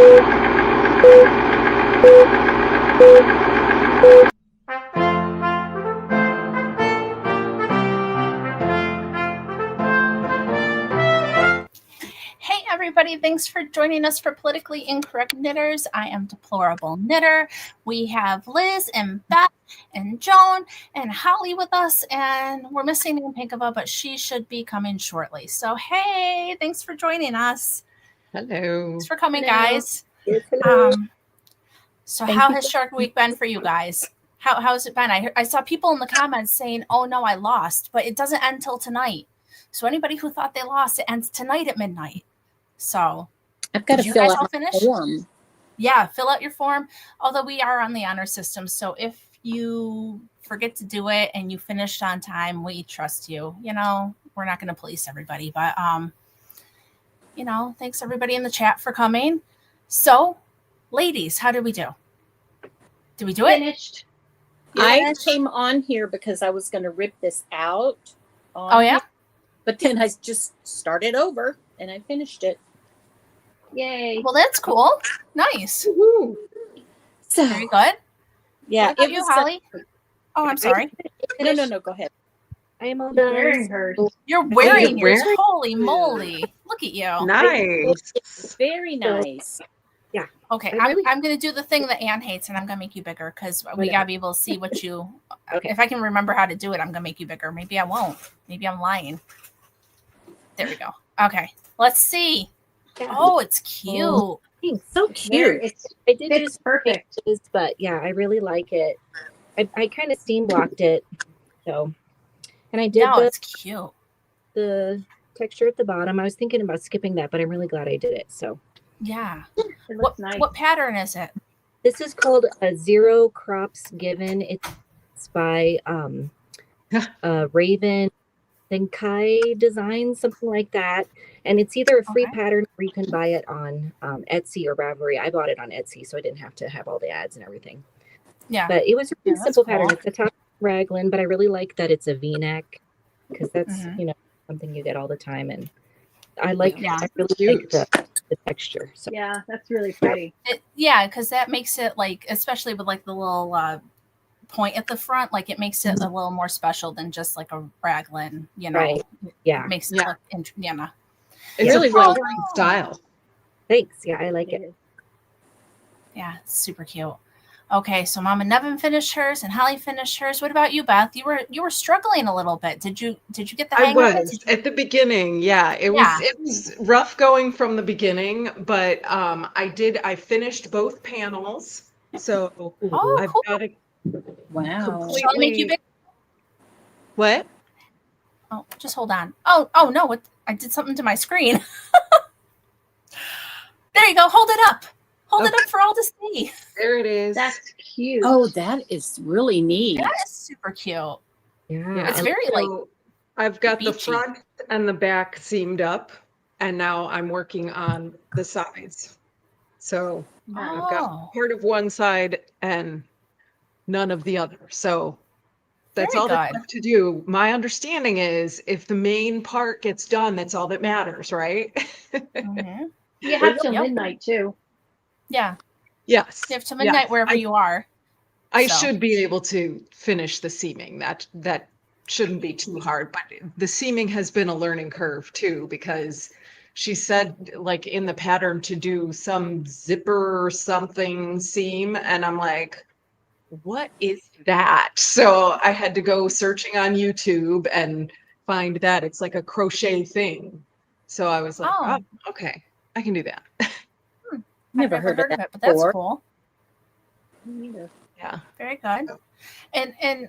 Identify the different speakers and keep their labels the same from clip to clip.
Speaker 1: Hey everybody, thanks for joining us for Politically Incorrect Knitters. I am Deplorable Knitter. We have Liz and Beth and Joan and Holly with us, and we're missing Ann Pinkava, but she should be coming shortly. So hey, thanks for joining us.
Speaker 2: Hello.
Speaker 1: Thanks for coming, guys. So how has Shark Week been for you guys? How's it been? I saw people in the comments saying, oh no, I lost, but it doesn't end till tonight. So anybody who thought they lost, it ends tonight at midnight. So
Speaker 3: I've got to fill out my form.
Speaker 1: Yeah, fill out your form. Although we are on the honor system, so if you forget to do it and you finished on time, we trust you. You know, we're not going to police everybody, but you know, thanks everybody in the chat for coming. So, ladies, how did we do? Did we do it?
Speaker 3: Finished. I came on here because I was going to rip this out.
Speaker 1: Oh yeah.
Speaker 3: Here, but then I just started over and I finished it.
Speaker 1: Yay. Well, that's cool. Nice.
Speaker 3: Woo-hoo. So
Speaker 1: very good.
Speaker 3: Yeah.
Speaker 1: What about you, Holly? Oh, I'm sorry.
Speaker 3: No. Go ahead.
Speaker 4: I am all done.
Speaker 1: Wearing hers. You're wearing yours. Holy moly. Look at you.
Speaker 2: Nice.
Speaker 3: It's very nice.
Speaker 4: Yeah.
Speaker 1: Okay. I'm going to do the thing that Ann hates, and I'm going to make you bigger because we got to be able to see what you. Okay. If I can remember how to do it, I'm going to make you bigger. Maybe I won't. Maybe I'm lying. There we go. Okay. Let's see. Oh, it's cute.
Speaker 4: Oh, so cute. It's perfect. But yeah, I really like it. I kind of steam blocked it. So, and I did.
Speaker 1: No, it's cute.
Speaker 4: The texture at the bottom. I was thinking about skipping that, but I'm really glad I did it. So.
Speaker 1: Yeah. What pattern is it?
Speaker 4: This is called a Zero Crops Given. It's by Raven Kai Design, something like that. And it's either a free pattern or you can buy it on Etsy or Ravelry. I bought it on Etsy, so I didn't have to have all the ads and everything.
Speaker 1: Yeah.
Speaker 4: But it was a really simple pattern. It's a top raglan, but I really like that it's a V-neck because that's, you know, something you get all the time. And I like, I really like the texture. So.
Speaker 5: Yeah, that's really pretty.
Speaker 1: Because that makes it like, especially with like the little point at the front, like it makes it a little more special than just like a raglan, you know.
Speaker 4: Right. Yeah.
Speaker 1: It makes it look,
Speaker 2: it's really well style.
Speaker 4: Thanks. Yeah, I like it.
Speaker 1: Yeah, it's super cute. Okay, so Mama Nevin finished hers and Holly finished hers. What about you, Beth? You were struggling a little bit. Did you get the hang of it?
Speaker 2: At the beginning, it was rough going from the beginning, but I finished both panels. So I've got it.
Speaker 3: Wow.
Speaker 1: Shall I make you big?
Speaker 2: What?
Speaker 1: Oh, just hold on. Oh no, I did something to my screen. There you go. Hold it up. Hold it up for all to see.
Speaker 2: There it is.
Speaker 5: That's cute.
Speaker 3: Oh, that is really neat.
Speaker 1: That is super cute.
Speaker 4: Yeah.
Speaker 1: It's very
Speaker 2: I've got
Speaker 1: beachy.
Speaker 2: the front and the back seamed up, and now I'm working on the sides. So I've got part of one side and none of the other. So that's all that's left to do. My understanding is if the main part gets done, that's all that matters, right?
Speaker 5: You have till midnight too.
Speaker 1: Yeah.
Speaker 2: Yes.
Speaker 1: You have till midnight wherever you are.
Speaker 2: I should be able to finish the seaming. That shouldn't be too hard, but the seaming has been a learning curve too, because she said like in the pattern to do some zipper or something seam, and I'm like, what is that? So I had to go searching on YouTube and find that it's like a crochet thing. So I was like, oh okay, I can do that.
Speaker 3: Never heard of it,
Speaker 1: but that's cool.
Speaker 2: Yeah.
Speaker 1: Very good. And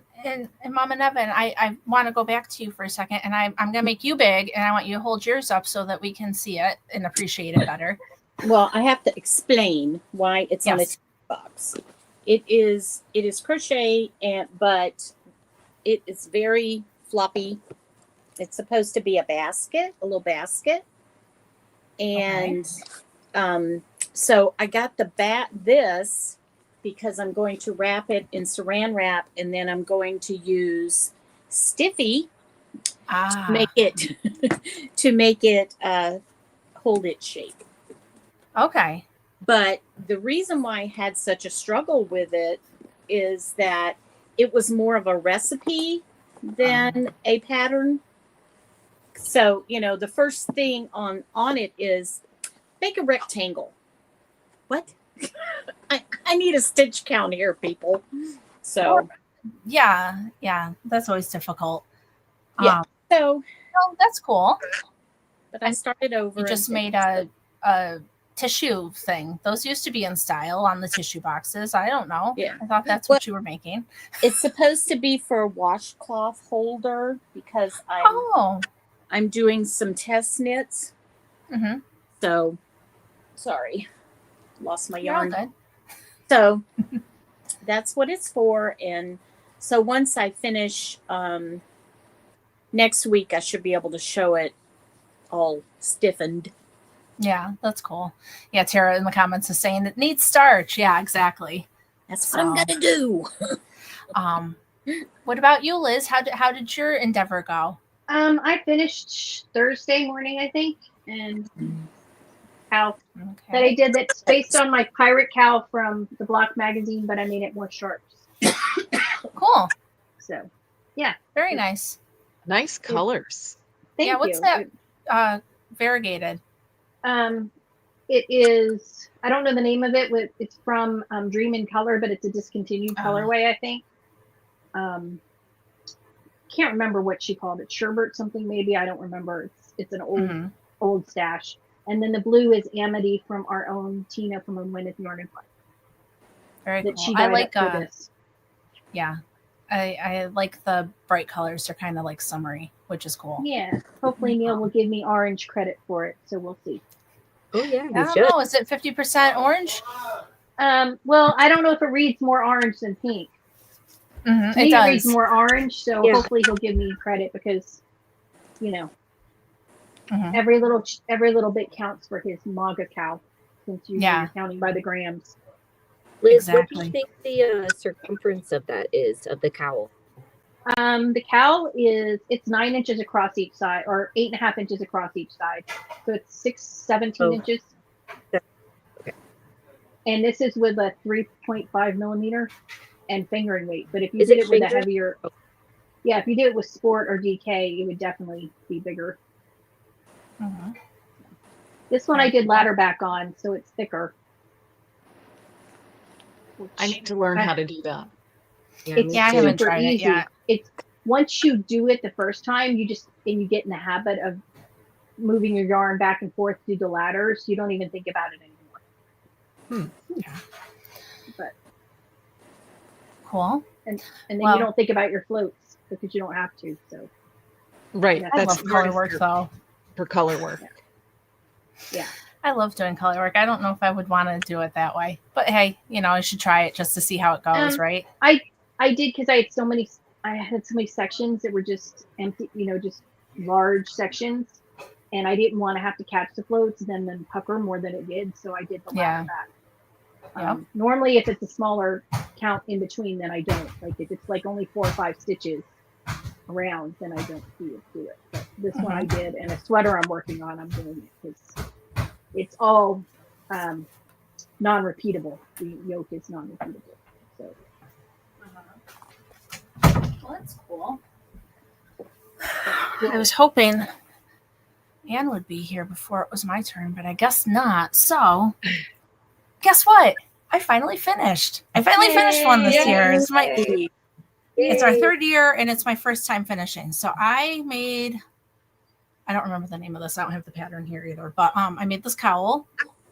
Speaker 1: Mama Nevin, I want to go back to you for a second, and I'm going to make you big, and I want you to hold yours up so that we can see it and appreciate it better.
Speaker 3: Well, I have to explain why it's on a box. It is crochet, but it is very floppy. It's supposed to be a little basket, and so I got this because I'm going to wrap it in saran wrap, and then I'm going to use Stiffy to make it hold its shape.
Speaker 1: Okay.
Speaker 3: But the reason why I had such a struggle with it is that it was more of a recipe than a pattern. So, the first thing on it is make a rectangle. What? I need a stitch count here, people. So,
Speaker 1: yeah, that's always difficult.
Speaker 3: yeah. So,
Speaker 1: well, that's cool.
Speaker 3: But I started over.
Speaker 1: You just made a tissue thing. Those used to be in style on the tissue boxes. I don't know.
Speaker 3: Yeah.
Speaker 1: I thought that's what you were making.
Speaker 3: It's supposed to be for a washcloth holder because I'm doing some test knits.
Speaker 1: Mm-hmm.
Speaker 3: So, sorry, lost my
Speaker 1: You're all
Speaker 3: yarn.
Speaker 1: good.
Speaker 3: So that's what it's for. And so once I finish next week, I should be able to show it all stiffened.
Speaker 1: Yeah, that's cool. Yeah, Tara in the comments is saying it needs starch. Yeah, exactly.
Speaker 3: That's what I'm gonna do.
Speaker 1: What about you, Liz? How did your endeavor go?
Speaker 5: I finished Thursday morning, I think, and cow that I did that's based on my pirate cow from the Block magazine, but I made it more sharp.
Speaker 1: Cool.
Speaker 5: So, yeah,
Speaker 1: very nice.
Speaker 2: Nice colors.
Speaker 5: Thank you.
Speaker 1: What's that? Variegated.
Speaker 5: It is. I don't know the name of it. It's from Dream in Color, but it's a discontinued colorway, I think. Can't remember what she called it. Sherbert something maybe. I don't remember. It's an old stash. And then the blue is Amity from our own Tina from Gwyneth Yarn and Fun.
Speaker 1: Very cool.
Speaker 5: She
Speaker 1: I like
Speaker 5: this.
Speaker 1: Yeah. I like the bright colors. They're kind of like summery, which is cool.
Speaker 5: Yeah. Hopefully Neil will give me orange credit for it, so we'll see.
Speaker 4: Oh yeah.
Speaker 1: I don't know. Is it 50% orange?
Speaker 5: Well, I don't know if it reads more orange than pink.
Speaker 1: Mm-hmm.
Speaker 5: It reads more orange, so hopefully he'll give me credit because, every little bit counts for his MAGA cow, since you're counting by the grams.
Speaker 4: Liz, what do you think the circumference of that is, of the cowl?
Speaker 5: The cowl it's 9 inches across each side, or 8.5 inches across each side. So it's 17 inches.
Speaker 4: Okay.
Speaker 5: And this is with a 3.5 millimeter and fingering weight. But if you did it with a heavier, if you did it with Sport or DK, it would definitely be bigger.
Speaker 1: Mm-hmm.
Speaker 5: This one I did ladder back on, so it's thicker.
Speaker 2: I need to learn how to do that.
Speaker 5: It's
Speaker 1: I haven't tried
Speaker 5: easy.
Speaker 1: it yet.
Speaker 5: It's once you do it the first time, you get in the habit of moving your yarn back and forth through the ladders. You don't even think about it anymore.
Speaker 1: Yeah.
Speaker 5: But
Speaker 1: cool.
Speaker 5: And then you don't think about your floats because you don't have to. So
Speaker 2: right.
Speaker 1: I love color work though.
Speaker 2: For color work.
Speaker 5: Yeah.
Speaker 1: I love doing color work. I don't know if I would want to do it that way, but hey, I should try it just to see how it goes, right?
Speaker 5: I did because I had so many sections that were just empty, just large sections, and I didn't want to have to catch the floats and then pucker more than it did, so I did the ladder back. Normally, if it's a smaller count in between, then I don't. Like if it's like only 4 or 5 stitches around, then I don't do it. But this one I did, and a sweater I'm working on, I'm doing it because it's all non-repeatable. The yoke is non-repeatable. So.
Speaker 1: Well, that's cool. I was hoping Anne would be here before it was my turn, but I guess not. So, guess what? I finally finished. I finally finished one this year. It's our 3rd year, and it's my first time finishing. So I don't remember the name of this. I don't have the pattern here either. But I made this cowl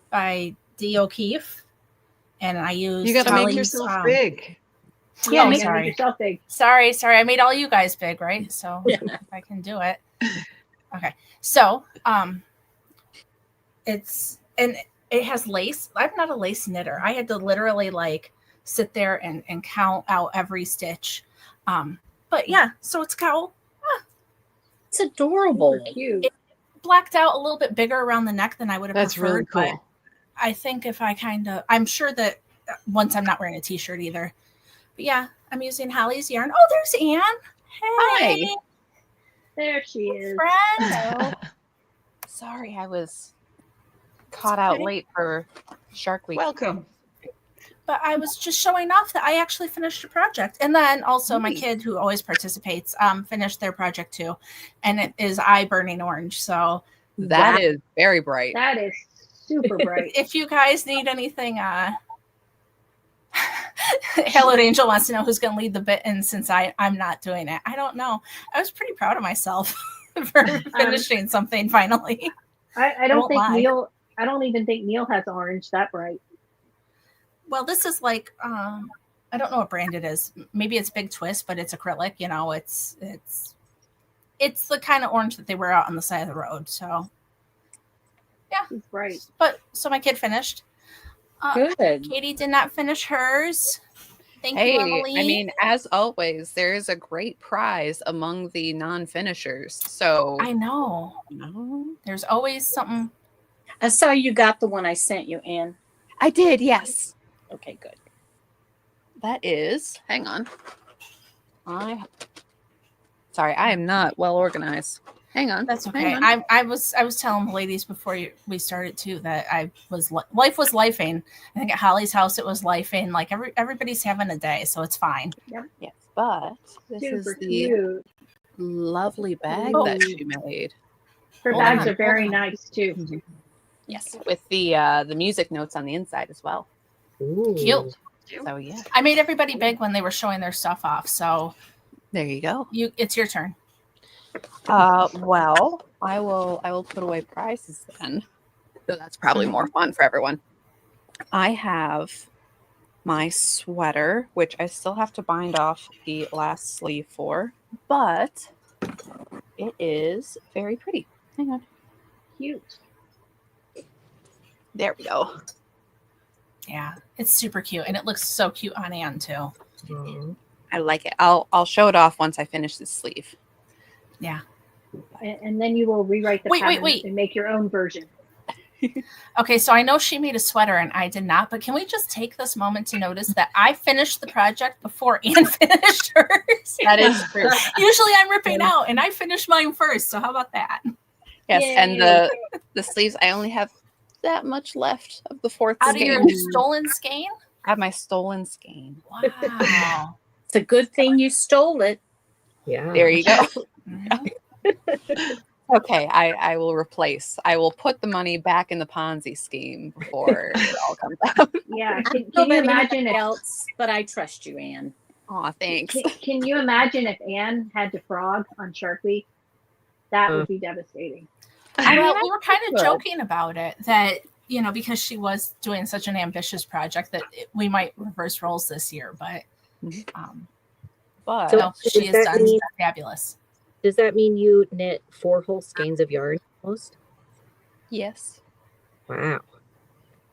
Speaker 1: by D. O'Keefe, and I used.
Speaker 2: You got to make yourself big.
Speaker 5: Yeah, make yourself big.
Speaker 1: Sorry. I made all you guys big, right? So if I can do it. Okay. So it has lace. I'm not a lace knitter. I had to literally sit there and count out every stitch. But yeah, so it's a cowl.
Speaker 3: It's adorable.
Speaker 5: Super cute.
Speaker 1: It blacked out a little bit bigger around the neck than I would have
Speaker 2: That's
Speaker 1: preferred.
Speaker 2: really cool.
Speaker 1: But I think if I I'm sure that once I'm not wearing a t-shirt either. But yeah, I'm using Holly's yarn. Oh, there's Anne. Hey.
Speaker 3: Hi.
Speaker 5: There she is.
Speaker 1: Friend.
Speaker 6: Sorry, I was caught out late for Shark Week.
Speaker 2: Welcome.
Speaker 1: But I was just showing off that I actually finished a project. And then also my kid, who always participates, finished their project too. And it is eye burning orange. So
Speaker 6: That is very bright.
Speaker 5: That is super bright.
Speaker 1: if you guys need anything, Hallowed Angel wants to know who's going to lead the bit. And since I'm not doing it, I don't know. I was pretty proud of myself for finishing something finally.
Speaker 5: I don't think
Speaker 1: lie.
Speaker 5: Neil. I don't even think Neil has orange that bright.
Speaker 1: Well, this is like I don't know what brand it is. Maybe it's Big Twist, but it's acrylic. You know, it's the kind of orange that they wear out on the side of the road. So yeah,
Speaker 5: He's bright.
Speaker 1: but so my kid finished.
Speaker 3: Good.
Speaker 1: Katie did not finish hers. Thank
Speaker 6: Hey,
Speaker 1: you, Emily.
Speaker 6: I mean, as always, there is a great prize among the non-finishers. So
Speaker 1: I know there's always something.
Speaker 3: I saw you got the one I sent you, Anne.
Speaker 6: I did, yes.
Speaker 3: Okay, good.
Speaker 6: That is. Hang on. Sorry, I am not well organized. Hang on.
Speaker 1: That's
Speaker 6: hang
Speaker 1: okay.
Speaker 6: on.
Speaker 1: I was telling the ladies before we started too that life was lifing. I think at Holly's house it was lifing. Like everybody's having a day, so it's fine.
Speaker 6: Yes, but this
Speaker 5: Super
Speaker 6: is the
Speaker 5: cute.
Speaker 6: lovely bag
Speaker 1: Oh.
Speaker 6: that she made.
Speaker 5: Her
Speaker 1: Hold
Speaker 5: bags
Speaker 1: on,
Speaker 5: are very
Speaker 1: hold on.
Speaker 5: nice too.
Speaker 6: Yes, with the music notes on the inside as well.
Speaker 4: Ooh.
Speaker 1: Cute.
Speaker 6: So yeah,
Speaker 1: I made everybody big when they were showing their stuff off. So
Speaker 6: there you go.
Speaker 1: it's your turn.
Speaker 6: Well, I will put away prizes then. So that's probably more fun for everyone. I have my sweater, which I still have to bind off the last sleeve for, but it is very pretty. Hang on.
Speaker 5: Cute.
Speaker 6: There we go.
Speaker 1: Yeah, it's super cute, and it looks so cute on Anne too.
Speaker 4: Aw.
Speaker 6: I like it. I'll show it off once I finish this sleeve.
Speaker 1: Yeah.
Speaker 5: And then you will rewrite the
Speaker 1: Wait,
Speaker 5: pattern
Speaker 1: wait.
Speaker 5: and make your own version.
Speaker 1: Okay, so I know she made a sweater and I did not, but can we just take this moment to notice that I finished the project before Anne finished hers?
Speaker 6: That is true.
Speaker 1: Usually I'm ripping out, and I finished mine first. So how about that?
Speaker 6: Yes,
Speaker 5: Yay.
Speaker 6: and the sleeves, I only have that much left of the fourth
Speaker 1: Out of
Speaker 6: skein.
Speaker 1: your stolen skein?
Speaker 6: I have my stolen skein.
Speaker 1: Wow.
Speaker 3: It's a good thing you stole it.
Speaker 4: Yeah.
Speaker 6: There you go.
Speaker 1: Mhm.
Speaker 6: Okay, I will replace. I will put the money back in the Ponzi scheme before it all comes out.
Speaker 5: Yeah. Can you
Speaker 3: Nobody
Speaker 5: imagine if
Speaker 3: else, but I trust you, Anne.
Speaker 6: Aw, thanks.
Speaker 5: can you imagine if Anne had to frog on Shark Week? That would be devastating.
Speaker 1: Well, we were kind of
Speaker 6: could.
Speaker 1: joking about it that, because she was doing such an ambitious project that we might reverse roles this year, but
Speaker 6: But
Speaker 4: So-
Speaker 1: no, she
Speaker 4: does
Speaker 1: has
Speaker 4: that
Speaker 1: done
Speaker 4: mean-
Speaker 1: fabulous.
Speaker 4: Does that mean you knit 4 whole skeins of yarn almost?
Speaker 6: yes.
Speaker 4: Wow.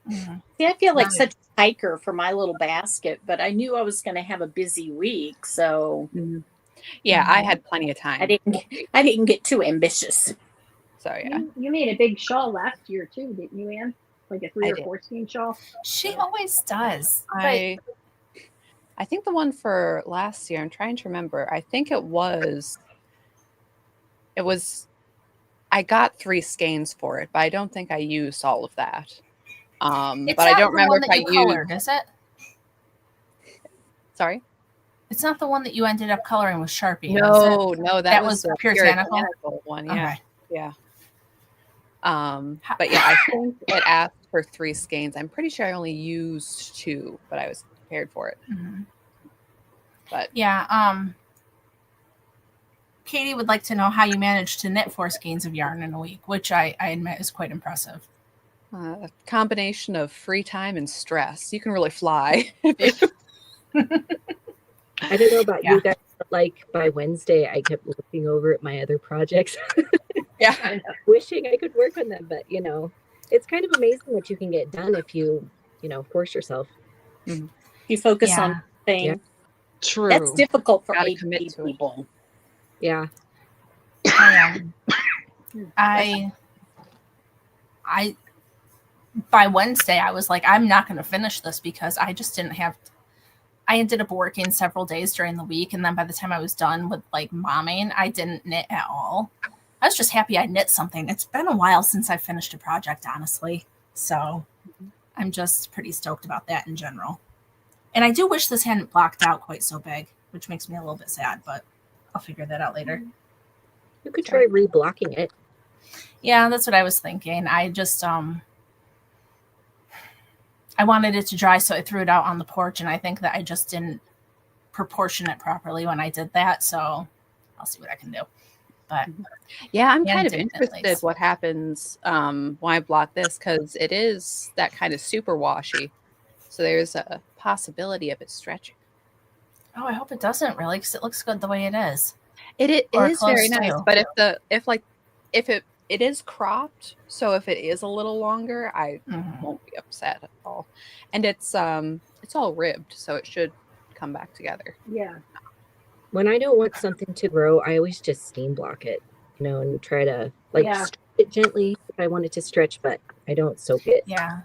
Speaker 1: Mhm.
Speaker 3: See, I feel like
Speaker 1: Nice.
Speaker 3: such a hiker for my little basket, but I knew I was going to have a busy week, so
Speaker 6: Yeah, I had plenty of time.
Speaker 3: I didn't get too ambitious.
Speaker 6: So yeah.
Speaker 5: You made a big shawl last year too, didn't you, Anne? Like a 3
Speaker 6: I
Speaker 5: or
Speaker 6: did.
Speaker 5: 4 skein shawl.
Speaker 1: She always does. But
Speaker 6: I think the one for last year, I'm trying to remember. I think it was I got 3 skeins for it, but I don't think I used all of that.
Speaker 1: it's
Speaker 6: But I
Speaker 1: not
Speaker 6: don't
Speaker 1: the
Speaker 6: remember
Speaker 1: one
Speaker 6: if
Speaker 1: that
Speaker 6: I
Speaker 1: you
Speaker 6: used.
Speaker 1: colored, is it?
Speaker 6: Sorry.
Speaker 1: It's not the one that you ended up coloring with Sharpie.
Speaker 6: No,
Speaker 1: is
Speaker 6: no, that
Speaker 1: That
Speaker 6: was
Speaker 1: was
Speaker 6: the
Speaker 1: puritanical?
Speaker 6: one.
Speaker 1: it?
Speaker 6: Yeah,
Speaker 1: Okay.
Speaker 6: yeah. But yeah, I think it asked for 3 skeins. I'm pretty sure I only used 2, but I was prepared for it.
Speaker 1: Mhm.
Speaker 6: But
Speaker 1: Yeah. Katie would like to know how you managed to knit 4 skeins of yarn in a week, which I admit is quite impressive.
Speaker 6: a combination of free time and stress. You can really fly.
Speaker 4: I don't know about
Speaker 1: Yeah.
Speaker 4: you guys, but like by Wednesday, I kept looking over at my other projects,
Speaker 6: Yeah.
Speaker 4: wishing I could work on them. But it's kind of amazing what you can get done if you force yourself.
Speaker 3: You focus
Speaker 1: Yeah.
Speaker 3: on thing.
Speaker 4: Yeah.
Speaker 2: True.
Speaker 3: That's difficult for
Speaker 6: Gotta
Speaker 3: ADD
Speaker 6: commit to it.
Speaker 3: people.
Speaker 4: Yeah.
Speaker 1: I by Wednesday I was like, I'm not going to finish this because I just didn't have. I ended up working several days during the week, and then by the time I was done with like momming, I didn't knit at all. I was just happy I knit something. It's been a while since I finished a project, honestly. So I'm just pretty stoked about that in general. And I do wish this hadn't blocked out quite so big, which makes me a little bit sad, but I'll figure that out later.
Speaker 4: You could try reblocking it.
Speaker 1: Yeah, that's what I was thinking. I just I wanted it to dry, so I threw it out on the porch, and I think that I just didn't proportion it properly when I did that. So I'll see what I can do. But
Speaker 6: yeah, I'm
Speaker 1: Yeah,
Speaker 6: kind of
Speaker 1: definitely.
Speaker 6: interested what happens when I block this, because it is that kind of super washy. So there's a possibility of it stretching.
Speaker 1: oh, I hope it doesn't really, because it looks good the way it is.
Speaker 6: It
Speaker 1: Or
Speaker 6: is very
Speaker 1: close
Speaker 6: nice,
Speaker 1: to.
Speaker 6: but if it is cropped, so if it is a little longer, I
Speaker 1: Mhm.
Speaker 6: won't be upset at all. And it's all ribbed, so it should come back together.
Speaker 5: Yeah.
Speaker 4: When I don't want something to grow, I always just steam block it, and try to
Speaker 5: Yeah.
Speaker 4: stretch it gently if I want it to stretch, but I don't soak it.
Speaker 1: Yeah.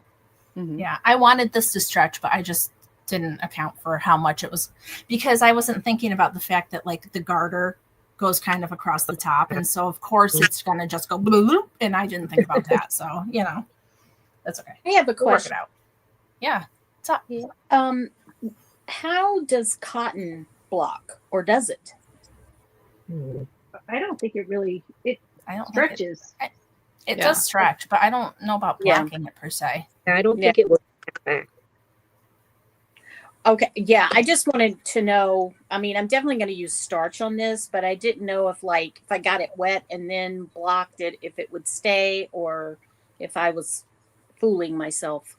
Speaker 6: Mhm.
Speaker 1: Yeah. I wanted this to stretch, but I just didn't account for how much it was, because I wasn't thinking about the fact that like the garter goes kind of across the top. And so of course it's going to just go bloop, and I didn't think about that. So, that's okay.
Speaker 3: I have a
Speaker 1: We'll work it
Speaker 3: question.
Speaker 1: out. Yeah. What's up?
Speaker 3: How does cotton block, or does it?
Speaker 4: Hmm.
Speaker 5: I don't think it really, it
Speaker 1: I don't think
Speaker 5: stretches.
Speaker 1: it
Speaker 6: Yeah.
Speaker 1: does stretch, but I don't know about
Speaker 3: Yeah.
Speaker 1: blocking it per se.
Speaker 4: I don't
Speaker 3: Yeah.
Speaker 4: think it will snap back.
Speaker 3: Okay, yeah, I just wanted to know. I mean, I'm definitely going to use starch on this, but I didn't know if I got it wet and then blocked it, if it would stay, or if I was fooling myself.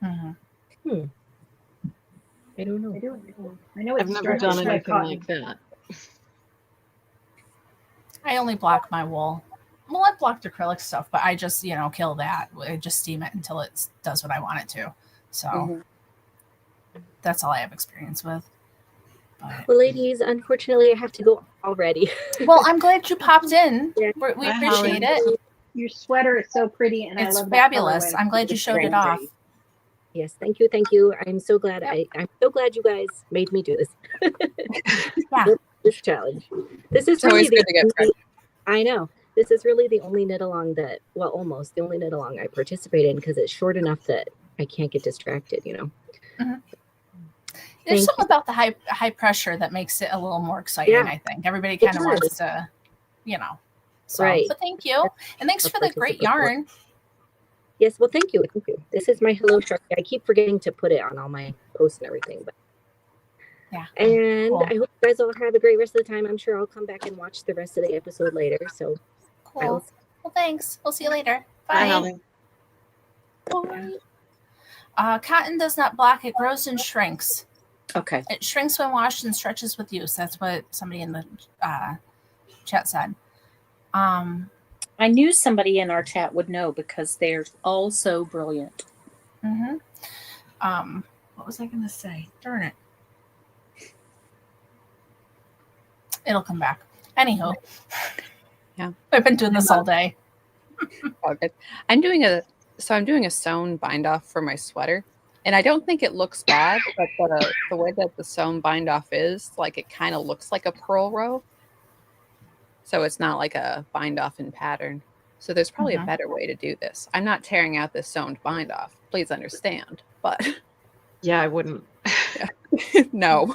Speaker 1: Mhm.
Speaker 4: I don't know.
Speaker 5: I know it
Speaker 2: I've never
Speaker 5: stretches
Speaker 2: done
Speaker 5: like
Speaker 2: anything
Speaker 5: cotton.
Speaker 2: like that.
Speaker 1: I only block my wool. Well, I blocked acrylic stuff, but I just, kill that. I just steam it until it does what I want it to. So
Speaker 3: Mhm.
Speaker 1: that's all I have experience with. But,
Speaker 4: Well, ladies, unfortunately, I have to go already.
Speaker 1: well, I'm glad you popped in.
Speaker 4: Yeah.
Speaker 1: We
Speaker 2: Bye,
Speaker 1: appreciate
Speaker 2: Holly.
Speaker 1: it.
Speaker 5: Your sweater is so pretty, and I
Speaker 1: It's
Speaker 5: love that
Speaker 1: fabulous.
Speaker 5: colorway.
Speaker 1: I'm glad you
Speaker 3: It's
Speaker 1: showed it
Speaker 3: very
Speaker 1: off.
Speaker 3: pretty.
Speaker 4: Yes, thank you, thank you. I'm so glad.
Speaker 1: Yep.
Speaker 4: I'm so glad you guys made me do this.
Speaker 1: Yeah.
Speaker 4: This challenge. This is
Speaker 6: It's always
Speaker 4: really
Speaker 6: good to get
Speaker 4: only, I know. This is really the only knit along that, well, almost the only knit along I participate in, because it's short enough that I can't get distracted.
Speaker 1: There's
Speaker 4: Thank
Speaker 1: something about the high pressure that makes it a little more exciting,
Speaker 4: Yeah.
Speaker 1: I think. Everybody kind of
Speaker 4: does.
Speaker 1: wants to, So,
Speaker 4: Right.
Speaker 1: But thank you. And thanks
Speaker 4: A
Speaker 1: for the great
Speaker 4: participant.
Speaker 1: yarn.
Speaker 4: Yes, well, thank you, thank you. This is my Hello Shark. I keep forgetting to put it on all my posts and everything, but
Speaker 1: Yeah.
Speaker 4: and
Speaker 1: Cool.
Speaker 4: I hope you guys all have a great rest of the time. I'm sure I'll come back and watch the rest of the episode later. So
Speaker 1: Cool. Well, thanks. We'll see you later.
Speaker 2: Bye,
Speaker 1: Bye.
Speaker 2: Holly.
Speaker 1: Cotton does not block. It grows and shrinks.
Speaker 3: Okay.
Speaker 1: It shrinks when washed and stretches with use. That's what somebody in the chat said.
Speaker 3: I knew somebody in our chat would know, because they're all so brilliant.
Speaker 1: Mm-hmm. What was I going to say? Darn it. It'll come back. Anywho.
Speaker 6: Yeah.
Speaker 1: I've been doing this all day.
Speaker 6: All good. I'm doing a sewn bind off for my sweater, and I don't think it looks bad, but the way that the sewn bind off is, like, it kind of looks like a purl row. So it's not like a bind off in pattern. So there's probably a better way to do this. I'm not tearing out this sewn bind off. Please understand. But
Speaker 2: Yeah, I wouldn't.
Speaker 6: no,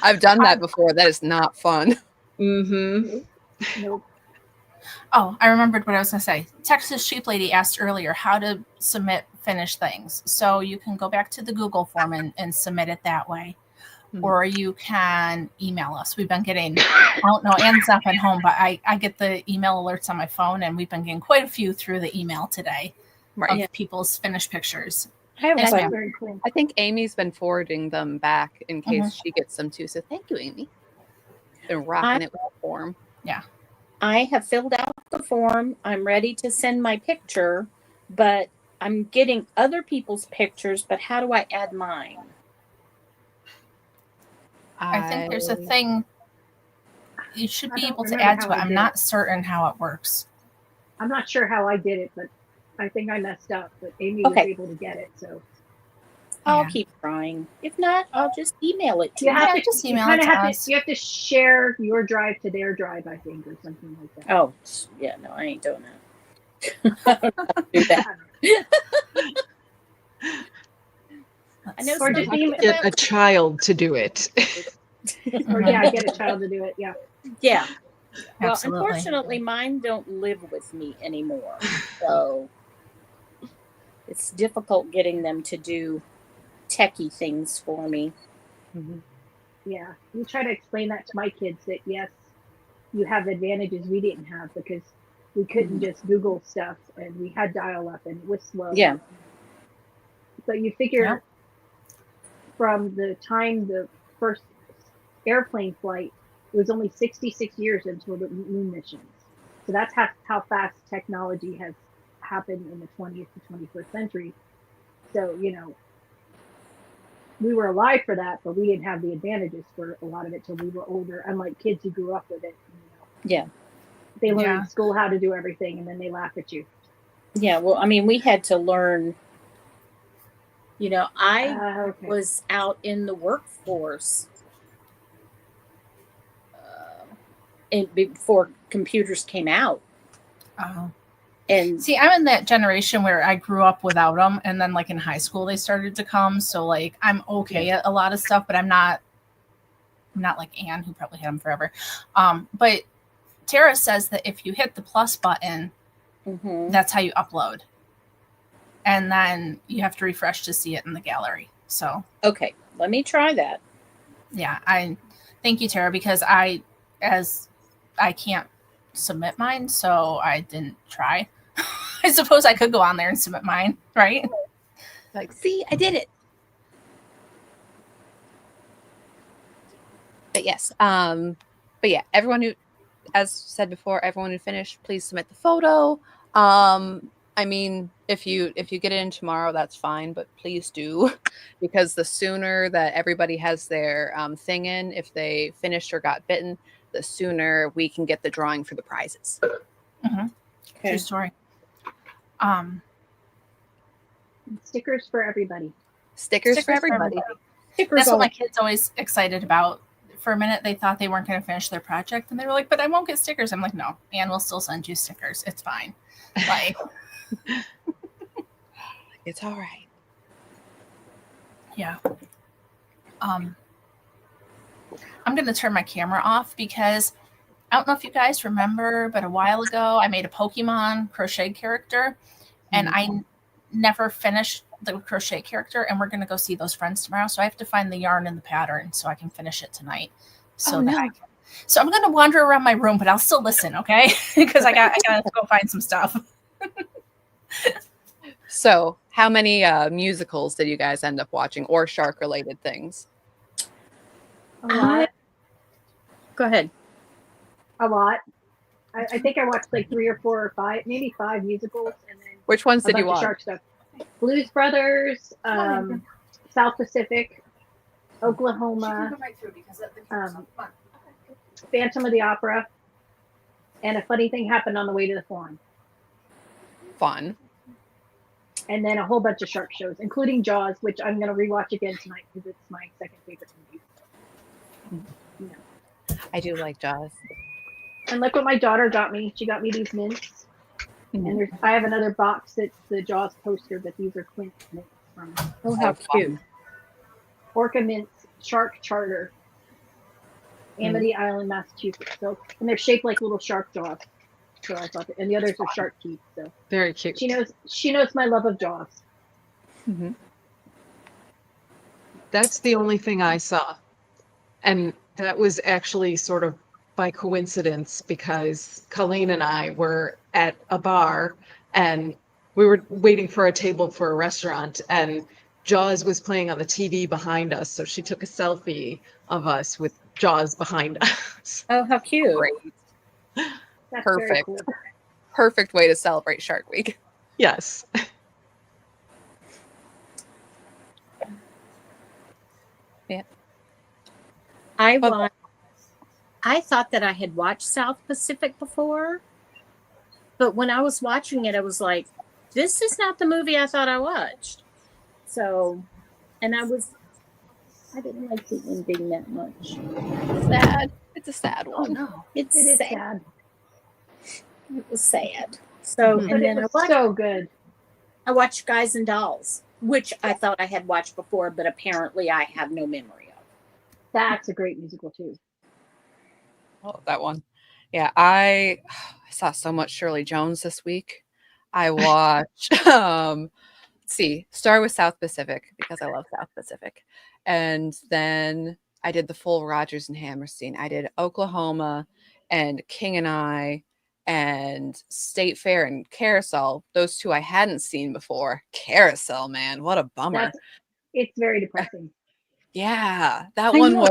Speaker 6: I've done that before. That is not fun.
Speaker 2: Mm-hmm.
Speaker 5: Nope.
Speaker 1: Oh, I remembered what I was going to say. Texas Sheep Lady asked earlier how to submit finished things. So you can go back to the Google form and submit it that way. Or you can email us. We've been getting, I don't know, Anne's not been home, but I get the email alerts on my phone, and we've been getting quite a few through the email today of people's finished pictures.
Speaker 3: I have a
Speaker 1: Yes,
Speaker 3: question.
Speaker 1: ma'am.
Speaker 5: Very cool.
Speaker 6: I think Amy's been forwarding them back in case she gets them too. So thank you, Amy. Been rocking it with the form.
Speaker 3: I have filled out the form. I'm ready to send my picture, but I'm getting other people's pictures. But how do I add mine?
Speaker 1: I think there's a thing you should
Speaker 5: I
Speaker 1: be
Speaker 5: don't
Speaker 1: able to
Speaker 5: remember
Speaker 1: add
Speaker 5: how
Speaker 1: to it.
Speaker 5: I
Speaker 1: I'm
Speaker 5: did
Speaker 1: not
Speaker 5: it.
Speaker 1: certain how it works.
Speaker 5: I'm not sure how I did it, but I think I messed up. But Amy was
Speaker 3: Okay.
Speaker 5: able to get it, so
Speaker 3: I'll
Speaker 1: Yeah.
Speaker 3: keep trying. If not, I'll just email it to
Speaker 5: you
Speaker 3: you.
Speaker 5: have
Speaker 1: Yeah,
Speaker 5: to
Speaker 1: just
Speaker 5: you
Speaker 1: email
Speaker 5: kind
Speaker 1: it
Speaker 5: of
Speaker 1: to
Speaker 5: have
Speaker 1: us.
Speaker 5: to you have to share your drive to their drive, I think, or something like that.
Speaker 3: Oh, yeah, no, I ain't doing that. I don't know how to do that. I know
Speaker 5: Or
Speaker 3: some
Speaker 5: just
Speaker 3: people
Speaker 2: Get a child to do it.
Speaker 5: Or yeah, get a child to do it. Yeah.
Speaker 3: Yeah. Well,
Speaker 1: Absolutely.
Speaker 3: unfortunately, mine don't live with me anymore. So it's difficult getting them to do techie things for me.
Speaker 5: Yeah. We try to explain that to my kids that yes, you have advantages we didn't have because we couldn't just Google stuff and we had dial up and it was slow.
Speaker 3: Yeah.
Speaker 5: But you figure from the time the first airplane flight, it was only 66 years until the moon missions. So that's how fast technology has happened in the 20th to 21st century. So, you know, we were alive for that, but we didn't have the advantages for a lot of it till we were older, unlike kids who grew up with it. You know,
Speaker 3: Yeah.
Speaker 5: they learn in school how to do everything and then they laugh at you.
Speaker 3: Yeah. Well, I mean, we had to learn, you know, I
Speaker 5: Okay.
Speaker 3: was out in the workforce before computers came out. And
Speaker 1: See, I'm in that generation where I grew up without them, and then like in high school they started to come. So like I'm okay at a lot of stuff, but I'm not like Anne, who probably had them forever. But Tara says that if you hit the plus button, that's how you upload, and then you have to refresh to see it in the gallery. So
Speaker 3: okay, let me try that.
Speaker 1: Yeah, I thank you, Tara, because I can't submit mine, so I didn't try. I suppose I could go on there and submit mine, right?
Speaker 6: Like, see, I did it. But yes, but yeah, everyone who, as said before, everyone who finished, please submit the photo. I mean, if you get it in tomorrow, that's fine, but please do, because the sooner that everybody has their thing in, if they finished or got bitten, the sooner we can get the drawing for the prizes.
Speaker 1: True story.
Speaker 5: Stickers for everybody.
Speaker 6: Stickers for everybody.
Speaker 3: Stickers
Speaker 1: That's what my kids always excited about. For a minute, they thought they weren't going to finish their project, and they were like, "But I won't get stickers." I'm like, "No, Anne will still send you stickers. It's fine." Like,
Speaker 6: it's all right.
Speaker 1: Yeah. I'm going to turn my camera off because I don't know if you guys remember, but a while ago I made a Pokemon crochet character, and I never finished the crochet character, and we're going to go see those friends tomorrow, so I have to find the yarn and the pattern so I can finish it tonight. So so I'm going to wander around my room, but I'll still listen, okay? Because I got to go find some stuff.
Speaker 6: So, how many musicals did you guys end up watching, or shark-related things?
Speaker 5: A lot.
Speaker 3: Go ahead.
Speaker 5: A lot. I think I watched like 3 or 4 or 5, maybe 5 musicals, and then
Speaker 6: Which ones did you
Speaker 5: watch?
Speaker 6: watch?
Speaker 5: Shark stuff. Blues Brothers, South Pacific, Oklahoma, Phantom of the Opera, and a funny thing happened on the way to the farm.
Speaker 6: Fun.
Speaker 5: And then a whole bunch of shark shows, including Jaws, which I'm going to rewatch again tonight because it's my second favorite movie. Yeah.
Speaker 6: I do like Jaws.
Speaker 5: And look what my daughter got me. She got me these mints. And I have another box that's the Jaws poster, but these are Clint mints from.
Speaker 3: Oh, how cute.
Speaker 5: Orca Mints Shark Charter, Amity Island, Massachusetts. So, and they're shaped like little shark jaws. So I thought, and the others are shark teeth. So
Speaker 2: Very cute.
Speaker 5: She knows my love of Jaws.
Speaker 2: That's the only thing I saw. And that was actually sort of by coincidence because Colleen and I were at a bar and we were waiting for a table for a restaurant, and Jaws was playing on the TV behind us. So she took a selfie of us with Jaws behind us.
Speaker 3: Oh, how cute.
Speaker 6: Great.
Speaker 5: That's
Speaker 6: Perfect.
Speaker 5: very cool.
Speaker 6: Perfect way to celebrate Shark Week.
Speaker 2: Yes.
Speaker 6: Yeah.
Speaker 3: I thought that I had watched South Pacific before, but when I was watching it, I was like, this is not the movie I thought I watched. So, and I didn't like the ending that much.
Speaker 6: Sad. It's a sad one.
Speaker 1: No.
Speaker 3: It
Speaker 5: It is
Speaker 3: sad.
Speaker 5: sad.
Speaker 3: It was sad. So,
Speaker 5: But
Speaker 3: and
Speaker 5: it
Speaker 3: then
Speaker 5: was so good.
Speaker 3: I watched Guys and Dolls. which I thought I had watched before, but apparently I have no memory of.
Speaker 5: That's a great musical too.
Speaker 6: Oh, that one. Yeah, I saw so much Shirley Jones this week. I watched let's see, start with South Pacific because I love South Pacific. And then I did the full Rodgers and Hammerstein. I did Oklahoma and King and I and State Fair and Carousel. Those two I hadn't seen before. Carousel, man, what a bummer.
Speaker 5: It's very depressing.
Speaker 6: Yeah, that
Speaker 3: I
Speaker 6: one
Speaker 3: know.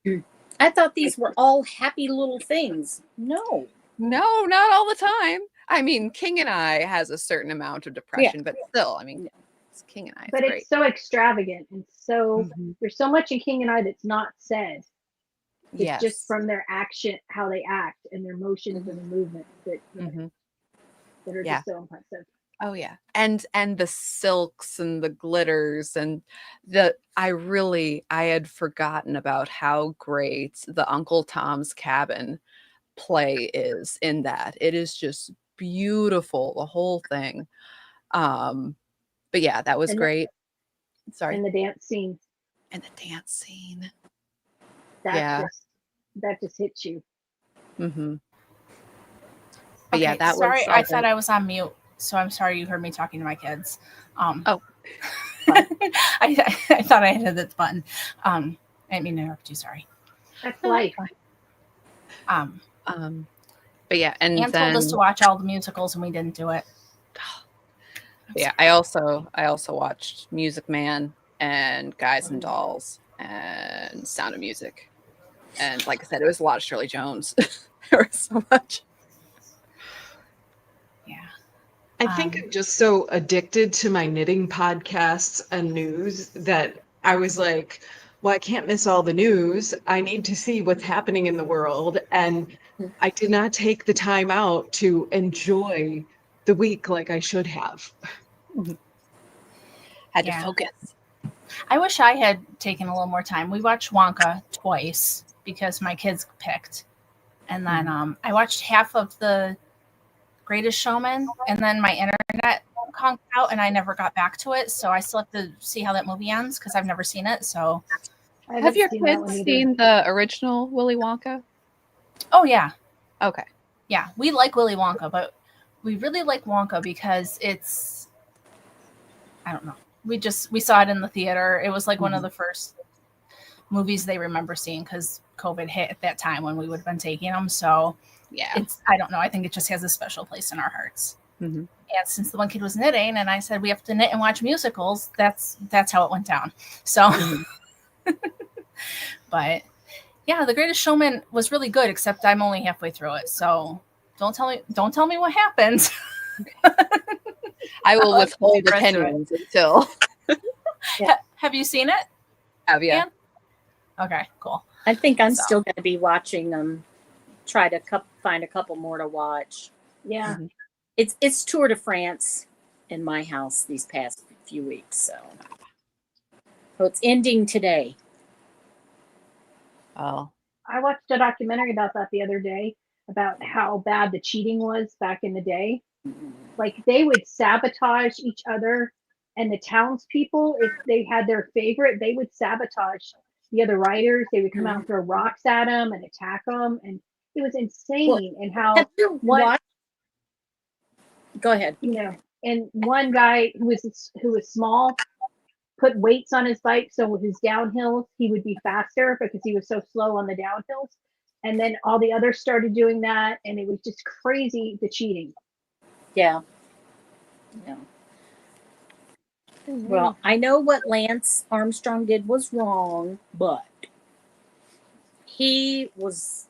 Speaker 6: was.
Speaker 3: I thought these were all happy little things. No.
Speaker 6: No, not all the time. I mean, King and I has a certain amount of depression, but still, I mean, it's King and I. It's
Speaker 5: But
Speaker 6: great.
Speaker 5: it's so extravagant and so
Speaker 6: Mhm.
Speaker 5: there's so much in King and I that's not said. It's
Speaker 6: Yes.
Speaker 5: just from their action, how they act and their motions and the movements that that are
Speaker 6: Yeah.
Speaker 5: just so impressive.
Speaker 6: Oh yeah. And the silks and the glitters and I had forgotten about how great the Uncle Tom's Cabin play is in that. It is just beautiful, the whole thing. But yeah, that was
Speaker 5: And
Speaker 6: great. Sorry.
Speaker 5: And the dance scene.
Speaker 6: And the dance scene.
Speaker 5: That just hits you.
Speaker 6: Mm-hmm. But
Speaker 1: Okay,
Speaker 6: yeah, that
Speaker 1: sorry,
Speaker 6: was.
Speaker 1: I thought I was on mute, so I'm sorry you heard me talking to my kids.
Speaker 6: Oh.
Speaker 1: I thought I hit this button. I didn't mean to interrupt you. Sorry.
Speaker 5: That's life.
Speaker 6: But yeah, and
Speaker 1: Anne
Speaker 6: then
Speaker 1: told us to watch all the musicals, and we didn't do it.
Speaker 6: yeah, I also watched Music Man and Guys and Dolls and Sound of Music, and like I said, it was a lot of Shirley Jones. There was so much.
Speaker 1: Yeah.
Speaker 2: I think I'm just so addicted to my knitting podcasts and news that I was like, well, I can't miss all the news. I need to see what's happening in the world. And I did not take the time out to enjoy the week like I should have.
Speaker 6: Had to focus.
Speaker 1: I wish I had taken a little more time. We watched Wonka twice because my kids picked. And then I watched half of the Greatest Showman, and then my internet conked out and I never got back to it. So I still have to see how that movie ends because I've never seen it. So
Speaker 6: Have your kids seen the original Willy Wonka?
Speaker 1: Oh yeah.
Speaker 6: Okay.
Speaker 1: Yeah, we like Willy Wonka, but we really like Wonka because it's, I don't know. We saw it in the theater. It was like one of the first movies they remember seeing because COVID hit at that time when we would have been taking them. So
Speaker 6: yeah,
Speaker 1: I don't know. I think it just has a special place in our hearts.
Speaker 6: Mm-hmm.
Speaker 1: And since the one kid was knitting and I said we have to knit and watch musicals, that's how it went down. So, but yeah, The Greatest Showman was really good, except I'm only halfway through it. So don't tell me what happens.
Speaker 6: I will withhold opinions until.
Speaker 1: Have you seen it?
Speaker 6: Have you?
Speaker 1: Okay, cool.
Speaker 3: I think I'm still going to be watching them. Try to find a couple more to watch.
Speaker 5: Yeah,
Speaker 3: it's Tour de France in my house these past few weeks, so it's ending today.
Speaker 6: Oh,
Speaker 5: I watched a documentary about that the other day about how bad the cheating was back in the day. Like they would sabotage each other, and the townspeople, if they had their favorite, they would sabotage the other riders. They would come out and throw rocks at them and attack them, and it was insane. And how
Speaker 3: Go ahead.
Speaker 5: And one guy who was small put weights on his bike, so with his downhills he would be faster because he was so slow on the downhills. And then all the others started doing that, and it was just crazy, the cheating.
Speaker 3: Yeah. Well, I know what Lance Armstrong did was wrong, but he was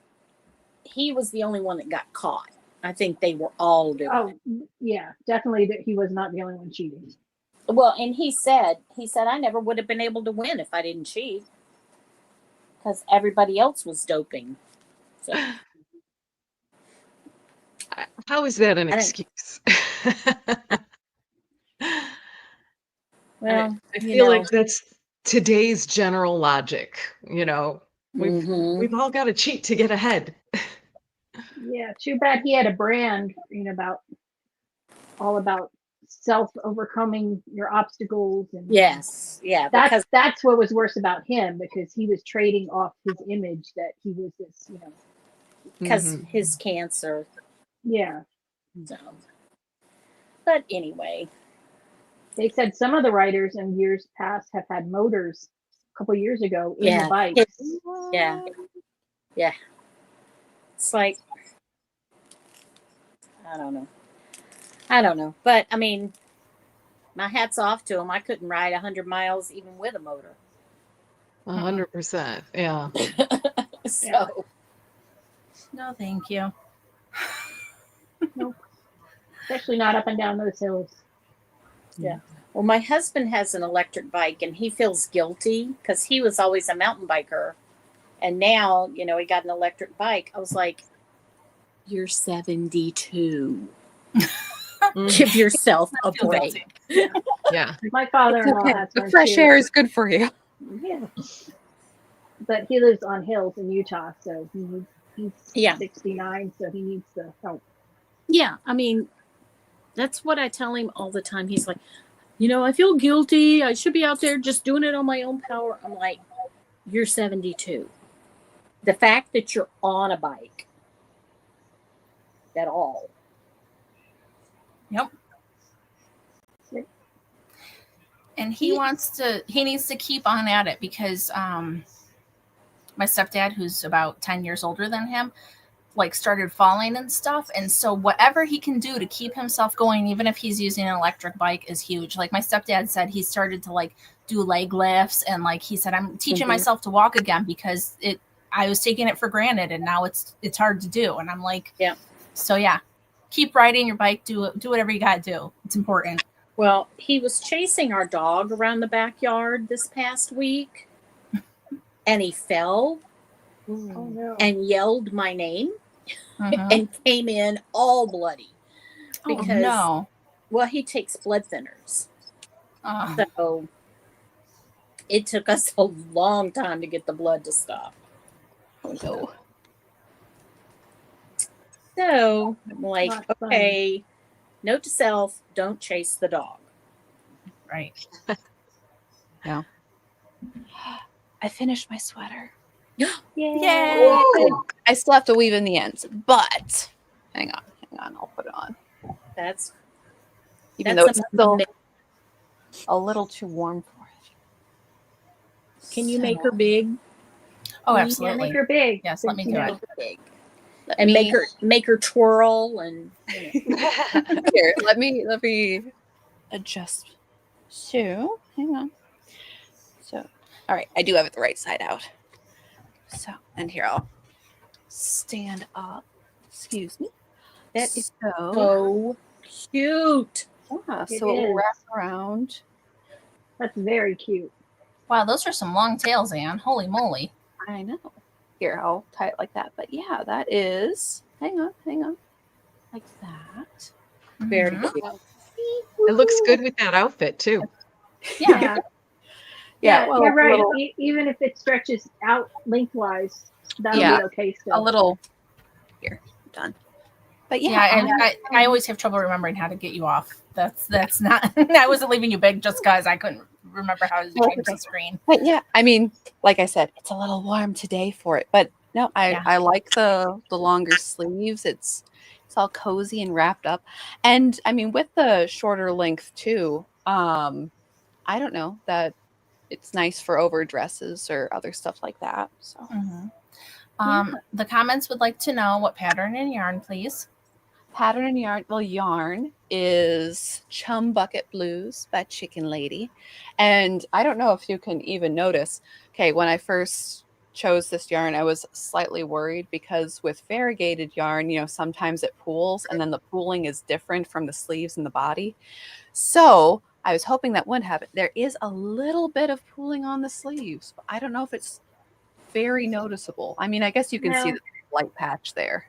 Speaker 3: the only one that got caught. I think they were all doing it.
Speaker 5: Yeah, definitely that he was not the only one cheating.
Speaker 3: Well, and he said I never would have been able to win if I didn't cheat because everybody else was doping. So.
Speaker 2: How is that an excuse?
Speaker 3: Well,
Speaker 2: I feel like that's today's general logic. We've all got to cheat to get ahead.
Speaker 5: Yeah, too bad he had a brand, all about self overcoming your obstacles, and
Speaker 3: Yes, yeah, because
Speaker 5: that's what was worse about him, because he was trading off his image that he was this,
Speaker 3: because
Speaker 2: Mhm.
Speaker 3: his cancer.
Speaker 5: yeah.
Speaker 3: So, but anyway,
Speaker 5: They said some of the writers in years past have had motors a couple years ago in
Speaker 3: yeah,
Speaker 5: the bikes.
Speaker 3: yeah, yeah. It's like I don't know, but I mean, my hat's off to him. I couldn't ride 100 miles even with a motor.
Speaker 2: 100%. Yeah.
Speaker 3: So
Speaker 1: No, thank you.
Speaker 5: Nope. Especially not up and down those hills.
Speaker 3: yeah. Well, my husband has an electric bike, and he feels guilty because he was always a mountain biker, and now he got an electric bike. I was like, "You're 72. Give yourself a
Speaker 1: Feel
Speaker 3: break."
Speaker 1: guilty.
Speaker 2: Yeah.
Speaker 5: My father-in-law
Speaker 6: Okay.
Speaker 5: has
Speaker 6: The
Speaker 5: one
Speaker 6: fresh
Speaker 5: too.
Speaker 6: air is good for you.
Speaker 5: Yeah. But he lives on hills in Utah, so he's
Speaker 3: Yeah.
Speaker 5: 69, so he needs the help.
Speaker 3: Yeah, I mean, that's what I tell him all the time. He's like, I feel guilty. I should be out there just doing it on my own power. I'm like, you're 72. The fact that you're on a bike at all.
Speaker 1: Yep. And he needs to keep on at it, because my stepdad, who's about 10 years older than him, like started falling and stuff. And so whatever he can do to keep himself going, even if he's using an electric bike, is huge. Like my stepdad said, he started to like do leg lifts, and like he said, I'm teaching myself to walk again, because I was taking it for granted, and now it's hard to do. And I'm like,
Speaker 3: yeah.
Speaker 1: So yeah, keep riding your bike, do whatever you got to do. It's important.
Speaker 3: Well, he was chasing our dog around the backyard this past week, and he fell
Speaker 5: Oh no.
Speaker 3: and yelled my name
Speaker 1: Mhm.
Speaker 3: and came in all bloody. Because,
Speaker 1: oh no.
Speaker 3: well, he takes blood thinners.
Speaker 1: Oh.
Speaker 3: So it took us a long time to get the blood to stop.
Speaker 6: Oh no.
Speaker 3: So I'm like,
Speaker 5: Not fun.
Speaker 3: okay, note to self, don't chase the dog.
Speaker 1: Right.
Speaker 6: I finished my sweater.
Speaker 1: Yay.
Speaker 6: I still have to weave in the ends, but hang on, I'll put it on.
Speaker 3: That's
Speaker 6: Even though
Speaker 3: that's
Speaker 6: it's still a little too warm for it.
Speaker 3: Can you make her big?
Speaker 1: Oh,
Speaker 5: Yeah,
Speaker 1: absolutely.
Speaker 5: make her big.
Speaker 1: Yes, let me do
Speaker 3: Make
Speaker 1: it.
Speaker 3: her big. And make her twirl and
Speaker 6: Here, let me adjust. So, hang on. So, all right, I do have it the right side out. So, and here I'll stand up. Excuse me.
Speaker 3: that is
Speaker 6: So,
Speaker 3: so cute.
Speaker 6: yeah,
Speaker 5: It
Speaker 6: so it will
Speaker 5: is.
Speaker 6: wrap around.
Speaker 5: That's very cute.
Speaker 1: Wow, those are some long tails, Anne. Holy moly.
Speaker 6: I know. Here, I'll tie it like that. But yeah, that is. Hang on. Like that.
Speaker 3: Very
Speaker 1: Mhm.
Speaker 3: cute.
Speaker 2: It looks good with that outfit too.
Speaker 1: Yeah.
Speaker 6: Yeah, well,
Speaker 5: you're right.
Speaker 6: little-
Speaker 5: Even if it stretches out lengthwise, that'll
Speaker 6: Yeah,
Speaker 5: be okay still.
Speaker 6: a little. Here, done. But
Speaker 1: Yeah,
Speaker 6: yeah,
Speaker 1: and I always have trouble remembering how to get you off. That's not. I wasn't leaving you big just because I couldn't remember how to change the screen.
Speaker 6: But yeah, I mean, like I said, it's a little warm today for it. But no, I like the longer sleeves. It's all cozy and wrapped up. And I mean, with the shorter length too, I don't know, that it's nice for overdresses or other stuff like that. So
Speaker 1: Mm-hmm. The comments would like to know what pattern and yarn, please.
Speaker 6: pattern and yarn. Well, yarn is Chum Bucket Blues by Chicken Lady. And I don't know if you can even notice. Okay, when I first chose this yarn, I was slightly worried because with variegated yarn, sometimes it pools and then the pooling is different from the sleeves and the body. So I was hoping that wouldn't happen. There is a little bit of pooling on the sleeves, but I don't know if it's very noticeable. I mean, I guess you can see the light patch there.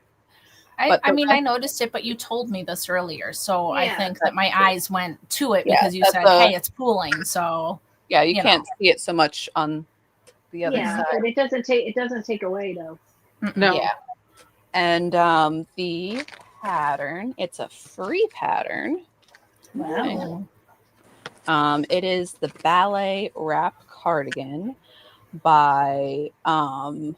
Speaker 1: I noticed it, but you told me this earlier, so I think that my eyes went to it because you said, "Hey, it's pooling." So
Speaker 6: yeah, you can't see it so much on the other side.
Speaker 5: But it doesn't take away though.
Speaker 2: No.
Speaker 6: Yeah. And the pattern, it's a free pattern.
Speaker 3: Wow.
Speaker 6: It is the Ballet wrap cardigan by I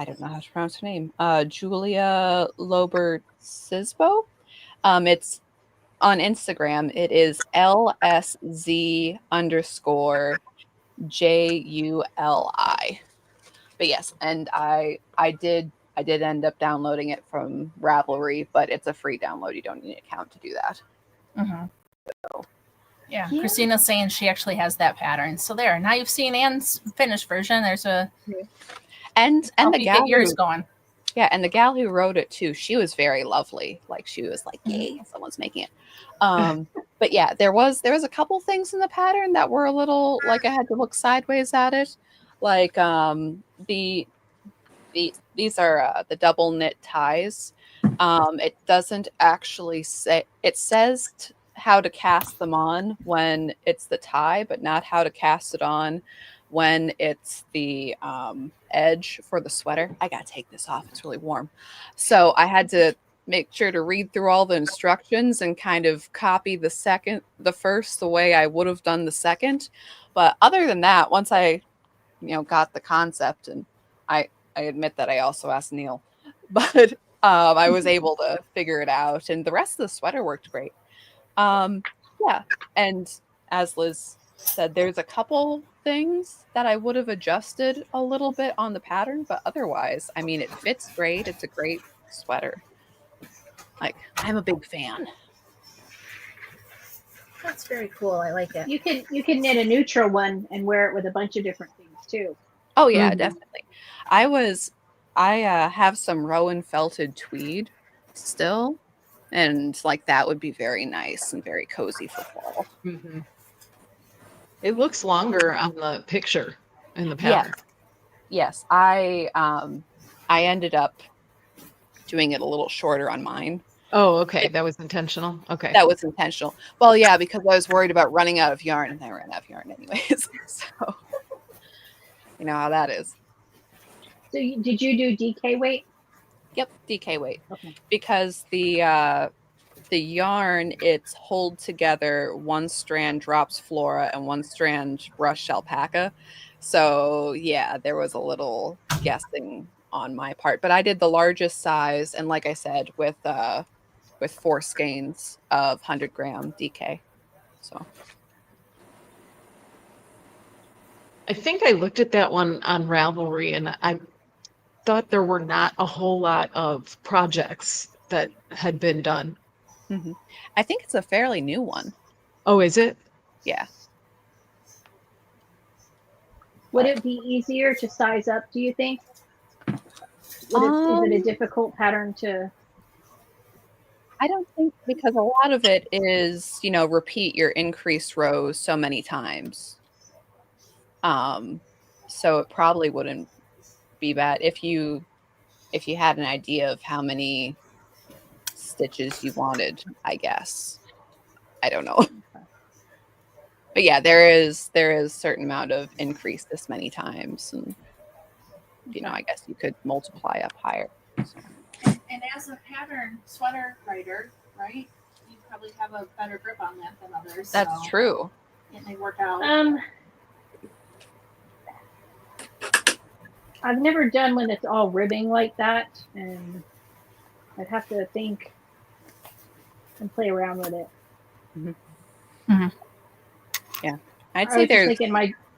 Speaker 6: don't know how to pronounce her name. Julia Lobert-Sisbo. It's on Instagram. It is LSZ_JULI. But yes, and I did end up downloading it from Ravelry, but it's a free download. You don't need an account to do that.
Speaker 1: Mm-hmm. Yeah, Christina's saying she actually has that pattern. So there, now you've seen Anne's finished version. There's a
Speaker 6: and the gal
Speaker 1: get yours going.
Speaker 6: Yeah, and the gal who wrote it too, she was very lovely. Like she was like, "Yay, someone's making it." But yeah, there was a couple things in the pattern that were a little like I had to look sideways at it. Like these are the double knit ties. It doesn't actually say, it says how to cast them on when it's the tie, but not how to cast it on when it's the edge for the sweater. I gotta take this off, it's really warm. So I had to make sure to read through all the instructions and kind of copy the first the way I would have done the second. But other than that, once I got the concept, and I admit that I also asked Neil, but I was able to figure it out, and the rest of the sweater worked great. Yeah, and as Liz said, there's a couple things that I would have adjusted a little bit on the pattern, but otherwise, I mean, it fits great. It's a great sweater. Like, I'm a big fan.
Speaker 7: That's very cool. I like it.
Speaker 5: You can knit a neutral one and wear it with a bunch of different things too.
Speaker 6: Oh yeah, definitely. I have some Rowan felted tweed still, and like that would be very nice and very cozy for fall.
Speaker 2: Mm-hmm. It looks longer on the picture in the pattern.
Speaker 6: Yes, I ended up doing it a little shorter on mine.
Speaker 2: Oh, okay. That was intentional. Okay.
Speaker 6: That was intentional. Well, yeah, because I was worried about running out of yarn, and I ran out of yarn anyways. So you know how that is.
Speaker 5: So did you do DK weight?
Speaker 6: Yep, DK weight.
Speaker 5: Okay.
Speaker 6: Because the yarn, it's hold together, one strand drops flora and one strand brushed alpaca. So yeah, there was a little guessing on my part, but I did the largest size, and like I said, with 4 skeins of 100-gram DK. So
Speaker 2: I think I looked at that one on Ravelry, and I thought there were not a whole lot of projects that had been done.
Speaker 6: Mm-hmm. I think it's a fairly new one.
Speaker 2: Oh, is it?
Speaker 6: Yeah.
Speaker 5: Would it be easier to size up, do you think? Is it a difficult pattern to?
Speaker 6: I don't think, because a lot of it is, repeat your increased rows so many times. So it probably wouldn't be bad if you had an idea of how many stitches you wanted, I guess. I don't know. But yeah, there is a certain amount of increase this many times, and I guess you could multiply up higher. So.
Speaker 1: And as a pattern sweater writer, right? You probably have a better grip on that than others.
Speaker 6: That's true.
Speaker 1: It may work out.
Speaker 5: I've never done one that's all ribbing like that, and I'd have to think and play around with it.
Speaker 6: Mm-hmm. Mm-hmm. Yeah, I'd say
Speaker 5: I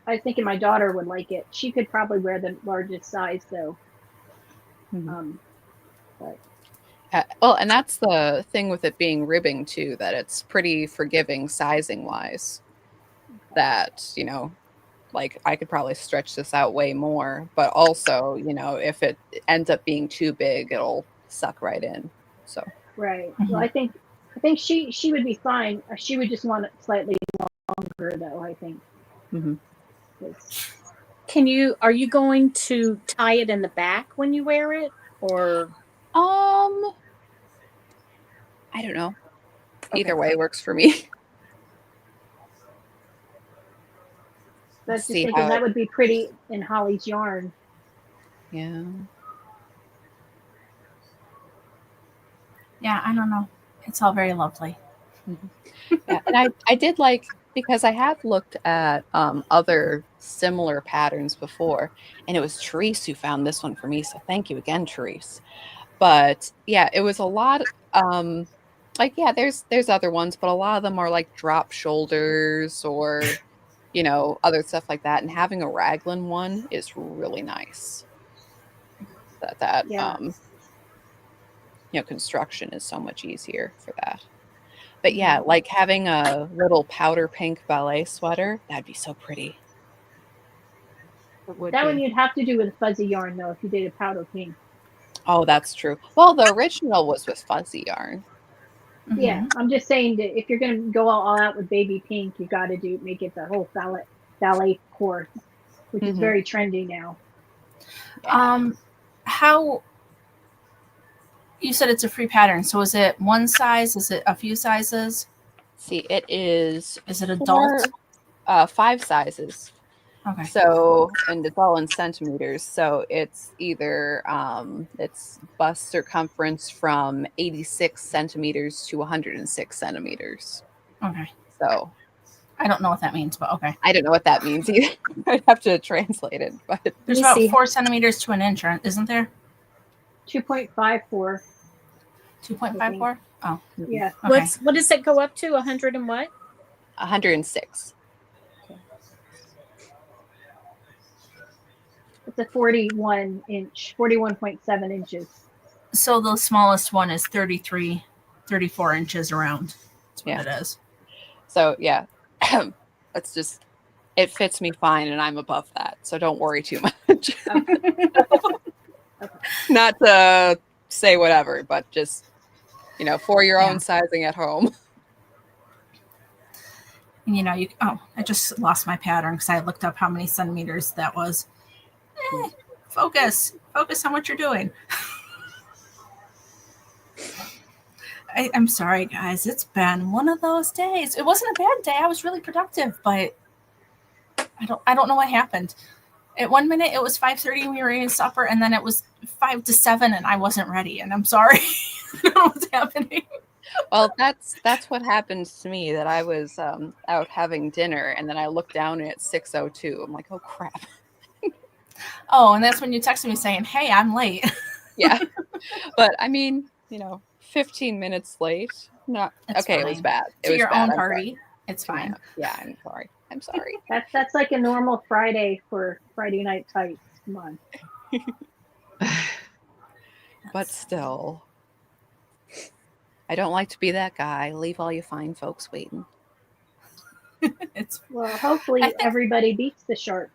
Speaker 5: was thinking my daughter would like it. She could probably wear the largest size though.
Speaker 6: Mm-hmm. Well, and that's the thing with it being ribbing too, that it's pretty forgiving sizing wise. That like I could probably stretch this out way more, but also if it ends up being too big, it'll suck right in. So
Speaker 5: right. Mm-hmm. Well, I think she would be fine. She would just want it slightly longer though, I think.
Speaker 6: Mm-hmm.
Speaker 3: Are you going to tie it in the back when you wear it, or
Speaker 6: I don't know. Okay. Either way works for me.
Speaker 5: That's just thinking that would be pretty in Holly's yarn.
Speaker 6: Yeah.
Speaker 1: Yeah, I don't know. It's all very lovely.
Speaker 6: Yeah, and I did like, because I have looked at other similar patterns before, and it was Therese who found this one for me. So thank you again, Therese. But yeah, it was a lot. Like, yeah, there's other ones, but a lot of them are like drop shoulders or, you know, other stuff like that. And having a raglan one is really nice. That
Speaker 5: Yeah.
Speaker 6: you know, construction is so much easier for that. But yeah, like having a little powder pink ballet sweater, that'd be so pretty.
Speaker 2: It would
Speaker 5: That one
Speaker 2: be.
Speaker 5: you'd have to do with fuzzy yarn though, if you did a powder pink.
Speaker 6: Oh, that's true. Well, the original was with fuzzy yarn.
Speaker 5: Yeah, I'm just saying that if you're gonna go all out with baby pink, you got to make it the whole ballet course, which is very trendy now.
Speaker 6: Yeah.
Speaker 1: How you said it's a free pattern, so is it one size? Is it a few sizes?
Speaker 6: See, it is.
Speaker 1: Is it adult?
Speaker 6: 5 sizes.
Speaker 1: Okay.
Speaker 6: So, and it's all in centimeters. So it's either it's bust circumference from 86 centimeters to 106 centimeters.
Speaker 1: Okay.
Speaker 6: So
Speaker 1: I don't know what that means, but okay.
Speaker 6: I don't know what that means either. I'd have to translate it, but
Speaker 1: There's about 4 centimeters to an inch, isn't there?
Speaker 5: 2.54.
Speaker 1: 2.54. Oh,
Speaker 5: Yeah.
Speaker 1: okay.
Speaker 3: What does it go up to? 100 and what?
Speaker 6: 106.
Speaker 5: It's a 41.7 inches.
Speaker 1: So the smallest one is 34 inches around. That's what it is.
Speaker 6: So yeah, that's just, it fits me fine and I'm above that. So don't worry too much. Not to say whatever, but just, you know, for your own sizing at home.
Speaker 1: You know, I just lost my pattern because I looked up how many centimeters that was. Focus on what you're doing. I'm sorry, guys. It's been one of those days. It wasn't a bad day. I was really productive, but I don't know what happened. At one minute it was 5:30 and we were eating supper, and then it was 5 to 7 and I wasn't ready. And I'm sorry. I don't know what's happening.
Speaker 6: Well, that's what happened to me. That I was out having dinner, and then I looked down and it's 6:02. I'm like, oh crap.
Speaker 1: Oh, and that's when you texted me saying, "Hey, I'm late."
Speaker 6: Yeah, but I mean, you know, 15 minutes late. Not
Speaker 1: It's
Speaker 6: okay.
Speaker 1: fine.
Speaker 6: It was bad. It
Speaker 1: To
Speaker 6: was
Speaker 1: your
Speaker 6: bad.
Speaker 1: own
Speaker 6: I'm
Speaker 1: party.
Speaker 6: sorry.
Speaker 1: It's fine.
Speaker 6: Yeah, I'm sorry. I'm sorry.
Speaker 5: That's like a normal Friday for Friday night tights. Come on.
Speaker 6: But still, I don't like to be that guy. Leave all you fine folks waiting.
Speaker 5: Well, hopefully everybody beats the shark.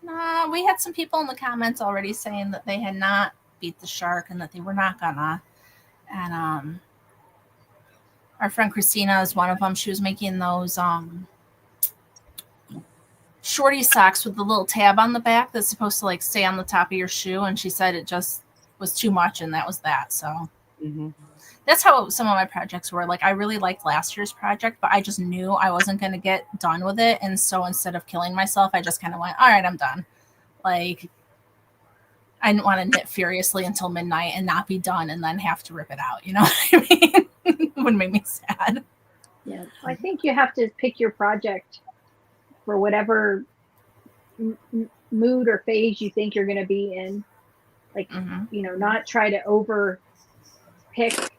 Speaker 1: Nah, we had some people in the comments already saying that they had not beat the shark and that they were not gonna. And our friend Christina is one of them. She was making those shorty socks with the little tab on the back that's supposed to like stay on the top of your shoe, and she said it just was too much, and that was that. So that's how some of my projects were. Like, I really liked last year's project, but I just knew I wasn't going to get done with it, and so instead of killing myself, I just kind of went, all right, I'm done. Like, I didn't want to knit furiously until midnight and not be done and then have to rip it out. You know what I mean? It would make me sad.
Speaker 5: Yeah, I think you have to pick your project for whatever mood or phase you think you're going to be in. Like, you know, not try to over pick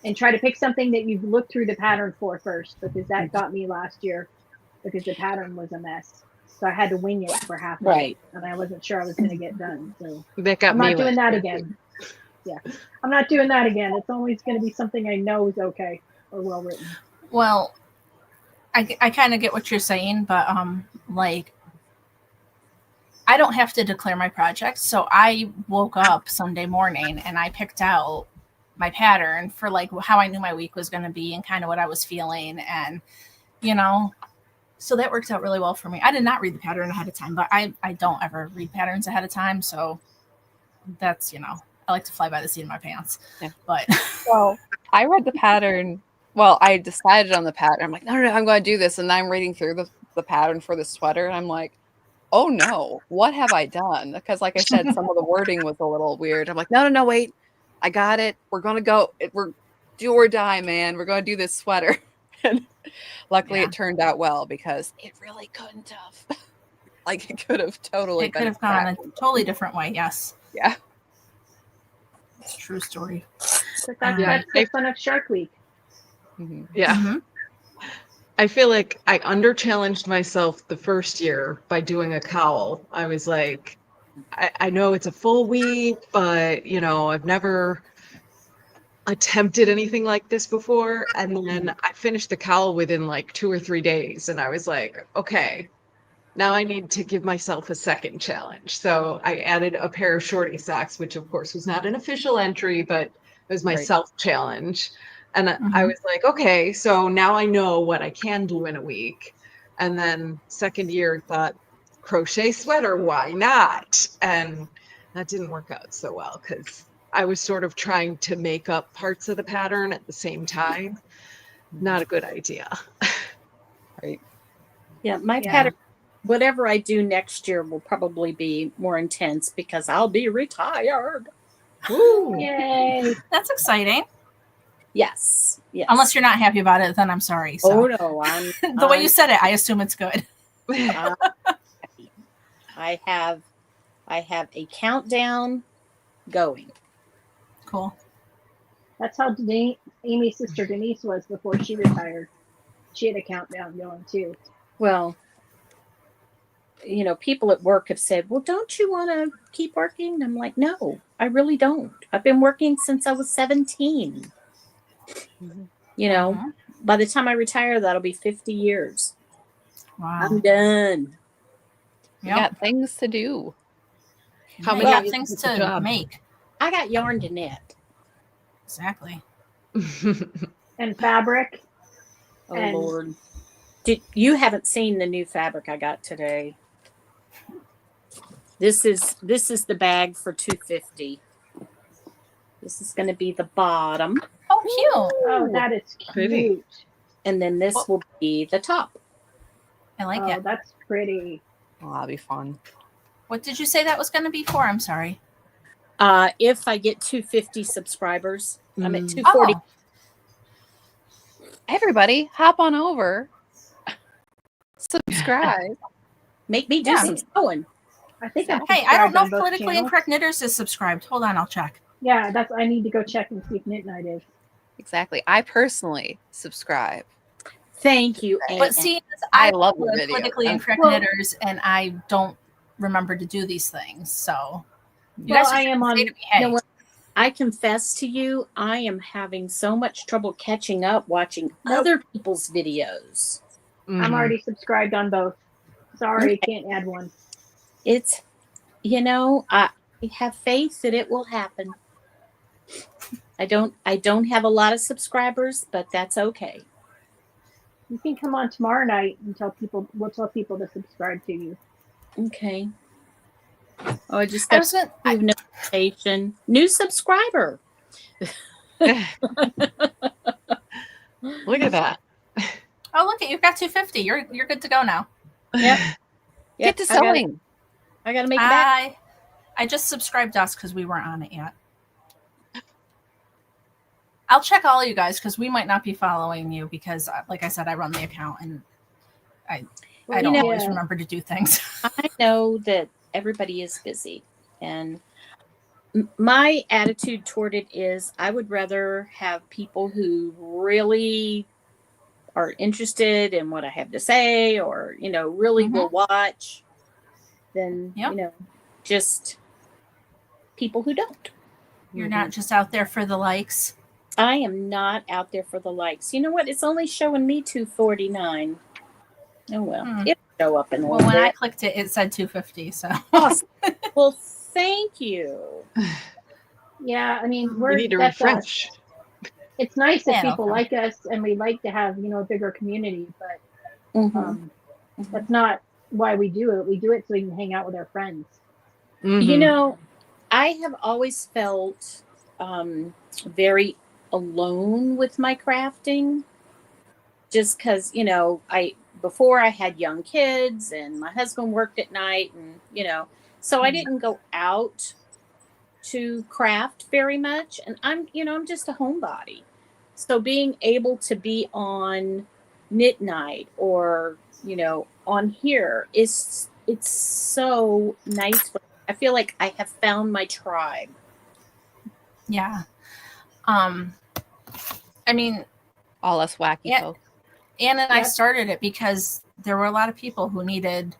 Speaker 5: and try to pick something that you've looked through the pattern for first, because that got me last year because the pattern was a mess. So I had to wing it for half of it, and I wasn't sure I was going to get done. So I'm not doing that again. Yeah, I'm not doing that again. It's always going to be something I know is okay or well written.
Speaker 1: Well, I kind of get what you're saying, but like, I don't have to declare my project. So I woke up Sunday morning and I picked out my pattern for like how I knew my week was going to be and kind of what I was feeling. And, you know, so that worked out really well for me. I did not read the pattern ahead of time, but I don't ever read patterns ahead of time. So that's, you know, I like to fly by the seat of my pants. Yeah. But
Speaker 6: well, I read the pattern. Well, I decided on the pattern. I'm like, no, I'm going to do this. And I'm reading through the pattern for the sweater. And I'm like, oh no, what have I done? Because like I said, some of the wording was a little weird. I'm like, no, wait. I got it. We're going to go. We're do or die, man. We're going to do this sweater. And luckily it turned out well because it really couldn't have. Like it could have totally
Speaker 1: It could have gone a totally different way. Yes.
Speaker 6: Yeah.
Speaker 1: It's a true story.
Speaker 5: But that's the fun of Shark Week.
Speaker 6: Mm-hmm.
Speaker 2: Yeah.
Speaker 1: Mhm.
Speaker 2: I feel like I under-challenged myself the first year by doing a cowl. I was like, I know it's a full week, but, you know, I've never attempted anything like this before. And then I finished the cowl within like 2 or 3 days. And I was like, okay, now I need to give myself a second challenge. So I added a pair of shorty socks, which of course was not an official entry, but it was my self-challenge. And I was like, okay, so now I know what I can do in a week. And then second year thought, crochet sweater, why not? And that didn't work out so well because I was sort of trying to make up parts of the pattern at the same time. Not a good idea.
Speaker 6: Right.
Speaker 3: Yeah, my pattern, whatever I do next year will probably be more intense because I'll be retired.
Speaker 2: Woo.
Speaker 5: Yay!
Speaker 1: That's exciting.
Speaker 3: Yes. Yes.
Speaker 1: Unless you're not happy about it, then I'm sorry. So.
Speaker 3: Oh no, I'm
Speaker 1: The way you said it, I assume it's good.
Speaker 3: I have a countdown going.
Speaker 1: Cool.
Speaker 5: That's how Amy's sister Denise was before she retired. She had a countdown going too.
Speaker 3: Well, you know, people at work have said, well, don't you want to keep working? And I'm like, no, I really don't. I've been working since I was 17. You know, by the time I retire, that'll be 50 years.
Speaker 1: Wow.
Speaker 3: I'm done.
Speaker 6: You got things to do.
Speaker 2: How
Speaker 1: You
Speaker 2: many
Speaker 1: got
Speaker 2: of you
Speaker 1: things
Speaker 2: took the
Speaker 1: to
Speaker 2: job?
Speaker 1: make.
Speaker 3: I got yarn to knit.
Speaker 1: Exactly.
Speaker 5: And fabric.
Speaker 3: Oh,
Speaker 5: And-
Speaker 3: Lord. You haven't seen the new fabric I got today. This is the bag for $250. This is going to be the bottom.
Speaker 1: Oh, cute.
Speaker 5: Oh, that is cute.
Speaker 2: Pretty.
Speaker 3: And then this will be the top.
Speaker 1: I like
Speaker 5: Oh,
Speaker 1: it.
Speaker 5: that's pretty.
Speaker 6: Oh, that'll be fun.
Speaker 1: What did you say that was going to be for? I'm sorry.
Speaker 3: If I get 250 subscribers, I'm at 240.
Speaker 1: Oh,
Speaker 6: Everybody, hop on over. Subscribe.
Speaker 3: Make me do
Speaker 1: Yeah.
Speaker 3: some sewing.
Speaker 5: I think I'm
Speaker 1: hey, I don't know if
Speaker 5: subscribed on both
Speaker 1: Politically
Speaker 5: channels.
Speaker 1: Incorrect Knitters is subscribed. Hold on, I'll check.
Speaker 5: Yeah, I need to go check and see if Knit Night is.
Speaker 6: Exactly. I personally subscribe.
Speaker 3: Thank you, Anne.
Speaker 1: But see,
Speaker 6: I
Speaker 1: I
Speaker 6: love the
Speaker 1: love
Speaker 6: video.
Speaker 1: Politically Incorrect
Speaker 5: Well-
Speaker 1: Knitters, and I don't remember to do these things. So you
Speaker 5: Well,
Speaker 1: guys
Speaker 5: I
Speaker 1: just
Speaker 5: am on.
Speaker 1: say to me, hey,
Speaker 3: You know what? I confess to you, I am having so much trouble catching up watching other people's videos.
Speaker 5: I'm already subscribed on both. Sorry, can't add one.
Speaker 3: It's, you know, I have faith that it will happen. I don't have a lot of subscribers, but that's okay.
Speaker 5: You can come on tomorrow night and we'll tell people to subscribe to you.
Speaker 3: Okay. Oh, I just
Speaker 1: I
Speaker 3: got
Speaker 1: was gonna,
Speaker 3: a notification. New subscriber.
Speaker 2: Look at that.
Speaker 1: oh look, you've got 250. You're good to go now.
Speaker 3: Yep.
Speaker 6: Get to
Speaker 3: I gotta-
Speaker 6: sewing.
Speaker 3: I got to make it back.
Speaker 1: I just subscribed us because we weren't on it yet. I'll check all of you guys because we might not be following you because, like I said, I run the account and I don't
Speaker 3: you know-
Speaker 1: always remember to do things.
Speaker 3: I know that everybody is busy, and my attitude toward it is I would rather have people who really are interested in what I have to say, or really will watch, than just people who don't.
Speaker 1: You're not just out there for the likes.
Speaker 3: I am not out there for the likes. You know what? It's only showing me 249. Oh well, it'll show up in a
Speaker 1: Well,
Speaker 3: little
Speaker 1: when I
Speaker 3: bit.
Speaker 1: clicked it, it said 250. So
Speaker 3: Awesome. Well, thank you.
Speaker 5: Yeah, I mean,
Speaker 2: We need to
Speaker 5: that's
Speaker 2: refresh.
Speaker 5: it's nice
Speaker 1: Yeah,
Speaker 5: if
Speaker 1: no
Speaker 5: people
Speaker 1: problem.
Speaker 5: like us and we like to have a bigger community, but
Speaker 3: Mhm.
Speaker 5: that's not why we do it. We do it so we can hang out with our friends.
Speaker 3: You know, I have always felt very alone with my crafting, just because before I had young kids and my husband worked at night, and so I didn't go out to craft very much, and I'm just a homebody. So being able to be on knit night or, on here it's so nice. I feel like I have found my tribe.
Speaker 1: Yeah. I mean,
Speaker 6: All us wacky folks.
Speaker 1: Anne and I started it because there were a lot of people who needed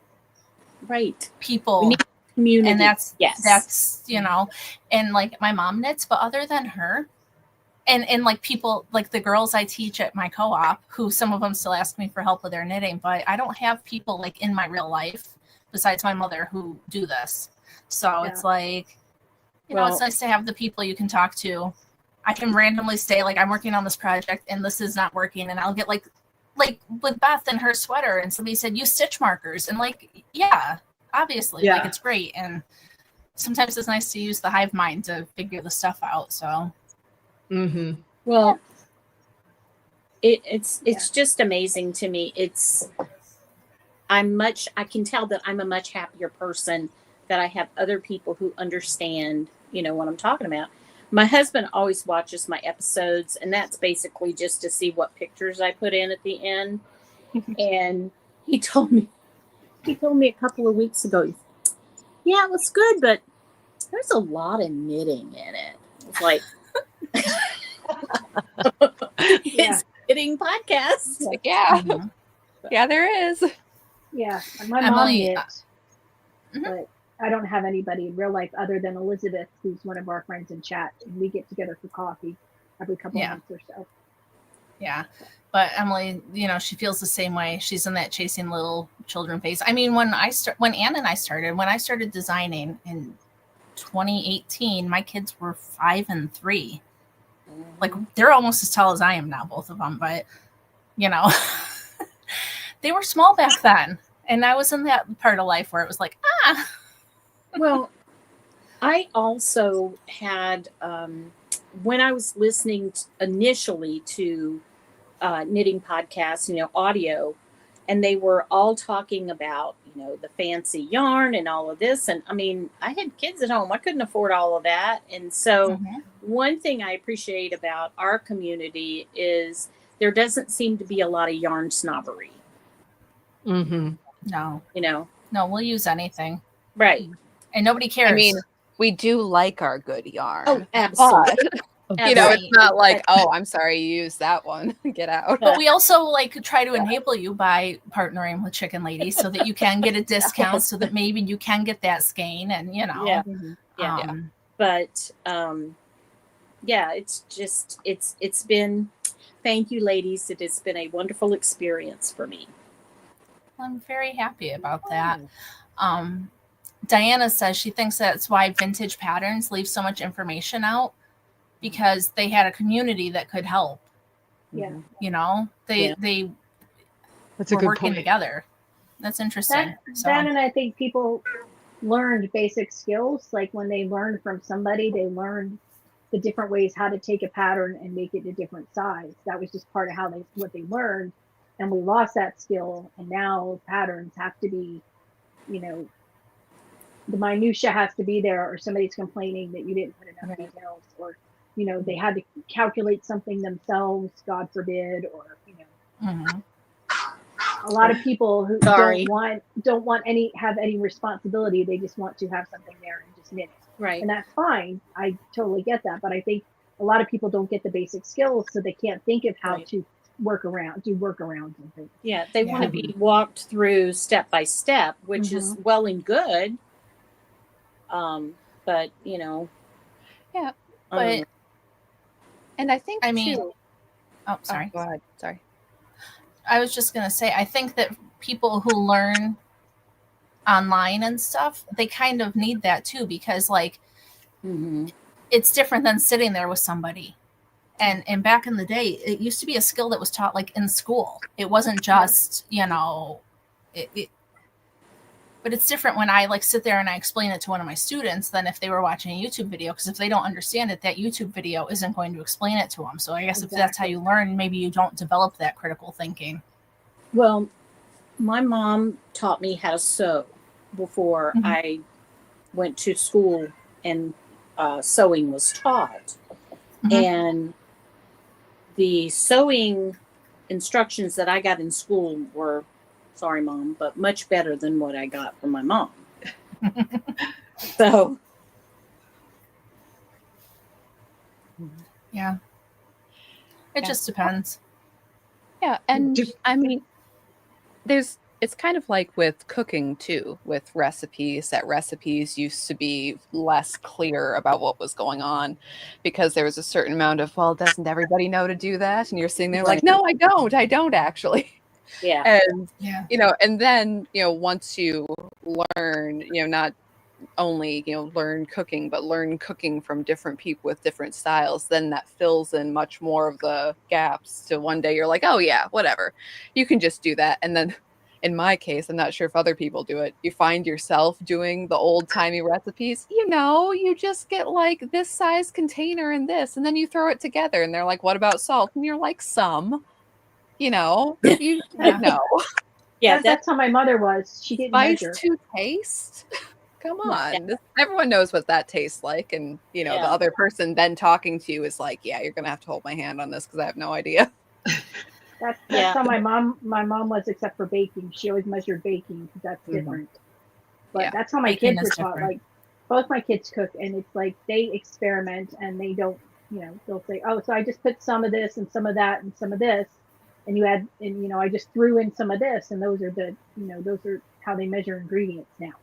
Speaker 1: people.
Speaker 3: We need community.
Speaker 1: And that's, and like my mom knits, but other than her and like people, like the girls I teach at my co-op, who some of them still ask me for help with their knitting, but I don't have people like in my real life besides my mother who do this. So it's like, it's nice to have the people you can talk to. I can randomly say like, I'm working on this project and this is not working. And I'll get like with Beth and her sweater, and somebody said, use stitch markers. And like, yeah, obviously, like it's great. And sometimes it's nice to use the hive mind to figure the stuff out. So,
Speaker 3: well, it's just amazing to me. I can tell that I'm a much happier person, that I have other people who understand, what I'm talking about. My husband always watches my episodes, and that's basically just to see what pictures I put in at the end. And he told me a couple of weeks ago, yeah, it was good, but there's a lot of knitting in it. It's like, it's knitting podcast.
Speaker 6: Like, yeah, there is.
Speaker 5: Yeah, my mom knits, but I don't have anybody in real life other than Elizabeth, who's one of our friends in chat, and we get together for coffee every couple of months or so.
Speaker 1: Yeah, but Emily, she feels the same way. She's in that chasing little children phase. I mean, when Anne and I started designing in 2018, my kids were 5 and 3. Like they're almost as tall as I am now, both of them. But they were small back then, and I was in that part of life where it was like,
Speaker 3: Well, I also had, when I was listening initially to knitting podcasts, audio, and they were all talking about, the fancy yarn and all of this. And I mean, I had kids at home. I couldn't afford all of that. And so one thing I appreciate about our community is there doesn't seem to be a lot of yarn snobbery.
Speaker 1: No,
Speaker 3: No,
Speaker 1: we'll use anything.
Speaker 3: Right.
Speaker 1: And nobody cares.
Speaker 6: I mean, we do like our good yarn.
Speaker 3: Oh, absolutely.
Speaker 6: It's not like, oh, I'm sorry, you used that one. Get out.
Speaker 1: But we also try to enable you by partnering with Chicken Lady so that you can get a discount, so that maybe you can get that skein, and
Speaker 3: But it's just it's been, thank you, ladies. It has been a wonderful experience for me.
Speaker 1: I'm very happy about that. Diana says she thinks that's why vintage patterns leave so much information out, because they had a community that could help.
Speaker 5: Yeah.
Speaker 1: They
Speaker 2: That's a
Speaker 1: were
Speaker 2: good
Speaker 1: working
Speaker 2: point.
Speaker 1: together. That's interesting.
Speaker 5: And I think people learned basic skills. Like when they learned from somebody, they learned the different ways how to take a pattern and make it a different size. That was just part of what they learned. And we lost that skill. And now patterns have to be, the minutia has to be there, or somebody's complaining that you didn't put enough details, or, they had to calculate something themselves, God forbid, or, a lot of people who don't want any responsibility. They just want to have something there and just knit it.
Speaker 3: Right.
Speaker 5: And that's fine. I totally get that. But I think a lot of people don't get the basic skills, so they can't think of how to do workarounds and things.
Speaker 3: Yeah, they want to be walked through step by step, which is well and good. But
Speaker 1: but
Speaker 6: and I think
Speaker 1: too. Oh, sorry.
Speaker 6: Go ahead. Sorry.
Speaker 1: I was just gonna say, I think that people who learn online and stuff, they kind of need that too, because it's different than sitting there with somebody. And back in the day, it used to be a skill that was taught in school. It wasn't just, but it's different when I sit there and I explain it to one of my students than if they were watching a YouTube video, because if they don't understand it, that YouTube video isn't going to explain it to them. So I guess if that's how you learn, maybe you don't develop that critical thinking.
Speaker 3: Well, my mom taught me how to sew before I went to school and sewing was taught.
Speaker 1: Mhm.
Speaker 3: And the sewing instructions that I got in school were, sorry, Mom, but much better than what I got from my mom. So,
Speaker 1: Yeah. It
Speaker 6: Yeah.
Speaker 1: just depends.
Speaker 6: Yeah, and I mean, it's kind of like with cooking too, with recipes, that recipes used to be less clear about what was going on because there was a certain amount of, well, doesn't everybody know to do that? And you're sitting there like,
Speaker 3: Right.
Speaker 6: no, I don't actually.
Speaker 3: yeah.
Speaker 6: And,
Speaker 1: Yeah.
Speaker 6: and then, once you learn, not only, learn cooking, but learn cooking from different people with different styles, then that fills in much more of the gaps to one day you're like, oh yeah, whatever. You can just do that. And then in my case, I'm not sure if other people do it, you find yourself doing the old timey recipes, you just get like this size container and this, and then you throw it together and they're like, what about salt? And you're like, some, you
Speaker 1: Yeah.
Speaker 6: know,
Speaker 3: Yeah.
Speaker 5: That's how my mother was. She didn't
Speaker 6: spice
Speaker 5: measure.
Speaker 6: to taste. Come
Speaker 5: Yeah.
Speaker 6: on. Everyone knows what that tastes like. And, the
Speaker 3: Yeah.
Speaker 6: other person then talking to you is like, yeah, you're going to have to hold my hand on this because I have no idea.
Speaker 5: That's
Speaker 3: Yeah.
Speaker 5: how my mom was, except for baking. She always measured baking because that's different. But
Speaker 6: Yeah.
Speaker 5: that's how my
Speaker 1: Baking
Speaker 5: kids
Speaker 1: is
Speaker 5: were taught.
Speaker 1: different.
Speaker 5: Like both my kids cook, and it's like they experiment and they don't, they'll say, oh, so I just put some of this and some of that and some of this, and you add, and I just threw in some of this, and those are those are how they measure ingredients now,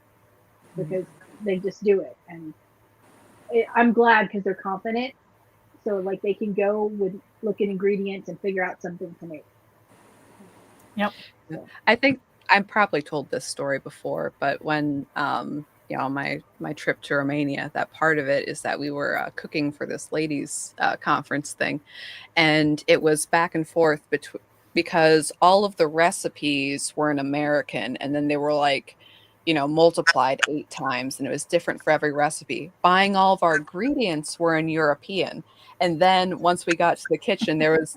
Speaker 5: because they just do it. And I'm glad because they're confident, so like they can go look at ingredients and figure out something to make.
Speaker 1: Yep.
Speaker 6: I think I've probably told this story before, but when my trip to Romania, that part of it is that we were cooking for this ladies conference thing, and it was back and forth because all of the recipes were in American, and then they were like multiplied 8 times, and it was different for every recipe. Buying all of our ingredients were in European, and then once we got to the kitchen, there was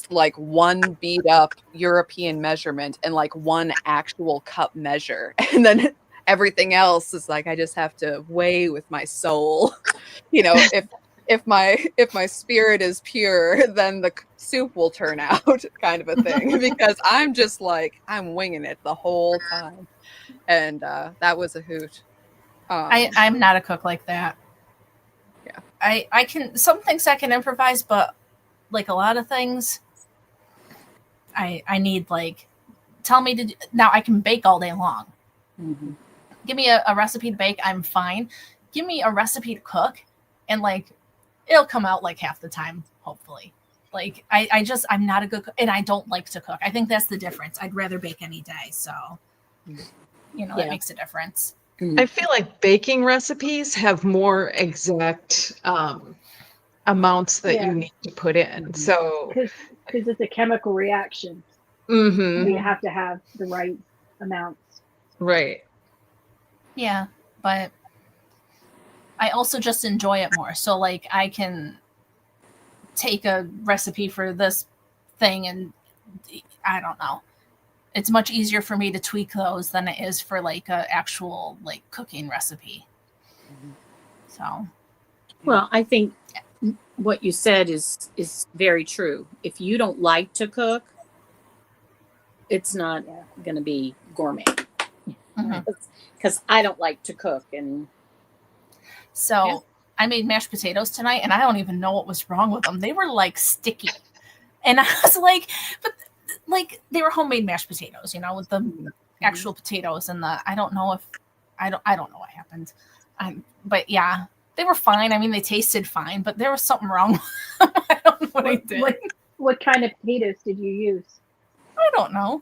Speaker 6: like one beat up European measurement and like one actual cup measure. And then everything else is like, I just have to weigh with my soul. If my spirit is pure, then the soup will turn out, kind of a thing, because I'm just like, I'm winging it the whole time. And that was a hoot.
Speaker 1: I'm not a cook like that.
Speaker 6: Yeah.
Speaker 1: I can, some things I can improvise, but like a lot of things I need, like, tell me to do. Now I can bake all day long.
Speaker 3: Mhm.
Speaker 1: Give me a recipe to bake, I'm fine. Give me a recipe to cook, and like it'll come out like half the time, hopefully. Like I'm not a good cook, and I don't like to cook. I think that's the difference. I'd rather bake any day, so
Speaker 3: Yeah.
Speaker 1: that makes a difference.
Speaker 2: I feel like baking recipes have more exact amounts that
Speaker 5: Yeah.
Speaker 2: you need to put in. So,
Speaker 5: Because it's a chemical reaction.
Speaker 2: mhm,
Speaker 5: So you have to have the right amounts.
Speaker 2: right.
Speaker 1: Yeah, but I also just enjoy it more. So like I can take a recipe for this thing, and I don't know. It's much easier for me to tweak those than it is for like a actual like cooking recipe. So,
Speaker 3: Well, I think what you said is very true. If you don't like to cook, it's not going to be gourmet.
Speaker 1: mhm.
Speaker 3: Because I don't like to cook, and
Speaker 1: So I made mashed potatoes tonight, and I don't even know what was wrong with them. They were like sticky, and I was like, but like they were homemade mashed potatoes, with the actual potatoes and the. I don't know what happened, but yeah, they were fine. I mean, they tasted fine, but there was something wrong. I don't know what I did.
Speaker 5: What kind of potatoes did you use?
Speaker 1: I don't know.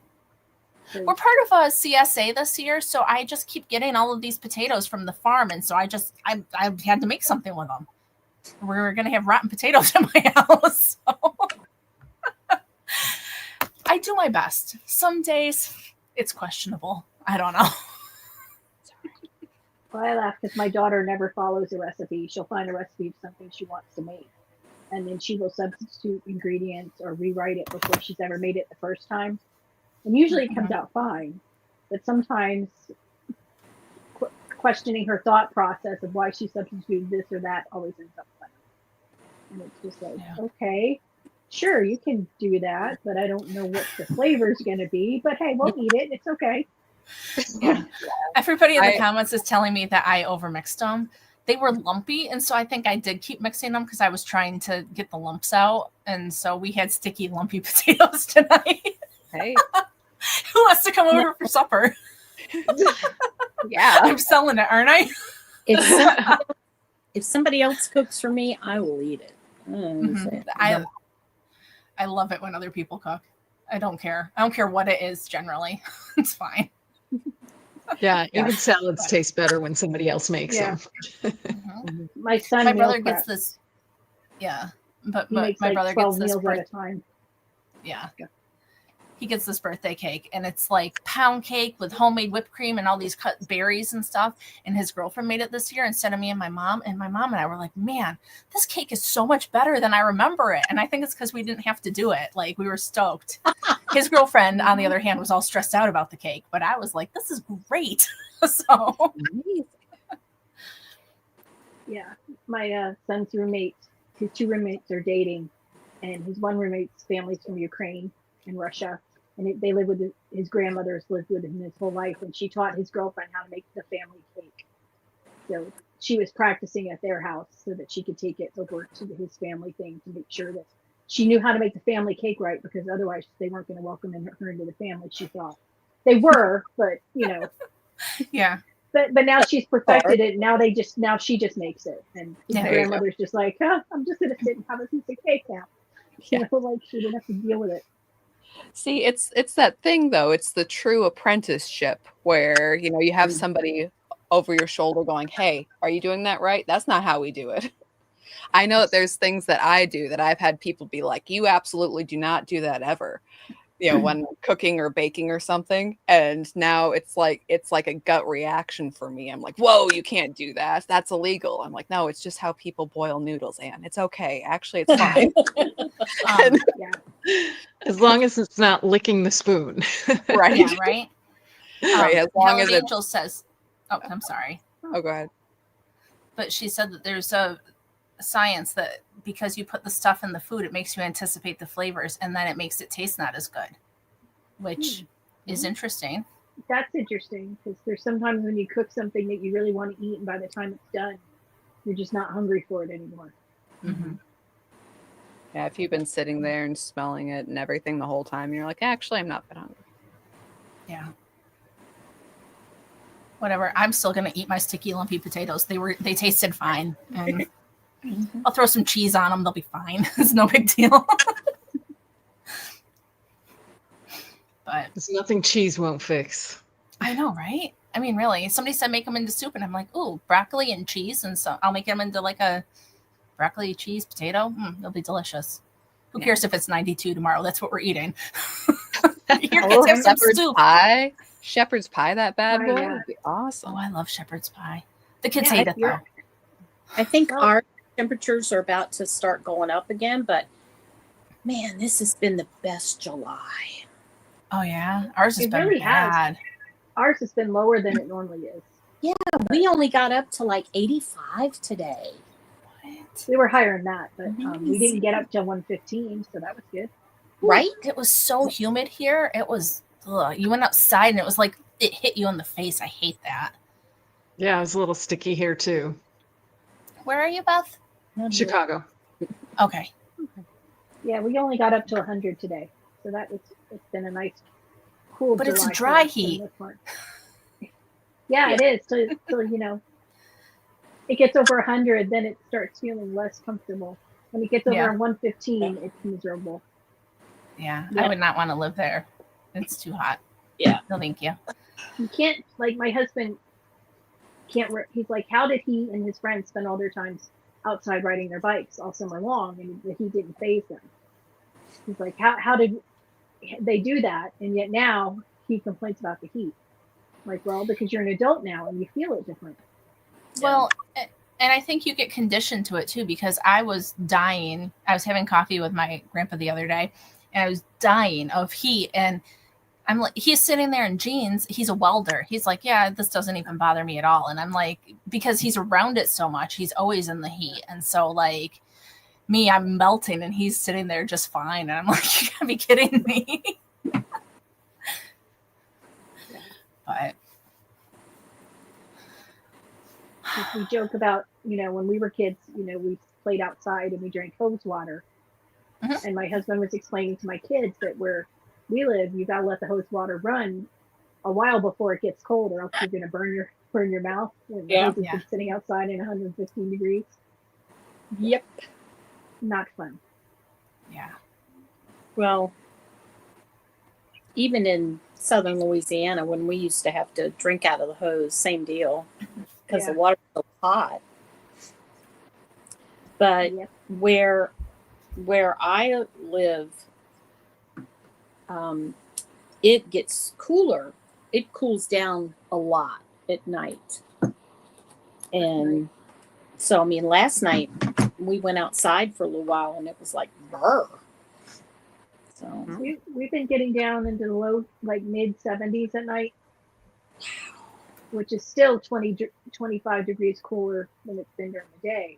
Speaker 1: We're part of a CSA this year, so I just keep getting all of these potatoes from the farm, and so I had to make something with them. We're gonna have rotten potatoes in my house. So. I do my best. Some days it's questionable. I don't know.
Speaker 5: Well, I laugh because my daughter never follows a recipe. She'll find a recipe of something she wants to make, and then she will substitute ingredients or rewrite it before she's ever made it the first time. And usually it comes out fine, but sometimes questioning her thought process of why she substituted this or that always ends up funny. And it's just like, okay, sure, you can do that, but I don't know what the flavor's going to be. But hey, we'll eat it. It's okay.
Speaker 1: Yeah. Everybody in the comments is telling me that I overmixed them. They were lumpy, and so I think I did keep mixing them because I was trying to get the lumps out. And so we had sticky, lumpy potatoes tonight.
Speaker 6: Hey.
Speaker 1: Who wants to come over for supper?
Speaker 6: Yeah.
Speaker 1: I'm selling it, aren't I?
Speaker 3: If somebody else cooks for me, I will eat it.
Speaker 1: I love it when other people cook. I don't care. I don't care what it is generally. It's fine.
Speaker 2: Yeah, even salads taste better when somebody else makes them.
Speaker 5: My son,
Speaker 1: my brother gets this. Yeah, but my
Speaker 5: like
Speaker 1: brother
Speaker 5: 12
Speaker 1: gets this
Speaker 5: meals at a time.
Speaker 1: Yeah. He gets this birthday cake, and it's like pound cake with homemade whipped cream and all these cut berries and stuff. And his girlfriend made it this year instead of me and my mom. And my mom and I were like, man, this cake is so much better than I remember it. And I think it's because we didn't have to do it. Like, we were stoked. His girlfriend, on the other hand, was all stressed out about the cake. But I was like, this is great. So.
Speaker 5: Yeah. My son's roommate, his two roommates are dating. And his one roommate's family's from Ukraine and Russia. And they live with his grandmother's lived with him his whole life, and she taught his girlfriend how to make the family cake. So she was practicing at their house so that she could take it over to his family thing to make sure that she knew how to make the family cake right, because otherwise they weren't going to welcome her into the family. She thought they were, but
Speaker 1: Yeah.
Speaker 5: But now she's perfected it. Now she just makes it, and his grandmother's just like, I'm just going to sit and have a piece of cake now. Like she didn't have to deal with it.
Speaker 6: See, it's that thing though. It's the true apprenticeship where, you have somebody over your shoulder going, hey, are you doing that right? That's not how we do it. I know that there's things that I do that I've had people be like, you absolutely do not do that ever. When cooking or baking or something. And now it's like a gut reaction for me. I'm like, whoa, you can't do that. That's illegal. I'm like, no, it's just how people boil noodles, Anne. It's okay. Actually, it's fine.
Speaker 2: As long as it's not licking the spoon.
Speaker 6: Right.
Speaker 1: Yeah, right.
Speaker 6: Right. As long
Speaker 1: Helen
Speaker 6: as
Speaker 1: Angel says, I'm sorry.
Speaker 6: Oh, go ahead.
Speaker 1: But she said that there's a science that because you put the stuff in the food, it makes you anticipate the flavors, and then it makes it taste not as good, which is interesting.
Speaker 5: That's interesting, because there's sometimes when you cook something that you really want to eat, and by the time it's done, you're just not hungry for it anymore.
Speaker 1: Mm-hmm.
Speaker 6: Yeah, if you've been sitting there and smelling it and everything the whole time, you're like, actually, I'm not that hungry.
Speaker 1: Yeah. Whatever. I'm still gonna eat my sticky, lumpy potatoes. They tasted fine, and I'll throw some cheese on them. They'll be fine. It's no big deal. But
Speaker 2: there's nothing cheese won't fix.
Speaker 1: I know, right? I mean, really. Somebody said make them into soup, and I'm like, ooh, broccoli and cheese, and so I'll make them into like a broccoli cheese potato. They'll be delicious. Who cares if it's 92 tomorrow? That's what we're eating. Your kids have some soup.
Speaker 6: Pie. Shepherd's pie, that bad boy.
Speaker 5: Yeah.
Speaker 6: Would be awesome.
Speaker 1: Oh, I love shepherd's pie. The kids hate it though.
Speaker 3: I think our temperatures are about to start going up again, but man, this has been the best July.
Speaker 1: Oh yeah, ours has been
Speaker 5: really
Speaker 1: bad.
Speaker 5: Ours has been lower than it normally is.
Speaker 3: Yeah, we only got up to like 85 today.
Speaker 1: What?
Speaker 5: We were higher than that, but we didn't get up till 115, so that was good.
Speaker 3: Right?
Speaker 1: It was so humid here. It was. You went outside and it was like it hit you in the face. I hate that.
Speaker 2: Yeah, it was a little sticky here too.
Speaker 1: Where are you, Beth?
Speaker 2: Chicago.
Speaker 1: Okay.
Speaker 5: Yeah, we only got up to 100 today, so it's been a nice cool.
Speaker 1: But
Speaker 5: July
Speaker 1: it's a dry
Speaker 5: for us
Speaker 1: heat.
Speaker 5: in this month. Yeah, it is. So it gets over 100, then it starts feeling less comfortable. When it gets over 115, it's miserable.
Speaker 1: Yeah, I would not want to live there. It's too hot.
Speaker 3: Yeah.
Speaker 1: No, thank you.
Speaker 5: You can't, like, my husband can't, he's like, how did he and his friends spend all their times outside riding their bikes all summer long, and the heat didn't faze them? He's like, how did they do that? And yet now he complains about the heat. Like, well, because you're an adult now and you feel it different.
Speaker 1: Well, and I think you get conditioned to it too, because I was dying. I was having coffee with my grandpa the other day, and I was dying of heat, and I'm like, he's sitting there in jeans. He's a welder. He's like, yeah, this doesn't even bother me at all. And I'm like, because he's around it so much, he's always in the heat. And so like me, I'm melting and he's sitting there just fine. And I'm like, you gotta be kidding me. But
Speaker 5: we joke about, when we were kids, we played outside and we drank hose water.
Speaker 1: Mhm.
Speaker 5: And my husband was explaining to my kids that where we live, you gotta let the hose water run a while before it gets cold, or else you're gonna burn your mouth when the hose has been sitting outside in 115 degrees.
Speaker 3: Yep.
Speaker 5: Not fun.
Speaker 1: yeah.
Speaker 3: Well, even in southern Louisiana, when we used to have to drink out of the hose, same deal, because the water's so hot. But where I live, it gets cooler. It cools down a lot at night. And so, I mean, last night we went outside for a little while and it was like, brr. So
Speaker 5: we've been getting down into the low, like mid 70s at night, which is still 25 degrees cooler than it's been during the day.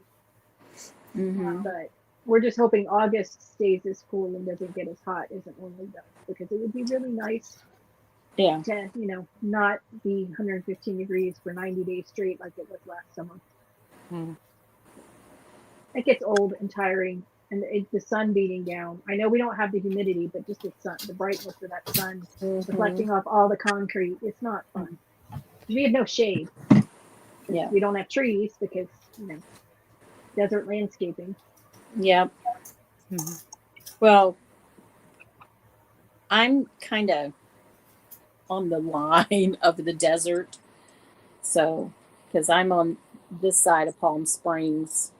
Speaker 3: Mm-hmm.
Speaker 5: But we're just hoping August stays as cool and doesn't get as hot as it normally does, because it would be really nice to, not be 115 degrees for 90 days straight like it was last summer.
Speaker 6: Mm.
Speaker 5: It gets old and tiring, and the sun beating down. I know we don't have the humidity, but just the brightness of that sun reflecting off all the concrete, it's not fun. We have no shade.
Speaker 3: Yeah.
Speaker 5: We don't have trees because, desert landscaping.
Speaker 3: Yep.
Speaker 6: Mm-hmm.
Speaker 3: Well, I'm kind of on the line of the desert. So, because I'm on this side of Palm Springs.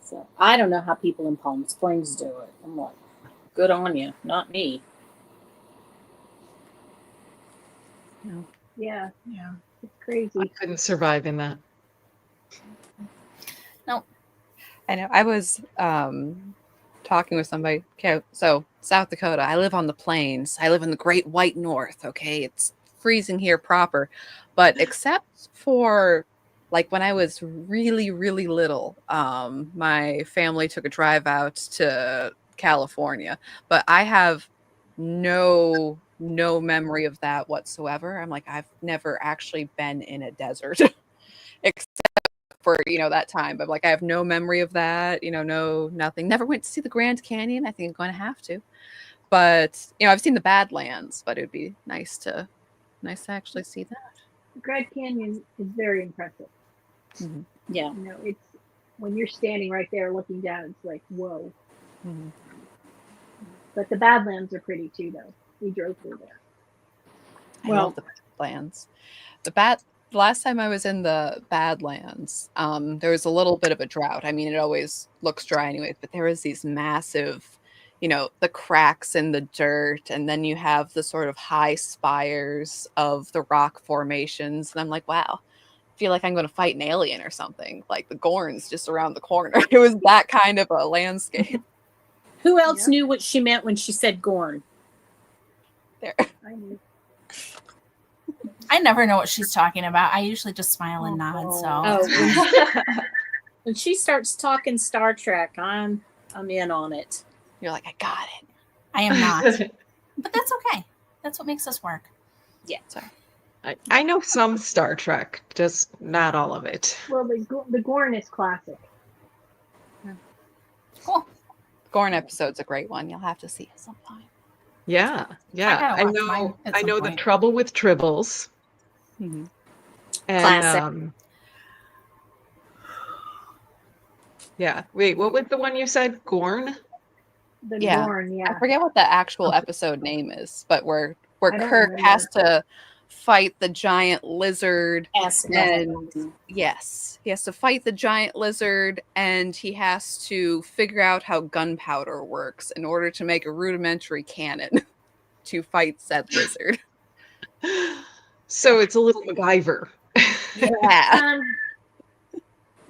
Speaker 3: So, I don't know how people in Palm Springs do it. I'm like, good on you, not me.
Speaker 5: Yeah.
Speaker 1: Yeah.
Speaker 5: It's crazy.
Speaker 2: I couldn't survive in that.
Speaker 1: No.
Speaker 6: I know. I was talking with somebody. Okay, so South Dakota. I live on the plains. I live in the Great White North. Okay, it's freezing here proper, but except for like when I was really, really little, my family took a drive out to California, but I have no memory of that whatsoever. I'm like, I've never actually been in a desert except for that time, but like I have no memory of that, no nothing. Never went to see the Grand Canyon. I think I'm going to have to, but I've seen the Badlands, but it would be nice to actually see that.
Speaker 5: Grand Canyon is very impressive.
Speaker 6: Mm-hmm.
Speaker 3: Yeah.
Speaker 5: It's when you're standing right there looking down, it's like, whoa.
Speaker 6: Mm-hmm.
Speaker 5: But the Badlands are pretty too, though. We drove through there.
Speaker 6: I love the Badlands. The last time I was in the Badlands, there was a little bit of a drought. I mean, it always looks dry anyways, but there was these massive, the cracks in the dirt, and then you have the sort of high spires of the rock formations. And I'm like, wow, I feel like I'm going to fight an alien or something. Like the Gorn's just around the corner. It was that kind of a landscape.
Speaker 3: Who else knew what she meant when she said Gorn?
Speaker 6: There.
Speaker 5: I knew.
Speaker 1: I never know what she's talking about. I usually just smile and nod. So
Speaker 3: when she starts talking Star Trek, I'm in on it.
Speaker 6: You're like, I got it.
Speaker 1: I am not, but that's okay. That's what makes us work.
Speaker 3: Yeah.
Speaker 6: Sorry.
Speaker 2: I know some Star Trek, just not all of it.
Speaker 5: Well, the Gorn is classic.
Speaker 1: Cool.
Speaker 6: Gorn episode's a great one. You'll have to see it sometime.
Speaker 2: Yeah.
Speaker 1: gotta watch mine at
Speaker 2: I
Speaker 1: some
Speaker 2: know the
Speaker 1: point.
Speaker 2: Trouble with Tribbles.
Speaker 6: Mm-hmm.
Speaker 2: And,
Speaker 3: Classic.
Speaker 2: yeah. Wait, what was the one you said? Gorn?
Speaker 5: The
Speaker 6: Yeah.
Speaker 5: Gorn, yeah.
Speaker 6: I forget what the actual episode name is, but where
Speaker 5: I don't
Speaker 6: Kirk
Speaker 5: remember.
Speaker 6: has to fight the giant lizard.
Speaker 3: Ask
Speaker 6: And yes, he has to fight the giant lizard, and he has to figure out how gunpowder works in order to make a rudimentary cannon to fight said lizard.
Speaker 2: So it's a little MacGyver.
Speaker 6: Yeah.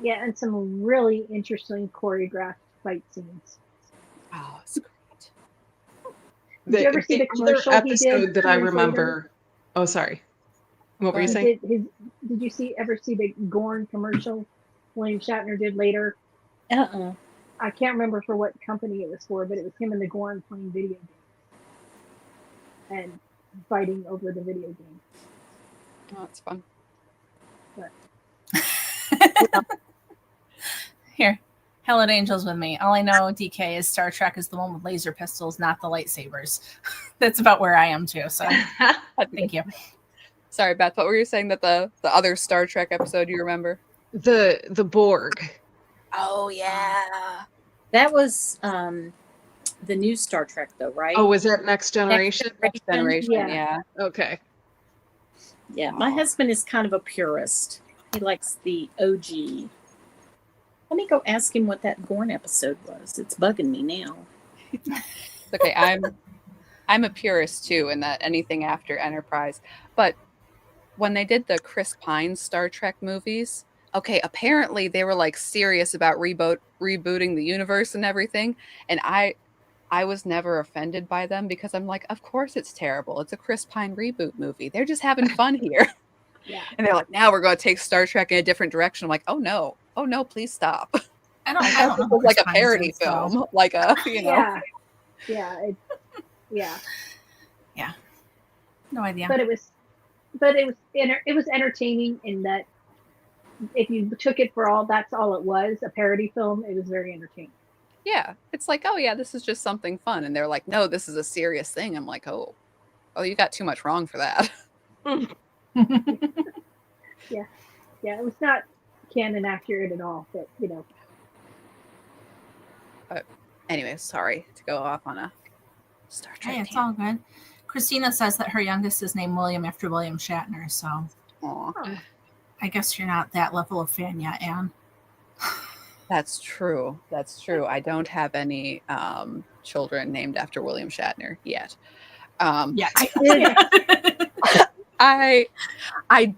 Speaker 5: Yeah, and some really interesting choreographed fight scenes.
Speaker 6: Oh, it's great.
Speaker 5: Did you ever see the
Speaker 2: other
Speaker 5: commercial he did
Speaker 2: episode that I
Speaker 5: 2 years later?
Speaker 2: remember. Oh, sorry. What were you
Speaker 5: He
Speaker 2: saying?
Speaker 5: did you ever see the Gorn commercial William Shatner did later?
Speaker 3: Uh-uh.
Speaker 5: I can't remember for what company it was for, but it was him and the Gorn playing video games and fighting over the video game.
Speaker 6: Oh, that's fun.
Speaker 1: Here, Helen Angel's with me. All I know, DK, is Star Trek is the one with laser pistols, not the lightsabers. That's about where I am too. So thank you.
Speaker 6: Sorry, Beth. What were you saying that the other Star Trek episode you remember?
Speaker 2: The Borg.
Speaker 6: Oh yeah.
Speaker 3: That was the new Star Trek, though, right?
Speaker 2: Oh, was that Next Generation?
Speaker 6: Next Generation. Yeah.
Speaker 2: Okay.
Speaker 3: Yeah, my husband is kind of a purist. He likes the OG. Let me go ask him what that Gorn episode was. It's bugging me now.
Speaker 6: Okay, I'm a purist too, in that anything after Enterprise. But when they did the Chris Pine Star Trek movies, okay, apparently they were like serious about rebooting the universe and everything, and I was never offended by them because I'm like, of course it's terrible. It's a Chris Pine reboot movie. They're just having fun here.
Speaker 5: Yeah.
Speaker 6: And they're like, now we're going to take Star Trek in a different direction. I'm like, oh no, please stop.
Speaker 1: I don't know.
Speaker 6: It was like a parody film, like a
Speaker 5: Yeah.
Speaker 1: No idea.
Speaker 5: But it was entertaining in that if you took it for that's all it was, a parody film, it was very entertaining.
Speaker 6: Yeah, it's like, oh yeah, this is just something fun, and they're like, no, this is a serious thing. I'm like, oh, you got too much wrong for that.
Speaker 5: Yeah, it was not canon accurate at all, but
Speaker 6: But anyway, sorry to go off on a Star Trek.
Speaker 1: Hey, it's all good. Christina says that her youngest is named William after William Shatner, so
Speaker 6: Aw.
Speaker 1: I guess you're not that level of fan yet, Anne.
Speaker 6: That's true. I don't have any children named after William Shatner yet.
Speaker 1: Yeah.
Speaker 6: I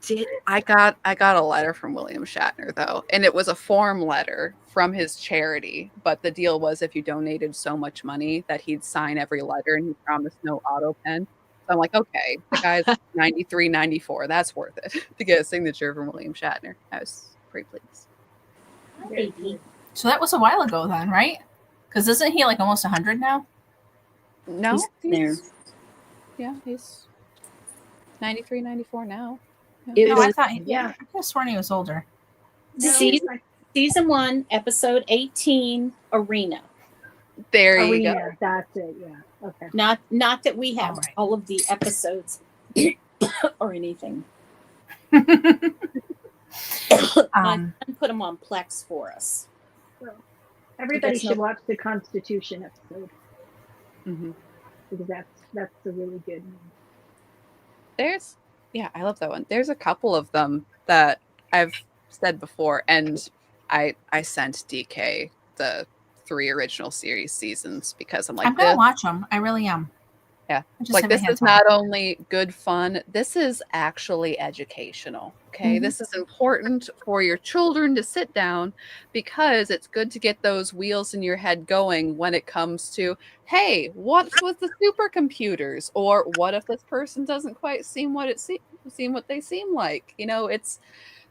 Speaker 6: did. I got a letter from William Shatner though, and it was a form letter from his charity. But the deal was, if you donated so much money, that he'd sign every letter, and he promised no auto pen. So I'm like, okay, the guy's 93, 94. That's worth it to get a signature from William Shatner. I was pretty pleased.
Speaker 1: So that was a while ago then, right? Because isn't he like almost 100 now?
Speaker 6: No,
Speaker 3: He's there.
Speaker 6: He's 93, 94 now.
Speaker 3: It
Speaker 1: No,
Speaker 3: was
Speaker 1: I thought.
Speaker 5: Yeah.
Speaker 1: I could have sworn he was older.
Speaker 3: season 1, episode 18, Arena.
Speaker 6: There you go.
Speaker 5: That's it. Yeah. Okay.
Speaker 3: Not that we have
Speaker 1: All right.
Speaker 3: all of the episodes or anything. My son put them on Plex for us.
Speaker 5: Everybody
Speaker 3: That's
Speaker 5: should watch the Constitution episode
Speaker 6: Mm-hmm.
Speaker 5: because that's a really good one.
Speaker 6: I love that one. There's a couple of them that I've said before, and I sent DK the 3 original series seasons because I'm like,
Speaker 1: I'm gonna watch them. I really am.
Speaker 6: yeah,
Speaker 1: I just
Speaker 6: like
Speaker 1: haven't
Speaker 6: this
Speaker 1: had
Speaker 6: is
Speaker 1: time.
Speaker 6: not only good fun, this is actually educational. Okay,
Speaker 1: Mhm.
Speaker 6: this is important for your children to sit down because it's good to get those wheels in your head going when it comes to, hey, what's with the supercomputers, or what if this person doesn't quite seem what they seem like?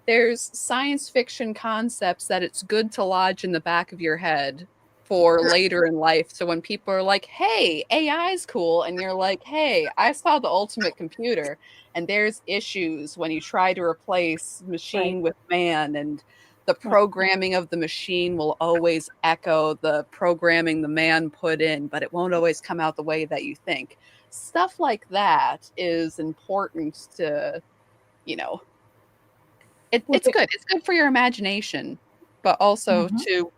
Speaker 6: There's science fiction concepts that it's good to lodge in the back of your head for later in life. So when people are like, hey, AI is cool, and you're like, hey, I saw the ultimate computer, and there's issues when you try to replace machine with man, and the programming of the machine will always echo the programming the man put in, but it won't always come out the way that you think. Stuff like that is important to, it's good. It's good for your imagination, but also to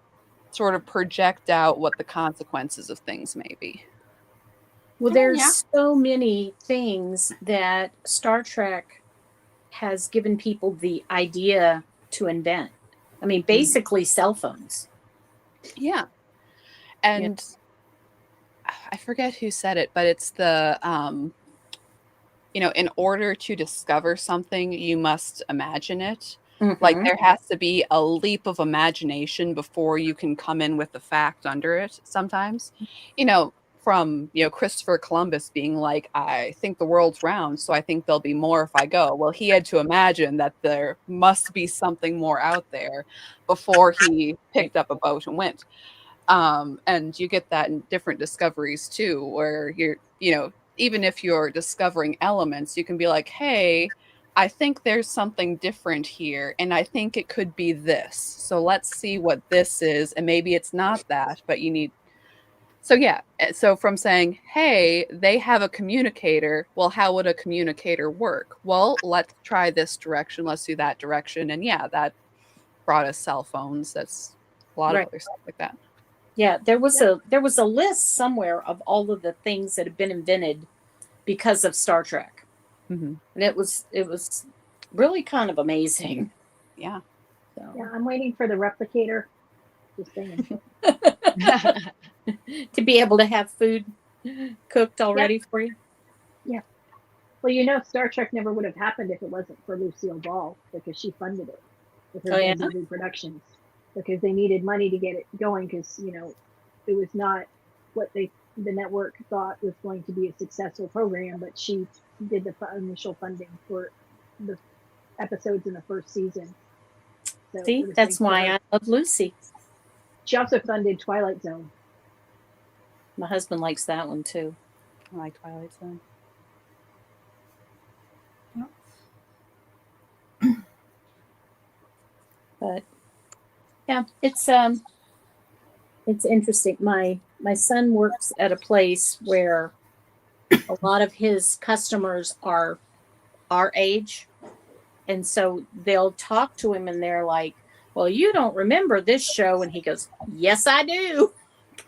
Speaker 6: sort of project out what the consequences of things may be.
Speaker 3: Well, there's so many things that Star Trek has given people the idea to invent. I mean, basically cell phones.
Speaker 6: Yeah. And I forget who said it, but it's the, in order to discover something, you must imagine it. Like there has to be a leap of imagination before you can come in with the fact under it sometimes. from, you know, Christopher Columbus being like, I think the world's round, so I think there'll be more if I go. Well, he had to imagine that there must be something more out there before he picked up a boat and went. And you get that in different discoveries too, where you're, you know, even if you're discovering elements, you can be like, hey, I think there's something different here, and I think it could be this. So let's see what this is, and maybe it's not that, but you need. So yeah, so from saying, hey, they have a communicator, well, how would a communicator work? Well, let's try this direction, let's do that direction. And yeah, that brought us cell phones. That's a lot of other stuff like that.
Speaker 3: Yeah, there was a list somewhere of all of the things that have been invented because of Star Trek.
Speaker 6: Mm-hmm.
Speaker 3: And it was really kind of amazing.
Speaker 6: Yeah.
Speaker 3: So.
Speaker 5: Yeah, I'm waiting for the replicator. Just saying.
Speaker 3: To be able to have food cooked already for you.
Speaker 5: Yeah. Well, you know, Star Trek never would have happened if it wasn't for Lucille Ball, because she funded it with her Benzie Productions, because they needed money to get it going, because, you know, it was not what the network thought was going to be a successful program, but she did the initial funding for the episodes in the first season. So
Speaker 3: see, that's why I love Lucy.
Speaker 5: She also funded Twilight Zone.
Speaker 3: My husband likes that one too.
Speaker 6: I like Twilight Zone.
Speaker 3: But yeah, it's interesting. My son works at a place where a lot of his customers are our age, and so they'll talk to him and they're like, well, you don't remember this show, and he goes, yes, I do,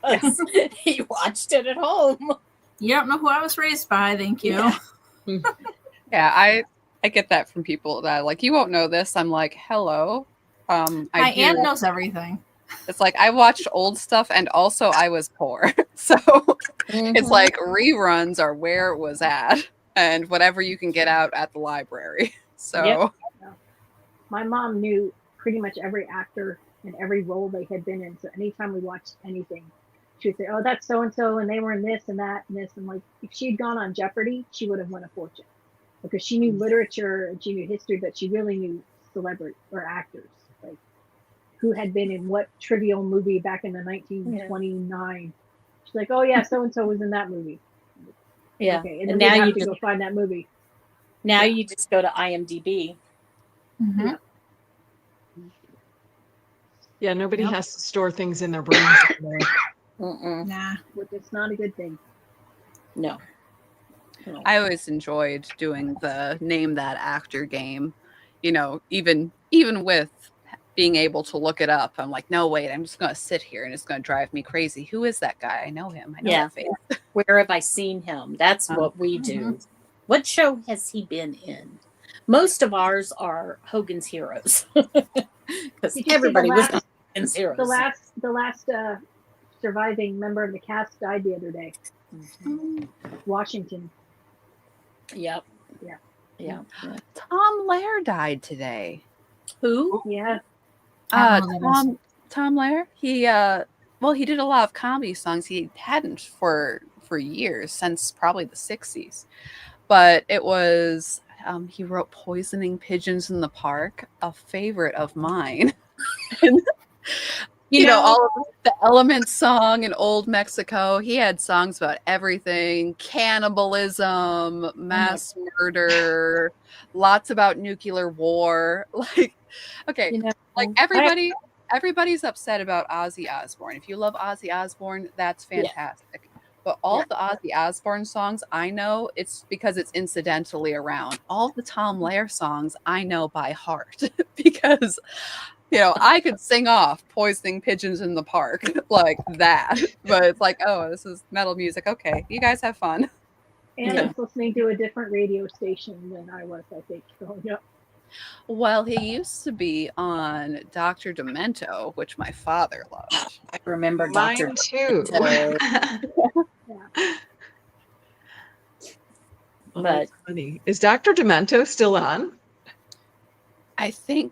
Speaker 3: because he watched it at home.
Speaker 1: You don't know who I was raised by, thank you.
Speaker 6: Yeah, I get that from people that like, you won't know this. I'm like, hello.
Speaker 1: My aunt knows everything.
Speaker 6: It's like, I watched old stuff, and also I was poor. So it's like reruns are where it was at, and whatever you can get out at the library. So
Speaker 5: my mom knew pretty much every actor and every role they had been in. So anytime we watched anything, she would say, oh, that's so-and-so, and they were in this and that and this. And like, if she'd gone on Jeopardy, she would have won a fortune, because she knew literature and she knew history, but she really knew celebrity or actors, like who had been in what trivial movie back in the 1929. She's like, oh yeah, so-and-so was in that movie.
Speaker 3: Yeah.
Speaker 5: Okay, and then now you have to go find that movie.
Speaker 3: Now you just go to IMDb.
Speaker 1: Mm-hmm.
Speaker 2: Yeah, nobody has to store things in their brains anymore.
Speaker 1: Nah.
Speaker 5: Which is not a good thing.
Speaker 3: No.
Speaker 6: I always enjoyed doing the name that actor game. You know, even with being able to look it up, I'm like, no, wait, I'm just going to sit here and it's going to drive me crazy. Who is that guy? I know him. I know that face.
Speaker 3: Where have I seen him? That's what we do. What show has he been in? Most of ours are Hogan's Heroes. Because everybody was on Hogan's Heroes.
Speaker 5: The last surviving member of the cast died the other day. Washington.
Speaker 3: Yep.
Speaker 5: Yeah.
Speaker 6: Tom Lehrer died today.
Speaker 3: Who?
Speaker 5: Yeah.
Speaker 6: Tom Lehrer. He he did a lot of comedy songs. He hadn't for years, since probably the 60s. But it was he wrote Poisoning Pigeons in the Park, a favorite of mine. And, you know, all of the Elements song in Old Mexico. He had songs about everything: cannibalism, mass murder, lots about nuclear war. Like, okay, like everybody's upset about Ozzy Osbourne. If you love Ozzy Osbourne, that's fantastic. But all the Ozzy Osbourne songs I know, it's because it's incidentally around. All the Tom Lehrer songs I know by heart because, you know, I could sing off Poisoning Pigeons in the Park like that. But it's like, oh, this is metal music. Okay, you guys have fun.
Speaker 5: And I was listening to a different radio station than I was, I think, growing up.
Speaker 6: Well, he used to be on Dr. Demento, which my father loved.
Speaker 3: I remember Dr.
Speaker 2: Mine too.
Speaker 3: But
Speaker 2: funny. Is Dr. Demento still on?
Speaker 6: I think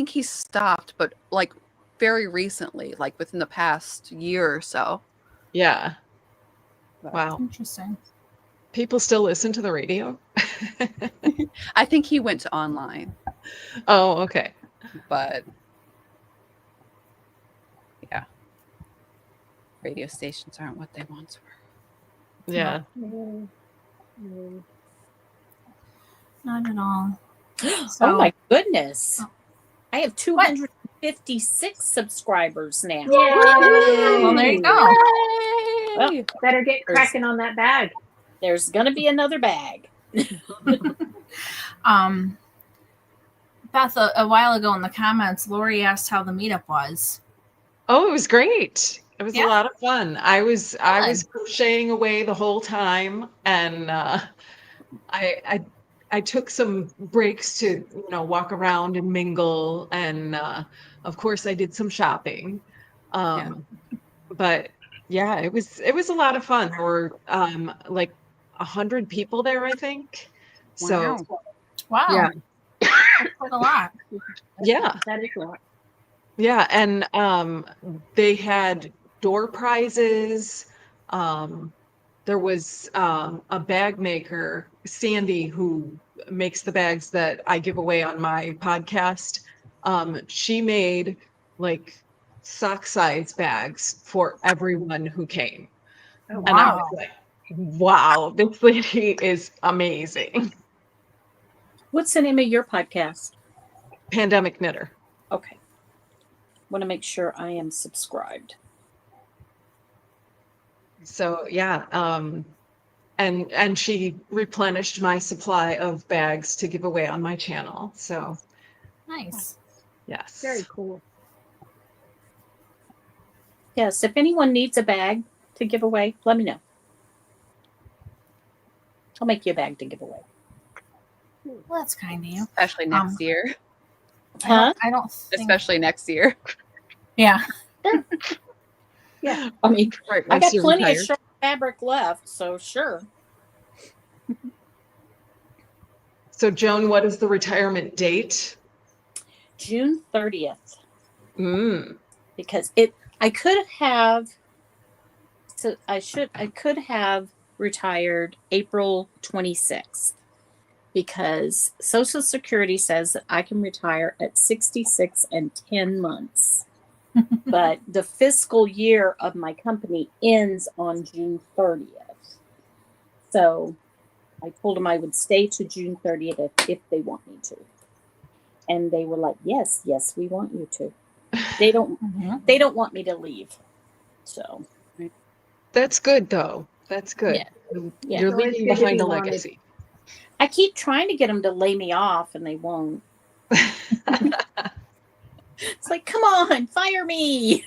Speaker 6: he stopped, but like very recently, like within the past year or so.
Speaker 2: Yeah.
Speaker 6: But
Speaker 2: Wow.
Speaker 1: Interesting.
Speaker 2: People still listen to the radio?
Speaker 6: I think he went to online,
Speaker 2: Oh, okay.
Speaker 6: but yeah, radio stations aren't what they once were.
Speaker 2: Yeah.
Speaker 1: Not at all.
Speaker 3: Oh my goodness.
Speaker 1: Oh.
Speaker 3: I have 256 subscribers now.
Speaker 1: Well, there you go.
Speaker 3: Well,
Speaker 5: Better get cracking on that bag.
Speaker 3: there's going to be another bag.
Speaker 1: Beth, a while ago in the comments, Lori asked how the meetup was.
Speaker 2: Oh, it was great. It was
Speaker 1: Yeah.
Speaker 2: a lot of fun. I was crocheting away the whole time, and I took some breaks to walk around and mingle, and of course I did some shopping. But yeah, it was a lot of fun. There were like 100 people there, I think. So
Speaker 1: Wow.
Speaker 2: yeah,
Speaker 1: That's quite a lot.
Speaker 2: yeah.
Speaker 5: That is a lot.
Speaker 2: Yeah, and they had door prizes. There was a bag maker, Sandy, who makes the bags that I give away on my podcast. She made like sock size bags for everyone who came.
Speaker 5: Oh,
Speaker 2: And I was like, wow, this lady is amazing.
Speaker 3: What's the name of your podcast?
Speaker 2: Pandemic Knitter.
Speaker 3: Okay. Want to make sure I am subscribed.
Speaker 2: So yeah, and she replenished my supply of bags to give away on my channel. So
Speaker 1: Nice.
Speaker 2: yes,
Speaker 5: Very cool.
Speaker 3: Yes, if anyone needs a bag to give away, let me know. I'll make you a bag to give away.
Speaker 1: Well, that's kind of you.
Speaker 6: Especially next year.
Speaker 3: Huh?
Speaker 1: I don't think.
Speaker 6: Especially next year.
Speaker 1: Yeah.
Speaker 5: Yeah.
Speaker 3: I mean,
Speaker 2: right.
Speaker 3: I got
Speaker 2: once you're
Speaker 3: plenty of
Speaker 2: retired.
Speaker 3: short fabric left, so sure.
Speaker 2: So Joan, what is the retirement date?
Speaker 3: June 30th.
Speaker 2: Mm.
Speaker 3: Because I could have retired April 26th because Social Security says that I can retire at 66 and 10 months. But the fiscal year of my company ends on June 30th. So I told them I would stay to June 30th if they want me to. And they were like, yes, we want you to. They don't want me to leave. So
Speaker 2: That's good though. That's good.
Speaker 3: Yeah. Yeah.
Speaker 2: You're
Speaker 5: It's always
Speaker 2: leaving
Speaker 5: good to
Speaker 2: behind
Speaker 5: be
Speaker 2: a
Speaker 5: wanted.
Speaker 2: legacy.
Speaker 3: I keep trying to get them to lay me off and they won't. It's like, come on, fire me.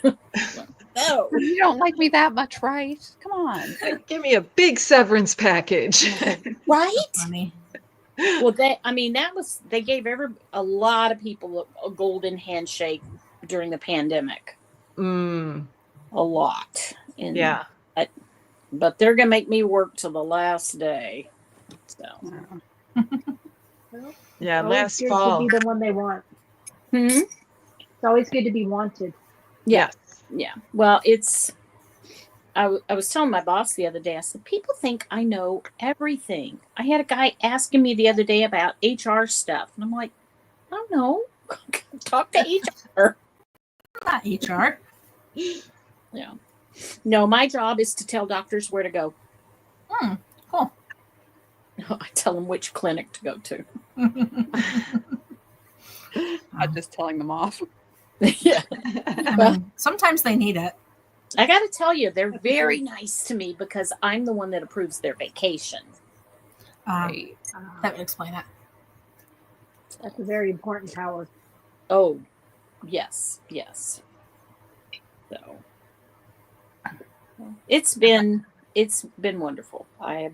Speaker 3: No.
Speaker 6: You don't like me that much, right? Come on.
Speaker 2: Give me a big severance package.
Speaker 3: Right?
Speaker 1: Funny.
Speaker 3: Well, they gave a lot of people a golden handshake during the pandemic.
Speaker 2: Mm,
Speaker 3: A lot. And
Speaker 2: yeah.
Speaker 3: but they're gonna make me work till the last day. So
Speaker 2: Yeah.
Speaker 5: Always
Speaker 2: Last
Speaker 5: good
Speaker 2: fall.
Speaker 5: to be the one they want.
Speaker 3: Hmm?
Speaker 5: It's always good to be wanted.
Speaker 3: Yeah.
Speaker 2: Yes.
Speaker 3: Yeah. Well, I was telling my boss the other day, I said, people think I know everything. I had a guy asking me the other day about HR stuff. And I'm like, I don't know. Talk to HR.
Speaker 1: Not HR.
Speaker 3: Yeah. No, my job is to tell doctors where to go.
Speaker 1: Cool.
Speaker 3: I tell them which clinic to go to.
Speaker 6: Not just telling them off.
Speaker 3: Yeah.
Speaker 1: Sometimes they need it.
Speaker 3: I got to tell you, they're very nice to me because I'm the one that approves their vacation.
Speaker 6: Right.
Speaker 1: That would explain it.
Speaker 5: That's a very important power.
Speaker 3: Oh, yes. So it's been wonderful. I've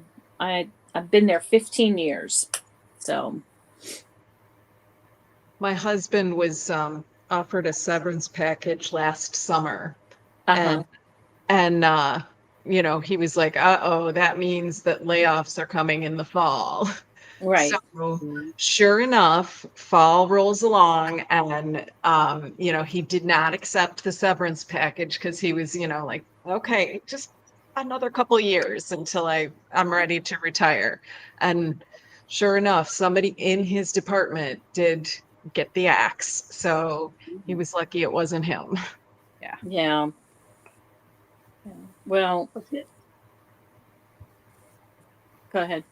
Speaker 3: been there 15 years. So
Speaker 2: My husband was offered a severance package last summer.
Speaker 3: uh-huh.
Speaker 2: And he was like, uh-oh, that means that layoffs are coming in the fall.
Speaker 3: Right.
Speaker 2: So sure enough, fall rolls along, and he did not accept the severance package because he was, like, okay, just another couple years until I'm ready to retire. And sure enough, somebody in his department did get the axe. So he was lucky it wasn't him.
Speaker 3: Yeah. Well, go ahead.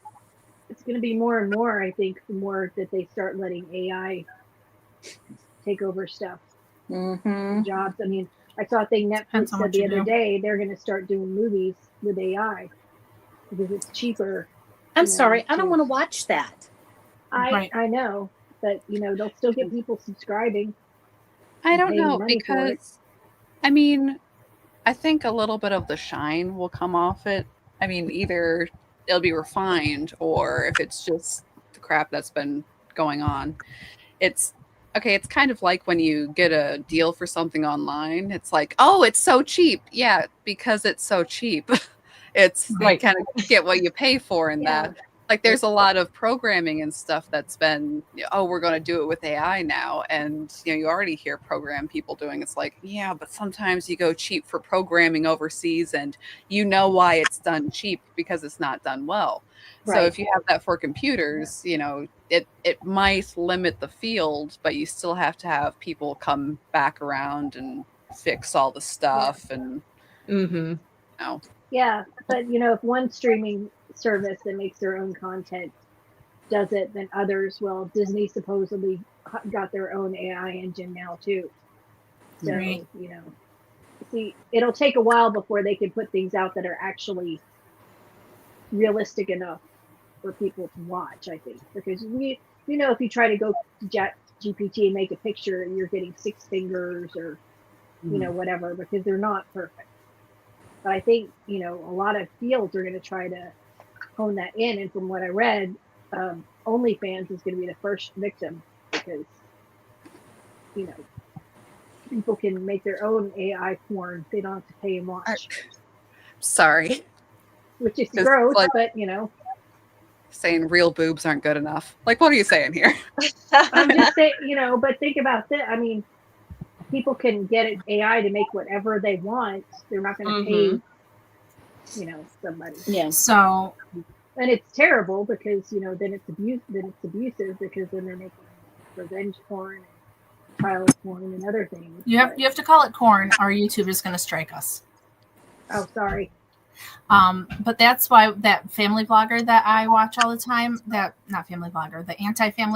Speaker 5: It's going to be more and more, I think, the more that they start letting AI take over stuff,
Speaker 3: Mm-hmm.
Speaker 5: jobs. I mean, I saw a thing
Speaker 1: Depends
Speaker 5: Netflix
Speaker 1: on
Speaker 5: said
Speaker 1: what
Speaker 5: the
Speaker 1: you
Speaker 5: other
Speaker 1: do.
Speaker 5: day, they're going to start doing movies with AI because it's cheaper.
Speaker 3: I'm
Speaker 5: you know,
Speaker 3: sorry, I don't
Speaker 5: to-
Speaker 3: want to watch that.
Speaker 1: Right.
Speaker 5: I know, but they'll still get people subscribing
Speaker 6: I
Speaker 5: and
Speaker 6: don't
Speaker 5: paying
Speaker 6: know,
Speaker 5: money for it.
Speaker 6: because I mean, I think a little bit of the shine will come off it. I mean, either it'll be refined, or if it's just the crap that's been going on. It's okay, it's kind of like when you get a deal for something online. It's like, oh, it's so cheap. Yeah, because it's so cheap. It's you
Speaker 2: Right.
Speaker 6: kind of get what you pay for in
Speaker 5: Yeah.
Speaker 6: that. Like there's a lot of programming and stuff that's been, oh, we're going to do it with AI now. And, you already hear program people doing it's like, yeah, but sometimes you go cheap for programming overseas and you know why it's done cheap because it's not done well. So
Speaker 3: Right.
Speaker 6: if you have that for computers, it might limit the field, but you still have to have people come back around and fix all the stuff and
Speaker 2: Mm-hmm.
Speaker 5: Yeah, but if one streaming service that makes their own content does it, then others will. Disney supposedly got their own AI engine now too. So,
Speaker 1: Right.
Speaker 5: see, it'll take a while before they can put things out that are actually realistic enough for people to watch, I think. Because if you try to go to Chat GPT and make a picture, you're getting six fingers or whatever, because they're not perfect. But I think, a lot of fields are going to try to hone that in. And from what I read, OnlyFans is going to be the first victim because, people can make their own AI porn. They don't have to pay and watch,
Speaker 6: sorry.
Speaker 5: which is
Speaker 6: 'Cause,
Speaker 5: gross,
Speaker 6: like,
Speaker 5: but,
Speaker 6: saying real boobs aren't good enough. Like, what are you saying here?
Speaker 5: I'm just saying, but think about that. I mean, people can get an AI to make whatever they want. They're not going to pay, somebody.
Speaker 3: Yeah.
Speaker 1: So
Speaker 5: And it's terrible because then it's abusive because then they're making revenge porn and child porn and other things.
Speaker 1: you have to call it corn, or YouTube is going to strike us.
Speaker 5: Oh, sorry.
Speaker 1: But that's why that family vlogger that I watch all the time, the anti-family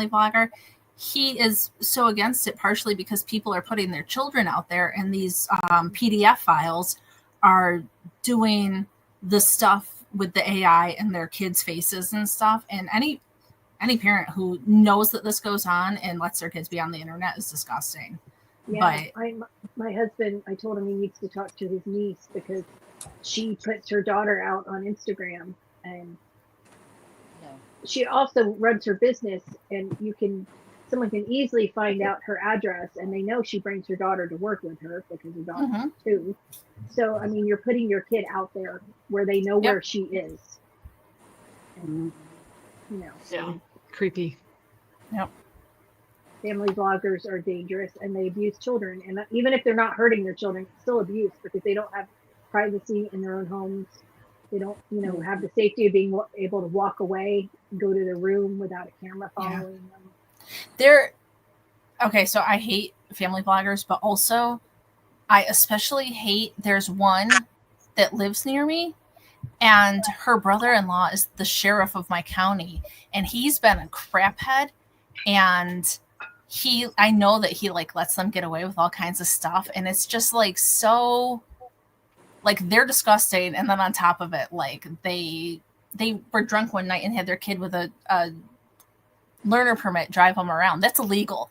Speaker 1: vlogger, he is so against it, partially because people are putting their children out there, and these PDF files are doing the stuff with the AI and their kids' faces and stuff. And any parent who knows that this goes on and lets their kids be on the internet is disgusting.
Speaker 5: Yeah,
Speaker 1: But
Speaker 5: my husband, I told him he needs to talk to his niece because she puts her daughter out on Instagram, and she also runs her business, and someone can easily find out her address, and they know she brings her daughter to work with her because her daughter's too. So, I mean, you're putting your kid out there where they know where she is. And,
Speaker 2: Yeah. Creepy.
Speaker 1: Yep.
Speaker 5: Family vloggers are dangerous and they abuse children. And even if they're not hurting their children, it's still abuse because they don't have privacy in their own homes. They don't, have the safety of being able to walk away, go to their room without a camera following them.
Speaker 1: Okay, so I hate family vloggers, but also I especially hate, there's one that lives near me, and her brother-in-law is the sheriff of my county, and he's been a craphead, and I know that he like lets them get away with all kinds of stuff, and it's just like so, like, they're disgusting. And then on top of it, like they were drunk one night and had their kid with a learner permit drive them around. That's illegal.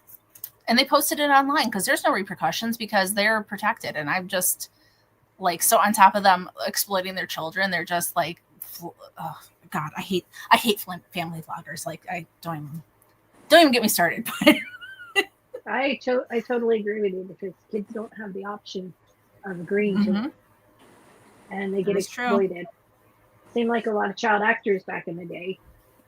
Speaker 1: And they posted it online because there's no repercussions because they're protected. And I'm just like, so on top of them exploiting their children, they're just like, oh God, I hate family vloggers. Like, I don't even get me started.
Speaker 5: I totally agree with you because kids don't have the option of agreeing to it, and they get exploited. Seemed like a lot of child actors back in the day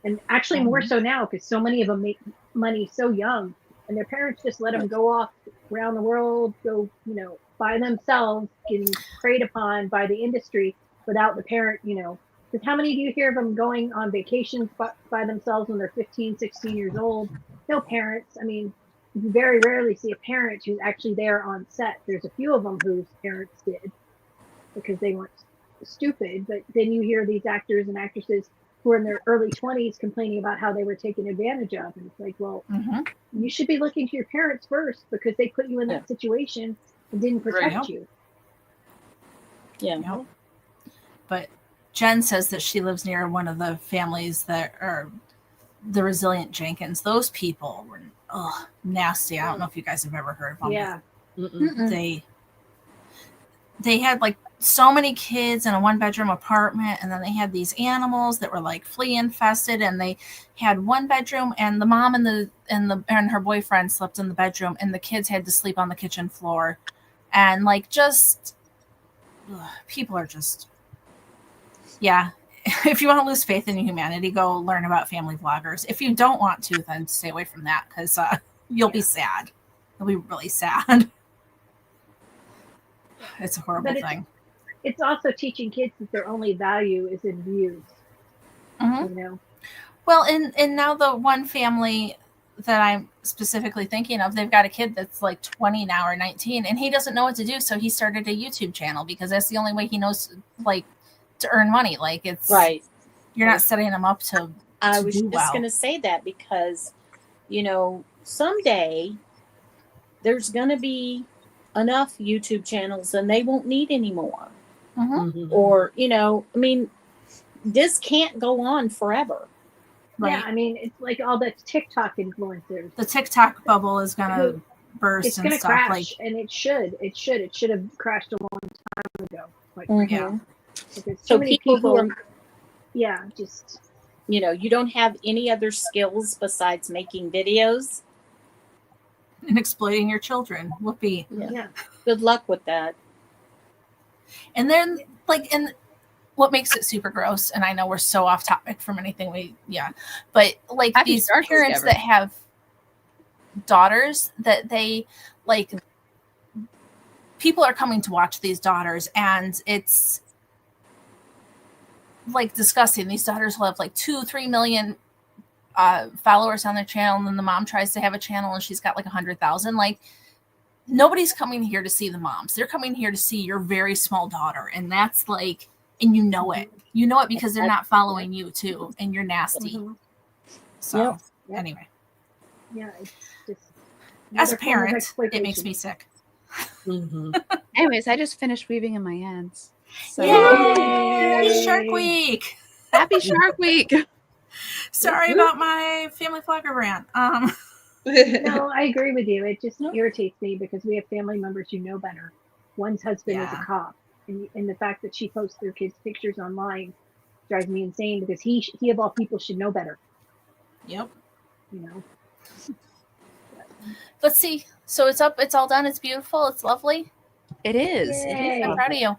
Speaker 5: And actually more so now, because so many of them make money so young, and their parents just let them go off around the world, go, you know, by themselves, getting preyed upon by the industry without the parent, you know. Because how many do you hear of them going on vacations by themselves when they're 15, 16 years old? No parents. I mean, you very rarely see a parent who's actually there on set. There's a few of them whose parents did because they weren't stupid, but then you hear these actors and actresses who are in their early 20s complaining about how they were taken advantage of. And it's like, well, you should be looking to your parents first because they put you in that situation and didn't protect you.
Speaker 3: Yeah.
Speaker 1: Yep. But Jen says that she lives near one of the families that are the Resilient Jenkins. Those people were nasty. I don't know if you guys have ever heard of them.
Speaker 5: Yeah.
Speaker 1: They had like so many kids in a 1-bedroom apartment, and then they had these animals that were like flea infested, and they had 1 bedroom, and the mom and her boyfriend slept in the bedroom, and the kids had to sleep on the kitchen floor. And like, just people are just, if you want to lose faith in humanity, go learn about family vloggers. If you don't want to, then stay away from that, because you'll be sad. You'll be really sad. It's a horrible thing.
Speaker 5: It's also teaching kids that their only value is in views. You know?
Speaker 1: Well, and now the one family that I'm specifically thinking of, they've got a kid that's like 20 now or 19, and he doesn't know what to do. So he started a YouTube channel because that's the only way he knows, like, to earn money. Like, it's
Speaker 3: right.
Speaker 1: You're not setting them up to
Speaker 3: I was
Speaker 1: do
Speaker 3: just going to say that because, you know, someday there's going to be enough YouTube channels and they won't need any more. Or, you know, I mean, this can't go on forever.
Speaker 1: Right.
Speaker 5: Yeah, I mean, it's like all the TikTok influencers.
Speaker 1: The TikTok bubble is gonna burst.
Speaker 5: It's gonna crash, and it should. It should have crashed a long time ago. Like, because
Speaker 3: so many people who are,
Speaker 5: just,
Speaker 3: you know, you don't have any other skills besides making videos
Speaker 1: and exploiting your children. Whoopee.
Speaker 5: Yeah.
Speaker 3: Good luck with that.
Speaker 1: And then, like, and what makes it super gross, and I know we're so off topic from anything but like
Speaker 6: Happy
Speaker 1: these parents that have daughters that they, like, people are coming to watch these daughters, and it's like disgusting. These daughters will have like 2-3 million followers on their channel, and then the mom tries to have a channel and she's got like 100,000. Like, nobody's coming here to see the moms. They're coming here to see your very small daughter. And that's like, and you know it because they're not following you too. And you're nasty. So anyway.
Speaker 5: Yeah. It's just,
Speaker 1: as a parent, it makes me sick.
Speaker 6: Anyways, I just finished weaving in my ends. So
Speaker 1: Yay! Shark Week.
Speaker 6: Happy Shark Week.
Speaker 1: Sorry about my family vlogger rant.
Speaker 5: No, I agree with you. It just irritates me because we have family members who know better. One's husband is a cop, and the fact that she posts their kids' pictures online drives me insane because he of all people should know better.
Speaker 1: Yep.
Speaker 5: You know.
Speaker 1: Let's see. So it's up. It's all done. It's beautiful. It's lovely.
Speaker 6: It is.
Speaker 5: Yay.
Speaker 1: I'm proud of you.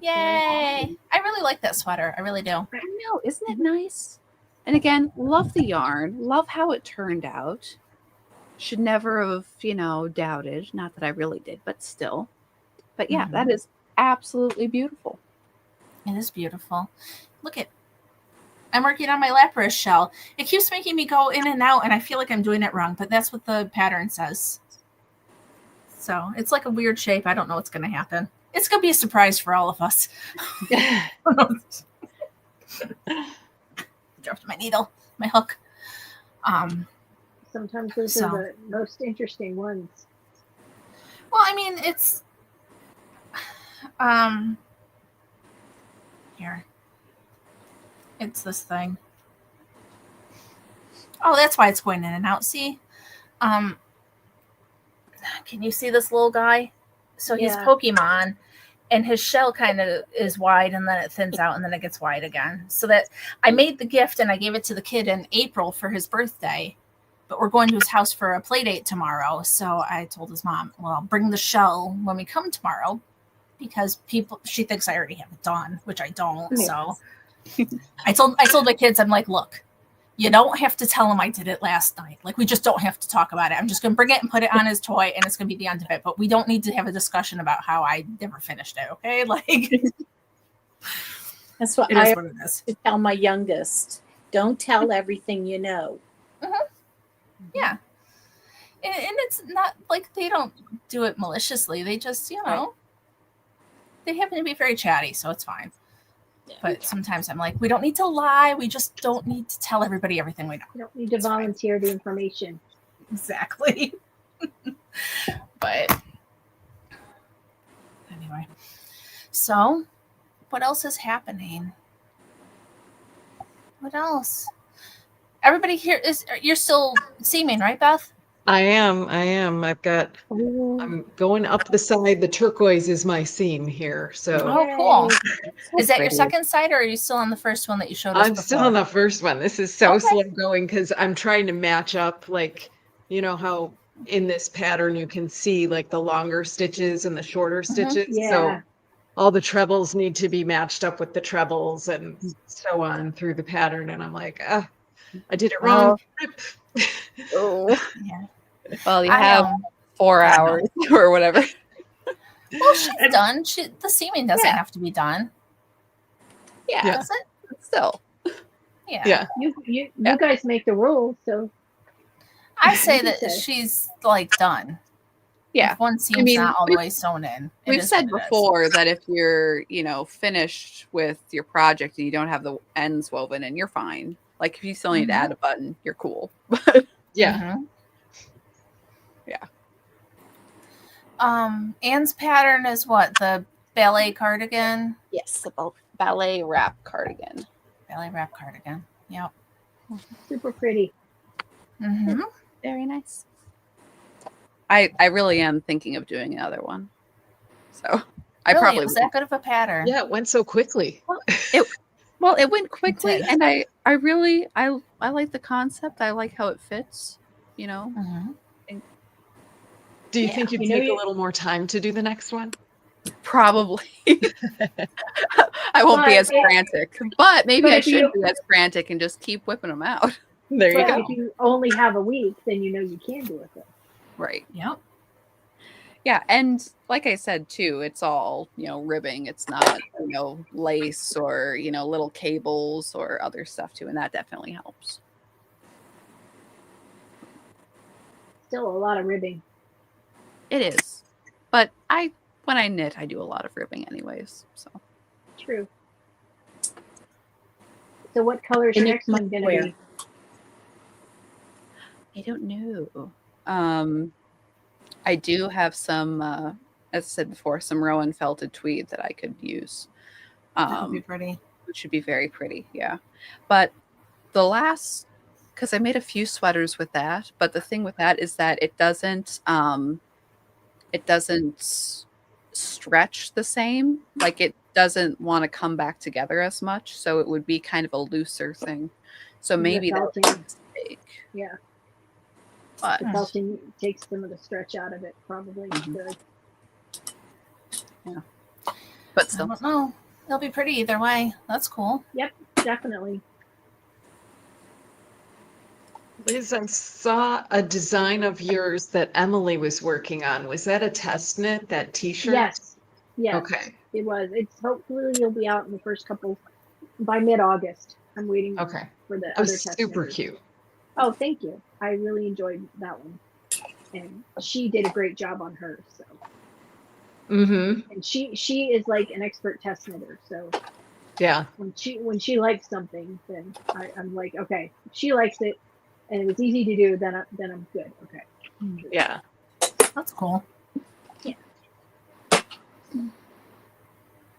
Speaker 1: Yay! I really like that sweater. I really do.
Speaker 6: I know. Isn't it nice? And again, love the yarn. Love how it turned out. Should never have, doubted. Not that I really did, but still. But yeah, that is absolutely beautiful.
Speaker 1: It is beautiful. Look at, I'm working on my lapras shell. It keeps making me go in and out, and I feel like I'm doing it wrong, but that's what the pattern says. So it's like a weird shape. I don't know what's going to happen. It's going to be a surprise for all of us. Dropped my needle, my hook.
Speaker 5: Sometimes those are the most interesting ones.
Speaker 1: Well, I mean, it's here. It's this thing. Oh, that's why it's going in and out. See? Can you see this little guy? So he's Pokemon, and his shell kind of is wide, and then it thins out, and then it gets wide again. So that I made the gift, and I gave it to the kid in April for his birthday. But we're going to his house for a play date tomorrow. So I told his mom, well, I'll bring the shell when we come tomorrow because she thinks I already have it done, which I don't. So I told my kids, I'm like, look, You don't have to tell him I did it last night. Like, we just don't have to talk about it. I'm just going to bring it and put it on his toy, and it's going to be the end of it. But we don't need to have a discussion about how I never finished it, okay? Like,
Speaker 3: That's what
Speaker 1: it
Speaker 3: I
Speaker 1: is what it is.
Speaker 3: tell my youngest. Don't tell everything you know.
Speaker 1: Yeah. And it's not like they don't do it maliciously. They just, you know, they happen to be very chatty, so it's fine.
Speaker 3: Yeah.
Speaker 1: But sometimes I'm like, we don't need to lie. We just don't need to tell everybody everything we know.
Speaker 5: You don't need to volunteer the information.
Speaker 1: Exactly. But anyway, so what else is happening? What else? Everybody here you're still seaming, right, Beth?
Speaker 2: I am. I'm going up the side. The turquoise is my seam here. So
Speaker 1: Oh, cool.
Speaker 3: So
Speaker 1: Is that your
Speaker 3: pretty.
Speaker 1: second side, or are you still on the first one that you showed us
Speaker 2: I'm
Speaker 1: before?
Speaker 2: still on the first one. This is so
Speaker 1: Okay.
Speaker 2: slow going because I'm trying to match up, like, you know how in this pattern you can see like the longer stitches and the shorter stitches.
Speaker 5: Yeah.
Speaker 2: So all the trebles need to be matched up with the trebles and so on through the pattern. And I'm like, I did it wrong.
Speaker 6: Oh.
Speaker 1: Yeah.
Speaker 6: Well, you have 4 hours or whatever.
Speaker 1: Well, she's done. The seaming doesn't have to be done.
Speaker 6: Yeah.
Speaker 1: Does it?
Speaker 6: Still.
Speaker 1: Yeah.
Speaker 5: You guys make the rules, so
Speaker 1: I say
Speaker 5: You
Speaker 1: that
Speaker 5: say.
Speaker 1: she's like done.
Speaker 6: Yeah.
Speaker 1: If one seam's not all the way sewn in. it
Speaker 6: We've
Speaker 1: is
Speaker 6: said
Speaker 1: what it is.
Speaker 6: before that if you're, finished with your project and you don't have the ends woven in, you're fine. Like if you still need to add a button, you're cool.
Speaker 2: Yeah.
Speaker 1: Mhm.
Speaker 6: Yeah.
Speaker 1: Anne's pattern is what? The ballet cardigan?
Speaker 6: Yes, the ballet wrap cardigan.
Speaker 1: Ballet wrap cardigan. Yep.
Speaker 5: super pretty.
Speaker 1: Mm-hmm.
Speaker 6: Very nice. I really am thinking of doing another one. So I
Speaker 1: Really?
Speaker 6: probably
Speaker 1: Was that good of a pattern?
Speaker 2: Yeah, it went so quickly.
Speaker 6: Well, it went quickly,
Speaker 1: did.
Speaker 6: and I really like the concept. I like how it fits.
Speaker 1: Mhm.
Speaker 2: Do you
Speaker 5: Yeah,
Speaker 2: think you'd
Speaker 5: you know
Speaker 2: take a
Speaker 5: you-
Speaker 2: little more time to do the next one?
Speaker 6: Probably. I won't be
Speaker 5: But
Speaker 6: as frantic, but maybe
Speaker 5: but
Speaker 6: I
Speaker 5: if you-
Speaker 6: should be as frantic and just keep whipping them out.
Speaker 2: There you
Speaker 5: But
Speaker 2: go.
Speaker 5: if you only have a week, then you know you can do it. Though.
Speaker 6: Right.
Speaker 1: Yep.
Speaker 6: Yeah, and like I said too, it's all ribbing. It's not lace or little cables or other stuff too, and that definitely helps.
Speaker 5: Still a lot of ribbing.
Speaker 6: It is, but when I knit, I do a lot of ribbing anyways. So
Speaker 5: True. So what color is your
Speaker 3: And
Speaker 5: next one going to
Speaker 3: where?
Speaker 5: be?
Speaker 6: I don't know. I do have some, as I said before, some Rowan felted tweed that I could use.
Speaker 1: That would be pretty.
Speaker 6: Which should be very pretty, yeah. But because I made a few sweaters with that, but the thing with that is that it doesn't stretch the same. Like it doesn't want to come back together as much, so it would be kind of a looser thing. So maybe that's a
Speaker 5: felting.
Speaker 6: mistake.
Speaker 5: Yeah,
Speaker 6: But
Speaker 5: the felting takes some of the stretch out of it, probably. Good.
Speaker 6: but
Speaker 1: I
Speaker 6: still,
Speaker 1: don't know. It'll be pretty either way. That's cool.
Speaker 5: Definitely.
Speaker 2: Liz, I saw a design of yours that Emily was working on. Was that a test knit, that t-shirt?
Speaker 5: Yes. Yes.
Speaker 2: Okay.
Speaker 5: It was. It's hopefully you'll be out in the first couple by mid-August. I'm waiting
Speaker 2: Okay.
Speaker 5: for the
Speaker 2: That
Speaker 5: other
Speaker 2: was
Speaker 5: test
Speaker 2: super
Speaker 5: knitters.
Speaker 2: cute.
Speaker 5: Oh, thank you. I really enjoyed that one, and she did a great job on hers. So,
Speaker 2: Mm-hmm.
Speaker 5: and she is like an expert test knitter. So
Speaker 2: Yeah.
Speaker 5: when she likes something, then I'm like, okay, if she likes it, and it was easy to do, then I'm good. Okay.
Speaker 2: Yeah.
Speaker 1: That's cool.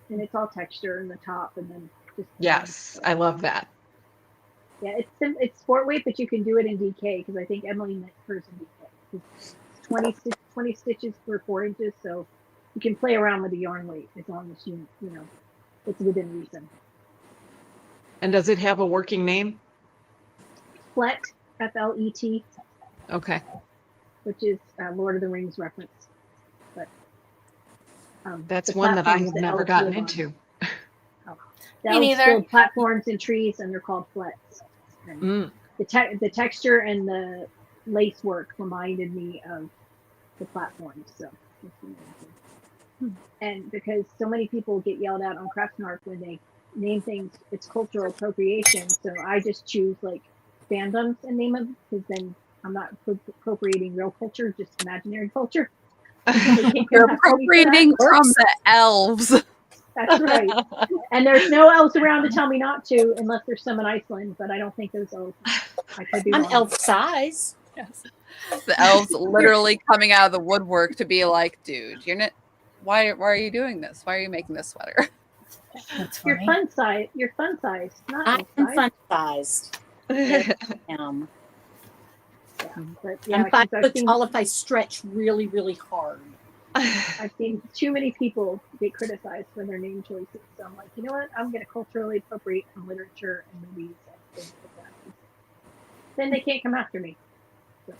Speaker 5: And it's all texture in the top, and then just
Speaker 2: Yes. I love that.
Speaker 5: Yeah, it's sport weight, but you can do it in DK because I think Emily knit hers in DK. It's 20 stitches per 4 inches, so you can play around with the yarn weight as long as you know it's within reason.
Speaker 2: And does it have a working name?
Speaker 5: Flet, Flet,
Speaker 2: Okay.
Speaker 5: which is Lord of the Rings reference. But
Speaker 2: That's
Speaker 5: the
Speaker 2: one that I
Speaker 5: platforms
Speaker 2: have
Speaker 5: the
Speaker 2: never
Speaker 5: elves
Speaker 2: gotten
Speaker 5: live on.
Speaker 2: into.
Speaker 5: The
Speaker 1: Me
Speaker 5: elves
Speaker 1: neither.
Speaker 5: build platforms and trees, and they're called flets. And the texture and the lace work reminded me of the platform. So, and because so many people get yelled at on Craftsnarf when they name things, it's cultural appropriation. So I just choose like fandoms and name them, because then I'm not appropriating real culture, just imaginary culture.
Speaker 6: You're appropriating from the elves.
Speaker 5: That's right. And there's no elves around to tell me not to, unless there's some in Iceland, but I don't think there's elves. I could be
Speaker 3: I'm
Speaker 5: wrong.
Speaker 3: elf size.
Speaker 6: Yes. The elves literally coming out of the woodwork to be like, dude, you're not. Why are you doing this? Why are you making this sweater?
Speaker 1: That's
Speaker 5: You're
Speaker 1: funny.
Speaker 5: fun size. You're fun size, not
Speaker 3: I
Speaker 5: elf
Speaker 3: am
Speaker 5: size.
Speaker 3: fun sized. Yeah.
Speaker 5: But yeah,
Speaker 3: I'm 5
Speaker 5: 'cause
Speaker 3: foot tall if I stretch really, really hard.
Speaker 5: I've seen too many people get criticized for their name choices. So I'm like, you know what? I'm going to culturally appropriate from literature and movies and things like that. Then they can't come after me. So,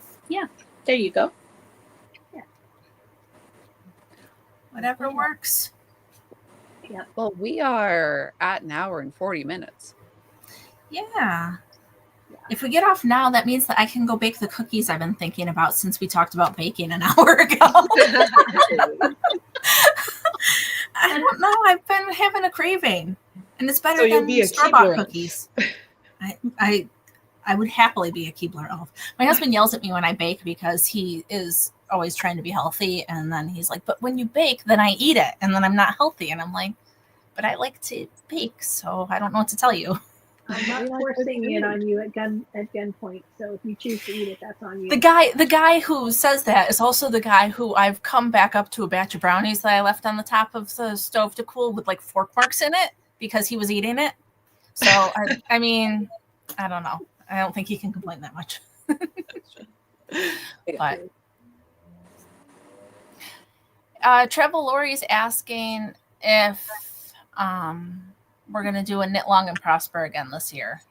Speaker 3: There you go.
Speaker 1: Whatever works.
Speaker 6: Well, we are at an hour and 40 minutes.
Speaker 1: Yeah. If we get off now, that means that I can go bake the cookies I've been thinking about since we talked about baking an hour ago. I don't know. I've been having a craving, and it's better
Speaker 2: So you'll
Speaker 1: than
Speaker 2: be a
Speaker 1: store-bought
Speaker 2: Keebler elf.
Speaker 1: cookies. I would happily be a Keebler elf. My husband yells at me when I bake because he is always trying to be healthy, and then he's like, "But when you bake, then I eat it, and then I'm not healthy." And I'm like, "But I like to bake, so I don't know what to tell you."
Speaker 5: I'm not forcing it on you at gunpoint. So if you choose to eat it, that's on you.
Speaker 1: The guy who says that is also the guy who I've come back up to a batch of brownies that I left on the top of the stove to cool with like fork marks in it because he was eating it. So I mean, I don't know. I don't think he can complain that much. But Treble Lori's asking if we're gonna do a Knit Long and Prosper again this year.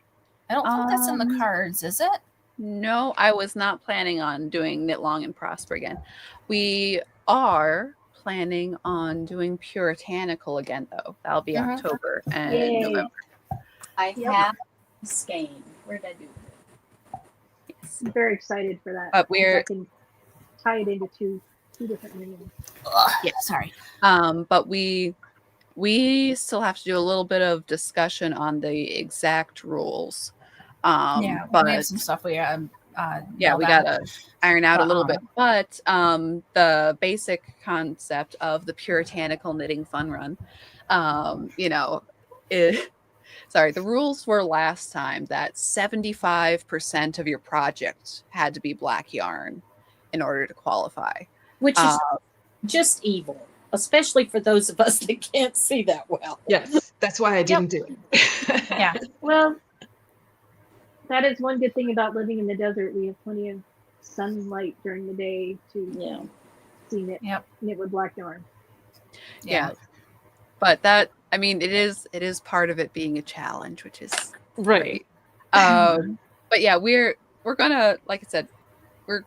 Speaker 1: I don't think that's in the cards, is it?
Speaker 6: No, I was not planning on doing Knit Long and Prosper again. We are planning on doing Puritanical again, though. That'll be October and
Speaker 5: Yay.
Speaker 6: November.
Speaker 3: I have skein. Where did I do it? Yes.
Speaker 5: I'm very excited for that.
Speaker 6: But we're
Speaker 5: I can tie it into two different rings.
Speaker 1: Yeah, sorry.
Speaker 6: but we still have to do a little bit of discussion on the exact rules.
Speaker 1: Yeah,
Speaker 6: but
Speaker 1: we have some stuff we
Speaker 6: we
Speaker 1: nailed
Speaker 6: gotta iron out a little bit.
Speaker 1: down.
Speaker 6: But the basic concept of the Puritanical Knitting Fun Run, the rules were last time that 75% of your project had to be black yarn in order to qualify.
Speaker 3: Which is just evil, especially for those of us that can't see that well.
Speaker 2: Yes, that's why I didn't do it.
Speaker 1: Yeah.
Speaker 5: Well, that is one good thing about living in the desert. We have plenty of sunlight during the day to see knit with black yarn.
Speaker 6: Yeah. But that, I mean, it is part of it being a challenge, which is
Speaker 2: Right.
Speaker 6: but yeah, we're gonna, like I said, we're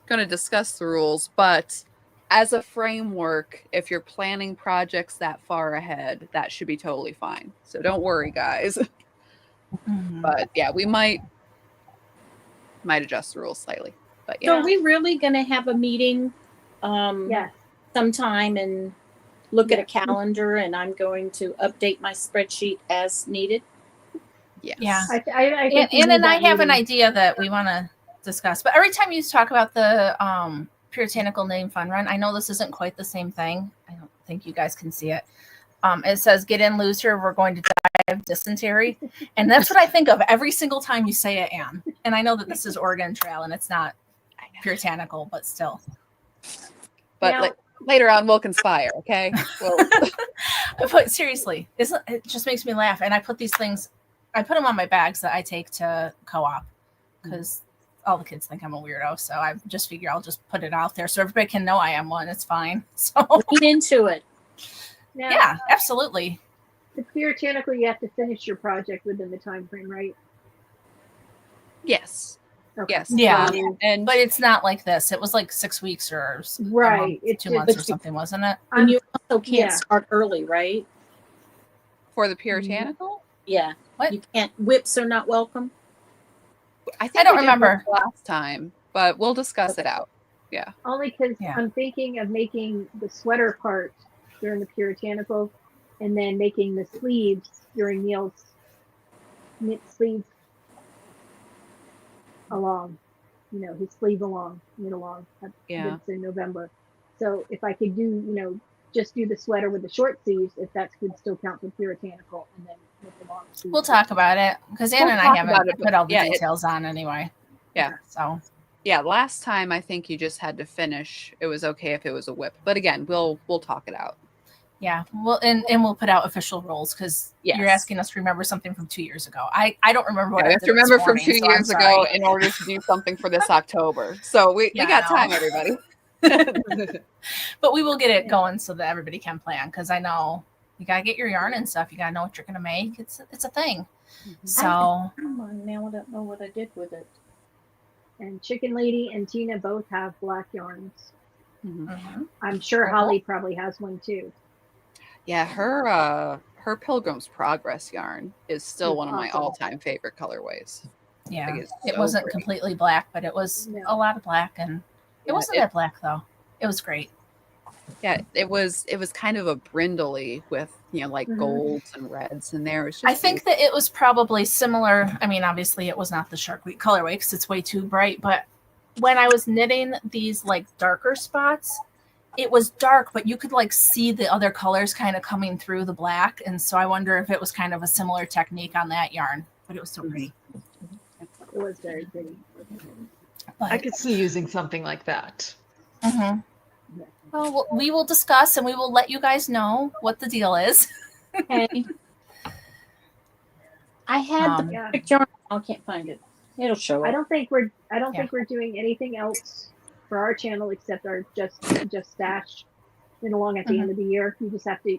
Speaker 6: gonna discuss the rules, but as a framework, if you're planning projects that far ahead, that should be totally fine. So don't worry, guys. But yeah, we might adjust the rules slightly. But yeah.
Speaker 3: So are we really going to have a meeting
Speaker 5: Yes.
Speaker 3: sometime and look at a calendar, and I'm going to update my spreadsheet as needed?
Speaker 6: Yes.
Speaker 1: Yeah.
Speaker 5: I think we
Speaker 1: Ann
Speaker 5: need
Speaker 1: and I
Speaker 5: that
Speaker 1: have an
Speaker 5: meeting.
Speaker 1: idea that we want to discuss. But every time you talk about the Puritanical Knitting Fun Run, I know this isn't quite the same thing. I don't think you guys can see it. It says, "Get in, loser. We're going to die of dysentery." And that's what I think of every single time you say it, Anne. And I know that this is Oregon Trail and it's not puritanical, but still.
Speaker 6: But
Speaker 5: Now-
Speaker 6: later on, we'll conspire, okay? Well,
Speaker 1: But seriously, it just makes me laugh. And I put these things, I put them on my bags that I take to co-op because all the kids think I'm a weirdo. So I just figure I'll just put it out there so everybody can know I am one. It's fine. So
Speaker 3: Lean into it.
Speaker 5: Now,
Speaker 1: yeah, absolutely.
Speaker 5: the Puritanical, you have to finish your project within the time frame, right?
Speaker 6: yes.
Speaker 5: Okay.
Speaker 6: Yes.
Speaker 1: Yeah.
Speaker 6: And
Speaker 1: But it's not like this. It was like 6 weeks or
Speaker 5: Right.
Speaker 1: It's 2 months or something, wasn't it?
Speaker 3: And you also can't
Speaker 5: yeah.
Speaker 3: start early, right?
Speaker 6: for the Puritanical,
Speaker 3: Yeah.
Speaker 1: What?
Speaker 3: You can't. Whips are not welcome.
Speaker 6: I think
Speaker 1: don't
Speaker 6: we did
Speaker 1: remember.
Speaker 6: last time, but we'll discuss it out. Yeah.
Speaker 5: Only because
Speaker 1: Yeah.
Speaker 5: I'm thinking of making the sweater part during the puritanical, and then making the sleeves during Neil's knit sleeves along. You know, his sleeve along, knit along.
Speaker 6: Yeah.
Speaker 5: It's in November. So if I could do, you know, just do the sweater with the short sleeves, if that could still count for puritanical, and then with the long sleeves.
Speaker 1: We'll talk about it because Anna
Speaker 6: We'll
Speaker 1: and I
Speaker 6: talk
Speaker 1: haven't
Speaker 6: about it, but
Speaker 1: put all the
Speaker 6: yeah,
Speaker 1: details on anyway.
Speaker 6: Yeah.
Speaker 1: So
Speaker 6: Yeah, last time I think you just had to finish. It was okay if it was a whip, but again, we'll talk it out.
Speaker 1: yeah, and we'll put out official rules because you're
Speaker 6: Yes.
Speaker 1: asking us to remember something from 2 years ago. I don't remember what
Speaker 6: Yeah,
Speaker 1: I
Speaker 6: I have
Speaker 1: did
Speaker 6: to remember
Speaker 1: this
Speaker 6: from
Speaker 1: morning,
Speaker 6: 2
Speaker 1: so I'm
Speaker 6: years ago
Speaker 1: sorry.
Speaker 6: in order to do something for this October. So we
Speaker 1: Yeah,
Speaker 6: got
Speaker 1: I know.
Speaker 6: time, everybody.
Speaker 1: But we will get it going so that everybody can plan because I know you gotta get your yarn and stuff. You gotta know what you're gonna make. It's a thing. So
Speaker 3: Now I don't know what I did with it.
Speaker 5: And Chicken Lady and Tina both have black yarns.
Speaker 1: mhm.
Speaker 5: I'm sure
Speaker 1: Cool.
Speaker 5: Holly probably has one too.
Speaker 6: Yeah, her Pilgrim's Progress yarn is still
Speaker 5: It's
Speaker 6: one of my
Speaker 5: awesome.
Speaker 6: all-time favorite colorways.
Speaker 1: Yeah,
Speaker 6: Like, it's
Speaker 1: it
Speaker 6: so
Speaker 1: wasn't
Speaker 6: great.
Speaker 1: completely black, but it was
Speaker 5: No.
Speaker 1: a lot of black, and it
Speaker 6: Yeah,
Speaker 1: wasn't that black though. It was great.
Speaker 6: Yeah, it was kind of a brindley with, you know, like
Speaker 5: Mhm.
Speaker 6: golds and reds in there. It was just
Speaker 1: I think that it was probably similar. I mean, obviously, it was not the Shark Week colorway because it's way too bright. But when I was knitting these like darker spots, it was dark, but you could like see the other colors kind of coming through the black. And so I wonder if it was kind of a similar technique on that yarn. But it was so pretty.
Speaker 5: It was very pretty.
Speaker 1: But,
Speaker 2: I could see using something like that.
Speaker 1: Mhm. Well, we will discuss and we will let you guys know what the deal is.
Speaker 3: Okay. I had the
Speaker 5: Yeah.
Speaker 3: perfect yarn. I can't find it. It'll show
Speaker 5: I
Speaker 3: up.
Speaker 5: don't think we're
Speaker 1: Yeah.
Speaker 5: doing anything else for our channel except our just stash and along at the end of the year. You just have to,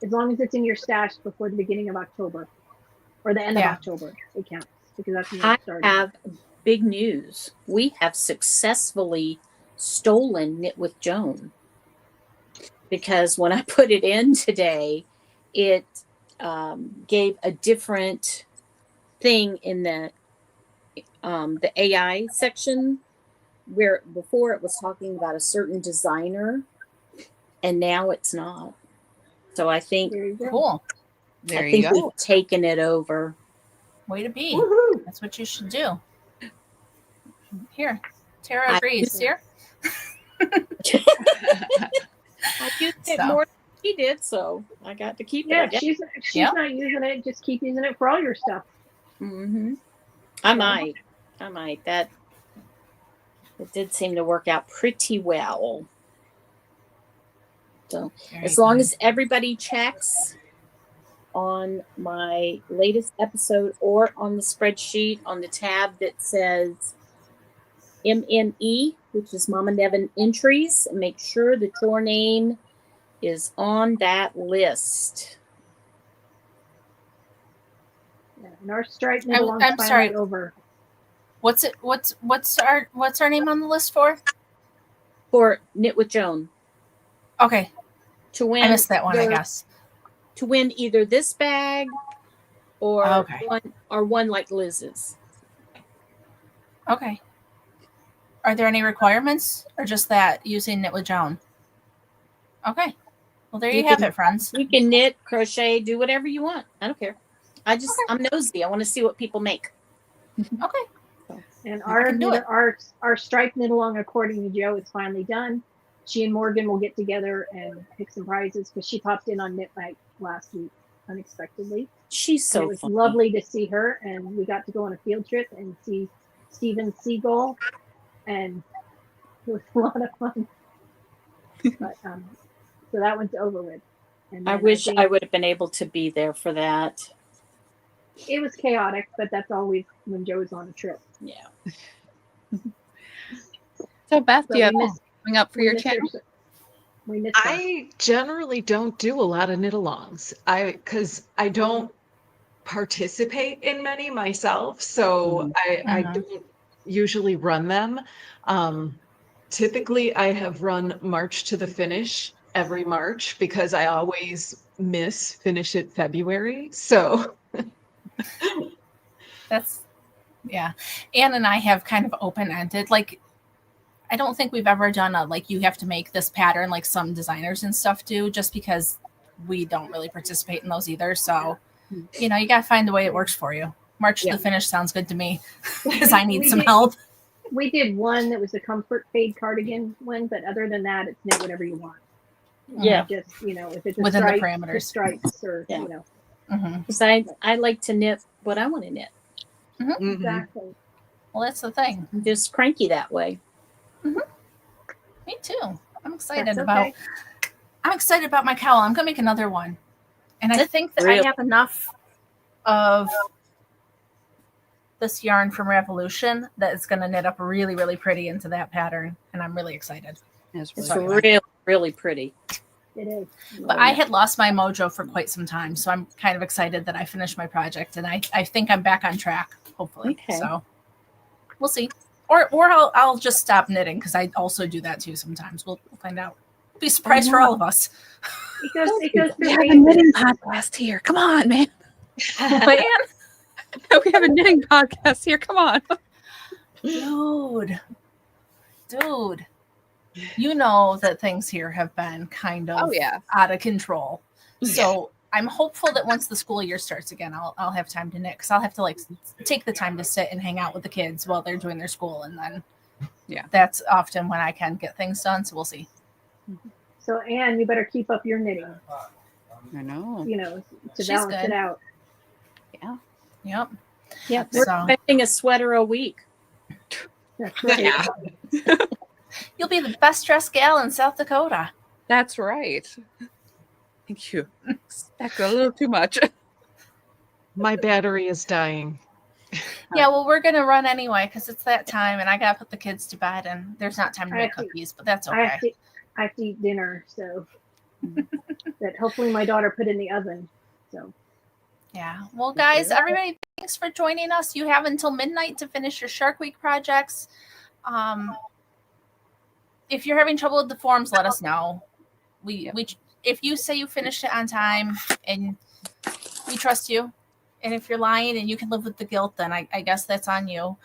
Speaker 5: as long as it's in your stash before the beginning of October or the end
Speaker 1: Yeah.
Speaker 5: of October, it counts because that's when
Speaker 3: I
Speaker 5: it started.
Speaker 3: have big news. We have successfully stolen Knit with Joan, because when I put it in today, it gave a different thing in the AI section, where before it was talking about a certain designer, and now it's not. So I think
Speaker 5: There you go.
Speaker 1: Cool.
Speaker 6: there
Speaker 3: I
Speaker 6: you
Speaker 3: think
Speaker 6: go.
Speaker 3: we've taken it over.
Speaker 1: Way to be.
Speaker 5: Woohoo!
Speaker 1: That's what you should do. Here, Tara
Speaker 3: I-
Speaker 1: agrees. Here.
Speaker 3: I used it
Speaker 1: So.
Speaker 3: more than she did, so I got to keep it.
Speaker 5: Yeah,
Speaker 3: I guess.
Speaker 5: she's
Speaker 1: Yep.
Speaker 5: not using it. Just keep using it for all your stuff.
Speaker 3: Mm-hmm. I might. That it did seem to work out pretty well. So
Speaker 1: Very
Speaker 3: as long
Speaker 1: good.
Speaker 3: as everybody checks on my latest episode or on the spreadsheet on the tab that says MNE, which is Mama Nevin entries, make sure that your name is on that list.
Speaker 5: Yeah, and our strike knit along's
Speaker 1: I'm
Speaker 5: finally
Speaker 1: sorry.
Speaker 5: over.
Speaker 1: What's it? What's our name on the list for?
Speaker 3: For Knit with Joan
Speaker 1: Okay,
Speaker 3: to win.
Speaker 1: I missed that one. I
Speaker 3: either-
Speaker 1: guess.
Speaker 3: To win either this bag or
Speaker 1: Okay.
Speaker 3: one like Liz's.
Speaker 1: Okay. Are there any requirements, or just that using Knit with Joan? Okay. Well, there you,
Speaker 3: You
Speaker 1: have
Speaker 3: can-
Speaker 1: it, friends.
Speaker 3: You can knit, crochet, do whatever you want. I don't care. I'm nosy. I want to see what people make.
Speaker 1: Okay.
Speaker 5: And
Speaker 1: I can do it.
Speaker 5: our strike knit along according to Joe is finally done. She and Morgan will get together and pick some prizes because she popped in on Knit Night last week unexpectedly.
Speaker 3: She's
Speaker 5: And
Speaker 3: so
Speaker 5: it was
Speaker 3: funny.
Speaker 5: lovely to see her, and we got to go on a field trip and see Steven Seagull, and it was a lot of fun. But so that one's over with. And
Speaker 3: I
Speaker 5: then
Speaker 3: wish
Speaker 5: think
Speaker 3: I would have been able to be there for that.
Speaker 5: it was chaotic, but that's always when Joe's on a trip.
Speaker 3: Yeah.
Speaker 6: So Beth,
Speaker 5: So
Speaker 6: do you have
Speaker 5: we
Speaker 6: anything coming up for your channel?
Speaker 5: We missed her.
Speaker 2: I generally don't do a lot of knit-alongs. Because I don't participate in many myself, so I
Speaker 1: Mhm.
Speaker 2: don't usually run them. Typically, I have run March to the Finish every March because I always miss Finish It February. So
Speaker 1: That's Yeah. Anne and I have kind of open-ended, like, I don't think we've ever done a, like, you have to make this pattern like some designers and stuff do, just because we don't really participate in those either. So, you know, you got to find the way it works for you. March to the finish sounds good to me because I need some help.
Speaker 5: We did one that was a comfort fade cardigan one, but other than that, it's knit whatever you want.
Speaker 3: Yeah.
Speaker 5: Just, you know, if it's a
Speaker 1: Within the
Speaker 5: stripe,
Speaker 1: parameters.
Speaker 5: just stripes or,
Speaker 3: Yeah.
Speaker 5: you know.
Speaker 3: Because I like to knit what I want to knit.
Speaker 2: Mhm.
Speaker 5: Exactly.
Speaker 1: Well, that's the thing.
Speaker 3: I'm just cranky that way.
Speaker 1: Me too. I'm excited
Speaker 5: That's
Speaker 1: about.
Speaker 5: okay.
Speaker 1: I'm excited about my cowl. I'm gonna make another one, and I
Speaker 3: That's
Speaker 1: think that
Speaker 3: real.
Speaker 1: I have enough of this yarn from Revolution that it's gonna knit up really, really pretty into that pattern, and I'm really excited.
Speaker 6: It's
Speaker 3: It's
Speaker 6: really
Speaker 1: Sorry.
Speaker 3: really, really pretty.
Speaker 5: It is.
Speaker 1: But I had lost my mojo for quite some time, so I'm kind of excited that I finished my project, and I think I'm back on track. Hopefully,
Speaker 3: Okay.
Speaker 1: so we'll see. Or I'll just stop knitting because I also do that too sometimes. We'll find out. Be a surprise for all of us.
Speaker 5: It goes
Speaker 6: We
Speaker 5: through
Speaker 6: have a
Speaker 5: phases.
Speaker 6: knitting podcast here. Come on, man.
Speaker 1: Man,
Speaker 6: We have a knitting podcast here. Come on.
Speaker 1: dude, you know that things here have been kind of
Speaker 6: Oh, yeah.
Speaker 1: out of control. So I'm hopeful that once the school year starts again, I'll have time to knit because I'll have to like take the time to sit and hang out with the kids while they're doing their school, and then that's often when I can get things done. So we'll see.
Speaker 5: So, Anne, you better keep up your knitting,
Speaker 6: I know.
Speaker 5: you know, to
Speaker 1: She's
Speaker 5: balance
Speaker 1: good.
Speaker 5: it out.
Speaker 6: Yeah.
Speaker 1: Yep.
Speaker 3: Yeah, we're
Speaker 1: So
Speaker 3: expecting a sweater a week.
Speaker 5: That's right.
Speaker 2: Yeah.
Speaker 1: you'll be the best dressed gal in South Dakota.
Speaker 6: That's right. Thank you. That got a little too much.
Speaker 2: My battery is dying.
Speaker 1: Yeah, well, we're gonna run anyway because it's that time, and I gotta put the kids to bed, and there's not time to
Speaker 5: I
Speaker 1: make
Speaker 5: have to-
Speaker 1: cookies, but that's
Speaker 5: I
Speaker 1: okay.
Speaker 5: have to eat dinner, so that hopefully my daughter put in the oven. So
Speaker 1: Yeah. Well, guys, everybody, thanks for joining us. You have until midnight to finish your Shark Week projects. If you're having trouble with the forms, let us know. We if you say you finished it on time, and we trust you, and if you're lying and you can live with the guilt, then I guess that's on you.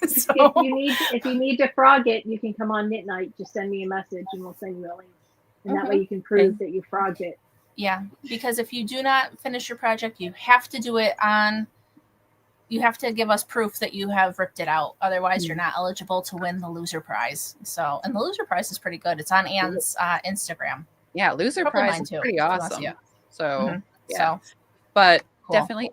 Speaker 1: So
Speaker 5: if you need to frog it, you can come on knit night. Just send me a message and we'll send you a link. And that way you can prove that you frogged it.
Speaker 1: yeah, because if you do not finish your project, you have to do it on. You have to give us proof that you have ripped it out. Otherwise, you're not eligible to win the loser prize. So, and the loser prize is pretty good. It's on Anne's Instagram.
Speaker 6: Yeah, loser
Speaker 1: Probably
Speaker 6: prize
Speaker 1: mine
Speaker 6: is
Speaker 1: too.
Speaker 6: pretty
Speaker 1: She wants
Speaker 6: awesome.
Speaker 1: to.
Speaker 6: So yeah.
Speaker 1: So
Speaker 6: But
Speaker 1: cool.
Speaker 6: definitely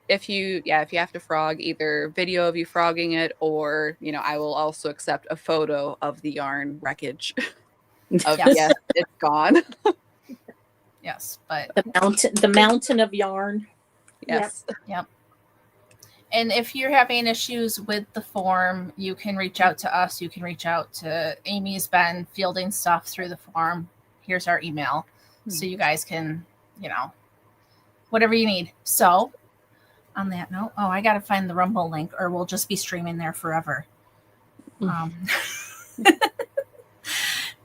Speaker 6: if you have to frog, either video of you frogging it, or I will also accept a photo of the yarn wreckage of yes, it's gone.
Speaker 1: Yes, but
Speaker 3: The mountain of yarn.
Speaker 6: Yes.
Speaker 1: Yep. And if you're having issues with the form, you can reach out to us. You can reach out to Amy's been fielding stuff through the form. Here's our email. So you guys can, whatever you need. So on that note, I got to find the Rumble link or we'll just be streaming there forever.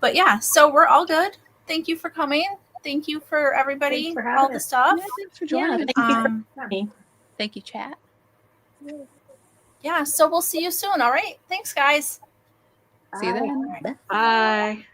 Speaker 1: But yeah, so we're all good. Thank you for coming. Thank you for everybody,
Speaker 5: Thanks for having
Speaker 1: all the
Speaker 5: us.
Speaker 1: stuff.
Speaker 6: Yeah, thanks for joining us.
Speaker 3: Thank you.
Speaker 6: Thank you, chat.
Speaker 1: Yeah, so we'll see you soon. All right. Thanks, guys.
Speaker 6: See you then.
Speaker 2: Bye.